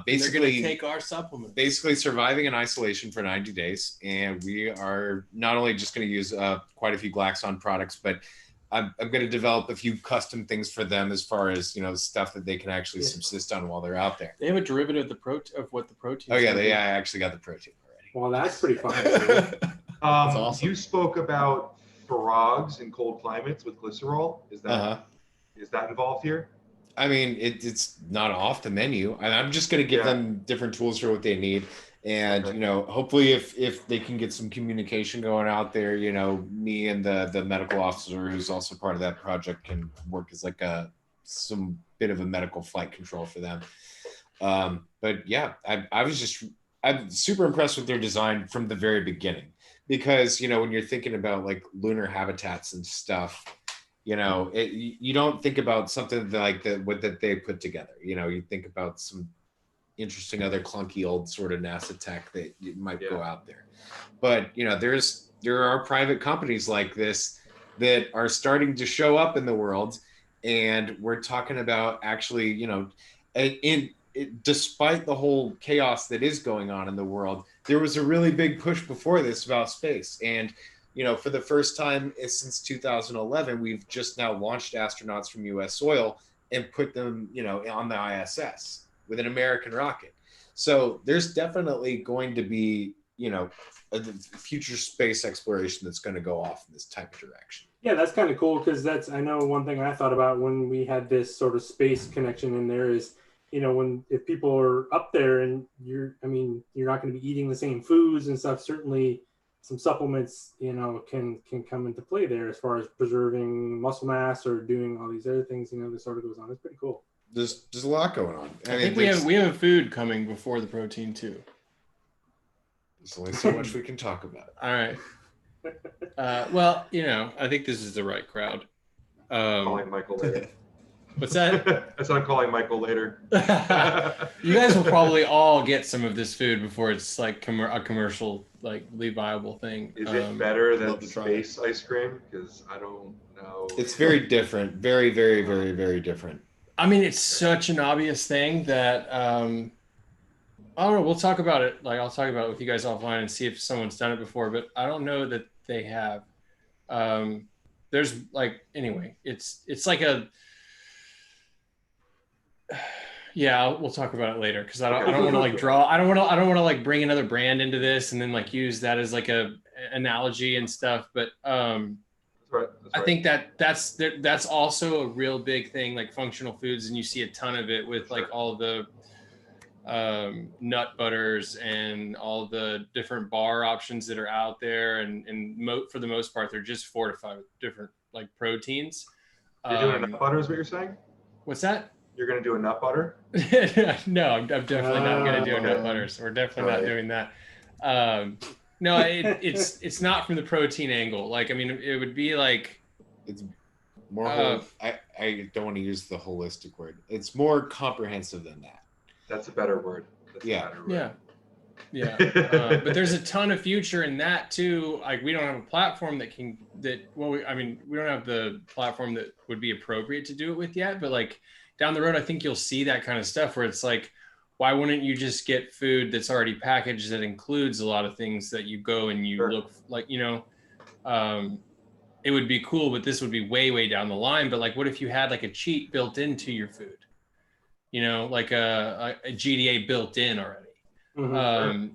Basically, they're going to take our supplements. Basically surviving in isolation for 90 days, and we are not only just going to use quite a few Glaxon products, but I'm going to develop a few custom things for them as far as, stuff that they can actually subsist on while they're out there. They have a derivative of what the protein. Oh yeah, I actually got the protein already. Well, that's pretty fun. That's awesome. You spoke about frogs in cold climates with glycerol. Is that involved here? I mean, it's not off the menu, and I'm just going to give them different tools for what they need. And, hopefully if they can get some communication going out there, me and the medical officer who's also part of that project can work as like some bit of a medical flight control for them. But yeah, I'm super impressed with their design from the very beginning, because, when you're thinking about like lunar habitats and stuff, you don't think about something like that they put together. You think about some interesting other clunky old sort of NASA tech that might go out there, but there are private companies like this that are starting to show up in the world, and we're talking about actually, despite the whole chaos that is going on in the world, there was a really big push before this about space, and for the first time since 2011, we've just now launched astronauts from U.S. soil and put them on the ISS with an American rocket. So there's definitely going to be, a future space exploration that's going to go off in this type of direction. Yeah, that's kind of cool, because I know one thing I thought about when we had this sort of space connection in there is, if people are up there and you're not going to be eating the same foods and stuff, certainly some supplements, can come into play there as far as preserving muscle mass or doing all these other things, that sort of goes on. It's pretty cool. There's a lot going on. I think we have a food coming before the protein too. There's only so much we can talk about. All right. Well, I think this is the right crowd. Calling Michael later. What's that? I said I'm calling Michael later. You guys will probably all get some of this food before it's like a commercial, like viable thing. Is it better than space ice cream? Because I don't know. It's very different. Very, very, very, very different. I mean, it's such an obvious thing that I don't know. We'll talk about it. Like, I'll talk about it with you guys offline and see if someone's done it before. But I don't know that they have. There's anyway. It's like a. Yeah, we'll talk about it later, because I don't want to draw. I don't want to bring another brand into this and then use that as like a analogy and stuff. But That's right. I think that's also a real big thing, like functional foods, and you see a ton of it with like all the nut butters and all the different bar options that are out there, and for the most part, they're just fortified with different like proteins. You're doing a nut butter, is what you're saying? What's that? You're going to do a nut butter? No, I'm definitely not going to do a nut butter. So we're definitely not doing that. No, it's not from the protein angle. Like, I mean, it would be like, it's more. I don't want to use the holistic word. It's more comprehensive than that. That's a better word. Yeah. But there's a ton of future in that too. Like, we don't have a platform we don't have the platform that would be appropriate to do it with yet. But like down the road, I think you'll see that kind of stuff where it's like, why wouldn't you just get food that's already packaged that includes a lot of things that you go and you look like, it would be cool, but this would be way, way down the line. But like, what if you had like a cheat built into your food? Like a GDA built in already. Mm-hmm.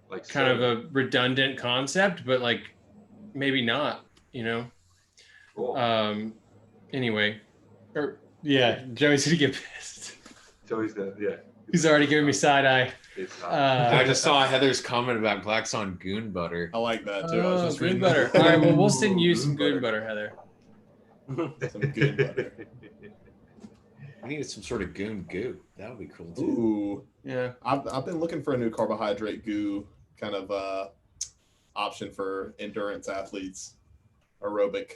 Like kind of a redundant concept, but like maybe not, Cool. Anyway, Joey's gonna get pissed. Joey's He's already giving me side eye. I just saw Heather's comment about Glaxon goon butter. I like that too. I was just goon butter. All right, well, we'll send you some goon butter, Heather. Some goon butter. I needed some sort of goon goo. That would be cool too. Ooh, yeah. I've been looking for a new carbohydrate goo kind of option for endurance athletes, aerobic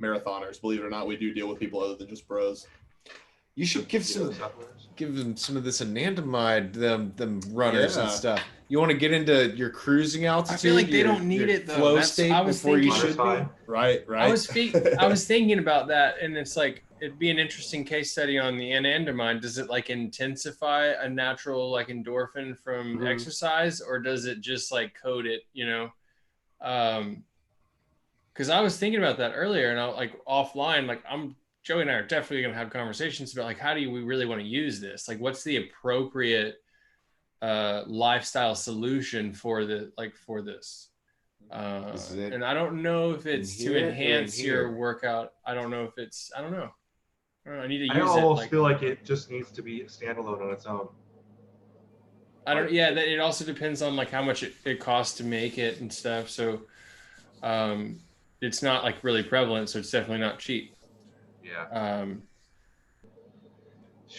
marathoners. Believe it or not, we do deal with people other than just bros. You should give them some of this anandamide, them runners and stuff. You want to get into your cruising altitude? I feel like they don't need it though. Flow state before you should be. Right. I was thinking about that, and it's like it'd be an interesting case study on the anandamide. Does it like intensify a natural like endorphin from exercise, or does it just like coat it? You know, because I was thinking about that earlier, and I like offline, like Joey and I are definitely going to have conversations about like, how do we really want to use this? Like, what's the appropriate lifestyle solution for this? And I don't know if it's to enhance your workout. I don't know if it's, I don't know. I need to use it. I almost feel like it just needs to be standalone on its own. It also depends on like how much it costs to make it and stuff. So it's not like really prevalent. So it's definitely not cheap. Yeah.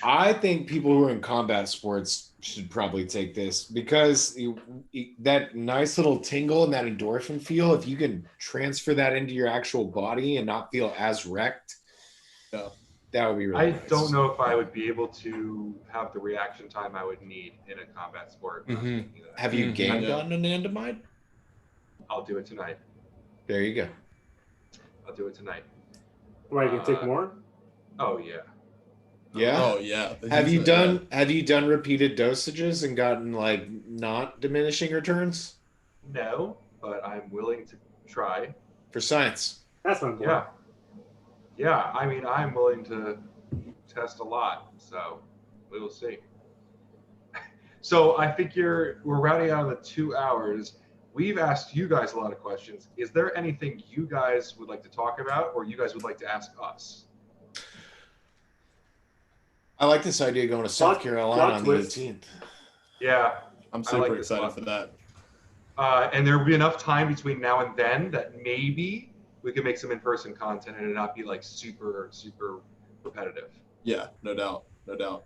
I think people who are in combat sports should probably take this because that nice little tingle and that endorphin feel, if you can transfer that into your actual body and not feel as wrecked, that would be really nice. I don't know if I would be able to have the reaction time I would need in a combat sport. Have you gained on anandamide? I'll do it tonight. There you go. I'll do it tonight. Right, you can take more? Oh yeah. Yeah. Oh yeah. Have you done repeated dosages and gotten like not diminishing returns? No, but I'm willing to try. For science. That's fun. Yeah. Yeah, I mean, I'm willing to test a lot, so we will see. So I think we're rounding out on the 2 hours. We've asked you guys a lot of questions. Is there anything you guys would like to talk about or you guys would like to ask us? I like this idea of going to South Carolina on the 18th. Yeah. I'm super excited for that. And there will be enough time between now and then that maybe we can make some in-person content and it not be like super, super repetitive. Yeah, no doubt. No doubt.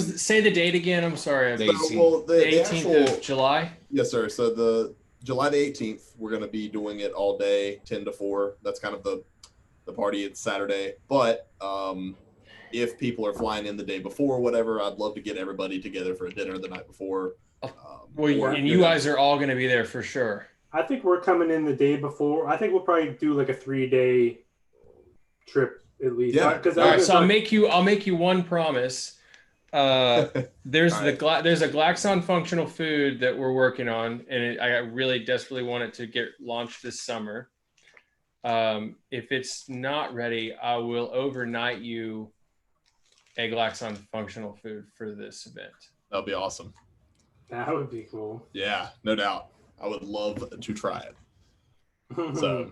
Say the date again? I'm sorry. The 18th of July? Yes, sir. So the July the 18th, we're going to be doing it all day, 10 to 4. That's kind of the party. It's Saturday. But if people are flying in the day before or whatever, I'd love to get everybody together for a dinner the night before. You guys are all going to be there for sure. I think we're coming in the day before. I think we'll probably do like a 3-day trip at least. Yeah. All right, so I'll make you one promise. There's a Glaxon functional food that we're working on, and I really desperately want it to get launched this summer. If it's not ready, I will overnight you a Glaxon functional food for this event. That'll be awesome. That would be cool. Yeah, no doubt. I would love to try it. So,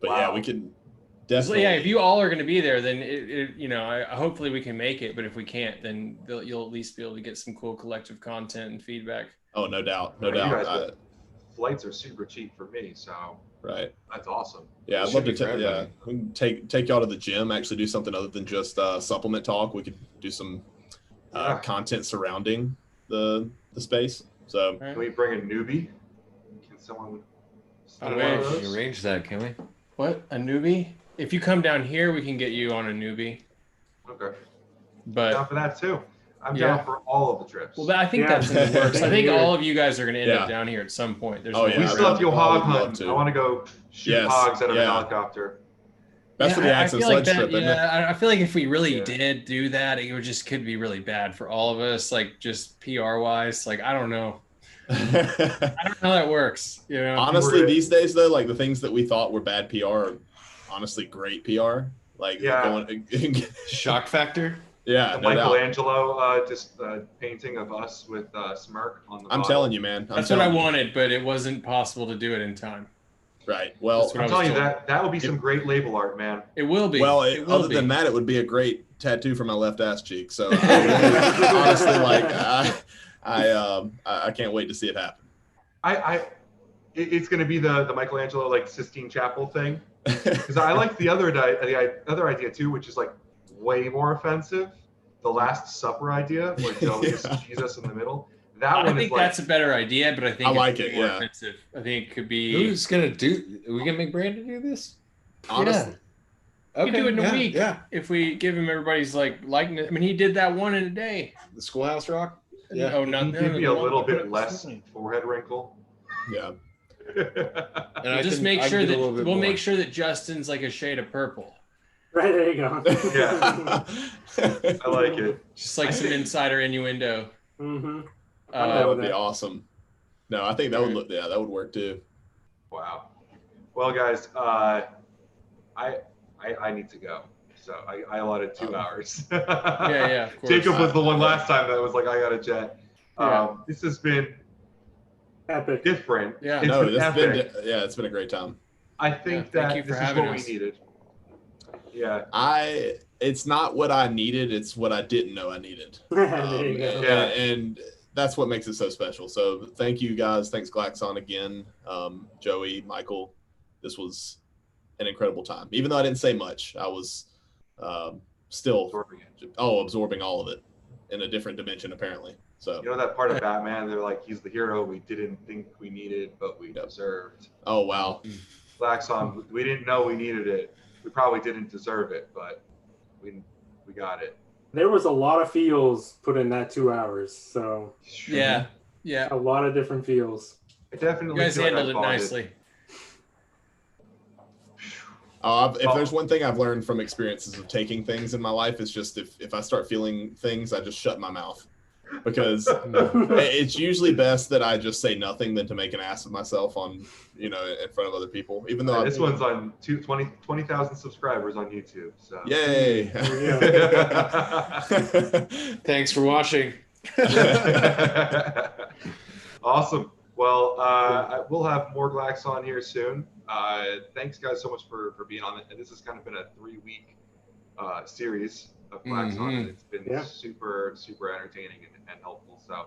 but yeah, we can definitely. Yeah, if you all are going to be there, then hopefully we can make it. But if we can't, then you'll at least be able to get some cool collective content and feedback. Oh, no doubt, no You doubt. guys, flights are super cheap for me, so Right. That's awesome. Yeah, I'd love to. We can take y'all to the gym. Actually, do something other than just supplement talk. We could do some content surrounding the space. So can we bring a newbie? Can someone? Arrange that, can we? What, a newbie? If you come down here, we can get you on a newbie. Okay. But down for that too. I'm down for all of the trips. Well, I think that's in the works. I think all of you guys are going to end up down here at some point. We still have to go hog hunt. I want to go shoot hogs out of a helicopter. That's for the Access Sledge trip, isn't it? I feel like if we really did do that, it could be really bad for all of us, like just PR wise. Like, I don't know. I don't know how that works. You know, honestly, these days though, like the things that we thought were bad PR are honestly great PR. Like shock factor. Yeah, the Michelangelo painting of us with smirk on the I'm telling you, man. That's what I wanted, but it wasn't possible to do it in time. Right. Well, I'm telling you that would be some great label art, man. It will be. Well, other than that, it would be a great tattoo for my left ass cheek. So honestly, like I can't wait to see it happen. It's going to be the Michelangelo like Sistine Chapel thing, because I like the other idea too, which is like way more offensive. The Last Supper idea, where Joe is Jesus in the middle. That one I think that's a better idea, but I think I like it's it, more yeah. offensive. I think it could be. Who's gonna do? Are we gonna make Brandon do this? Honestly, Yeah. We can do it in a week. Yeah. If we give him everybody's like likeness. I mean, he did that one in a day. The Schoolhouse Rock. Yeah. Oh, Can not you give me a little bit less forehead wrinkle? yeah. And We'll just make sure that we'll make sure that Justin's like a shade of purple. Right, there you go. Yeah. I like it. Just like some insider innuendo. Mm-hmm. That would be awesome. No, I think that would look. Yeah, that would work too. Wow. Well, guys, I need to go. So I allotted 2 hours. Yeah, of course. Jacob was the one last time that was like, I got a jet. Yeah. This has been epic. Different. Yeah. It's been epic. It's been a great time. I think that this is what we needed. Yeah. It's not what I needed, it's what I didn't know I needed. There you go. And that's what makes it so special. So thank you guys. Thanks Glaxon again. Joey, Michael, this was an incredible time. Even though I didn't say much, I was still absorbing all of it in a different dimension apparently. So you know that part of Batman, they're like, he's the hero we didn't think we needed, but we deserved. Oh wow. Glaxon, we didn't know we needed it. We probably didn't deserve it, but we got it. There was a lot of feels put in that 2 hours, so yeah, a lot of different feels. I definitely you guys handled it nicely. If there's one thing I've learned from experiences of taking things in my life, it's just if I start feeling things, I just shut my mouth. Because it's usually best that I just say nothing than to make an ass of myself in front of other people. Even though this one's on 20,000 subscribers on YouTube. So yay! Thanks for watching. Awesome. Well, we'll have more Glax on here soon. Thanks guys so much for being on it. And this has kind of been a 3-week series of Glax on it. It's been super entertaining and helpful. So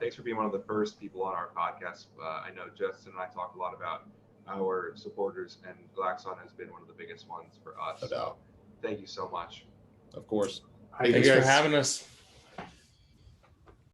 thanks for being one of the first people on our podcast. I know Justin and I talk a lot about our supporters, and Glaxon has been one of the biggest ones for us. No doubt. Thank you so much. Of course. Thanks for having us.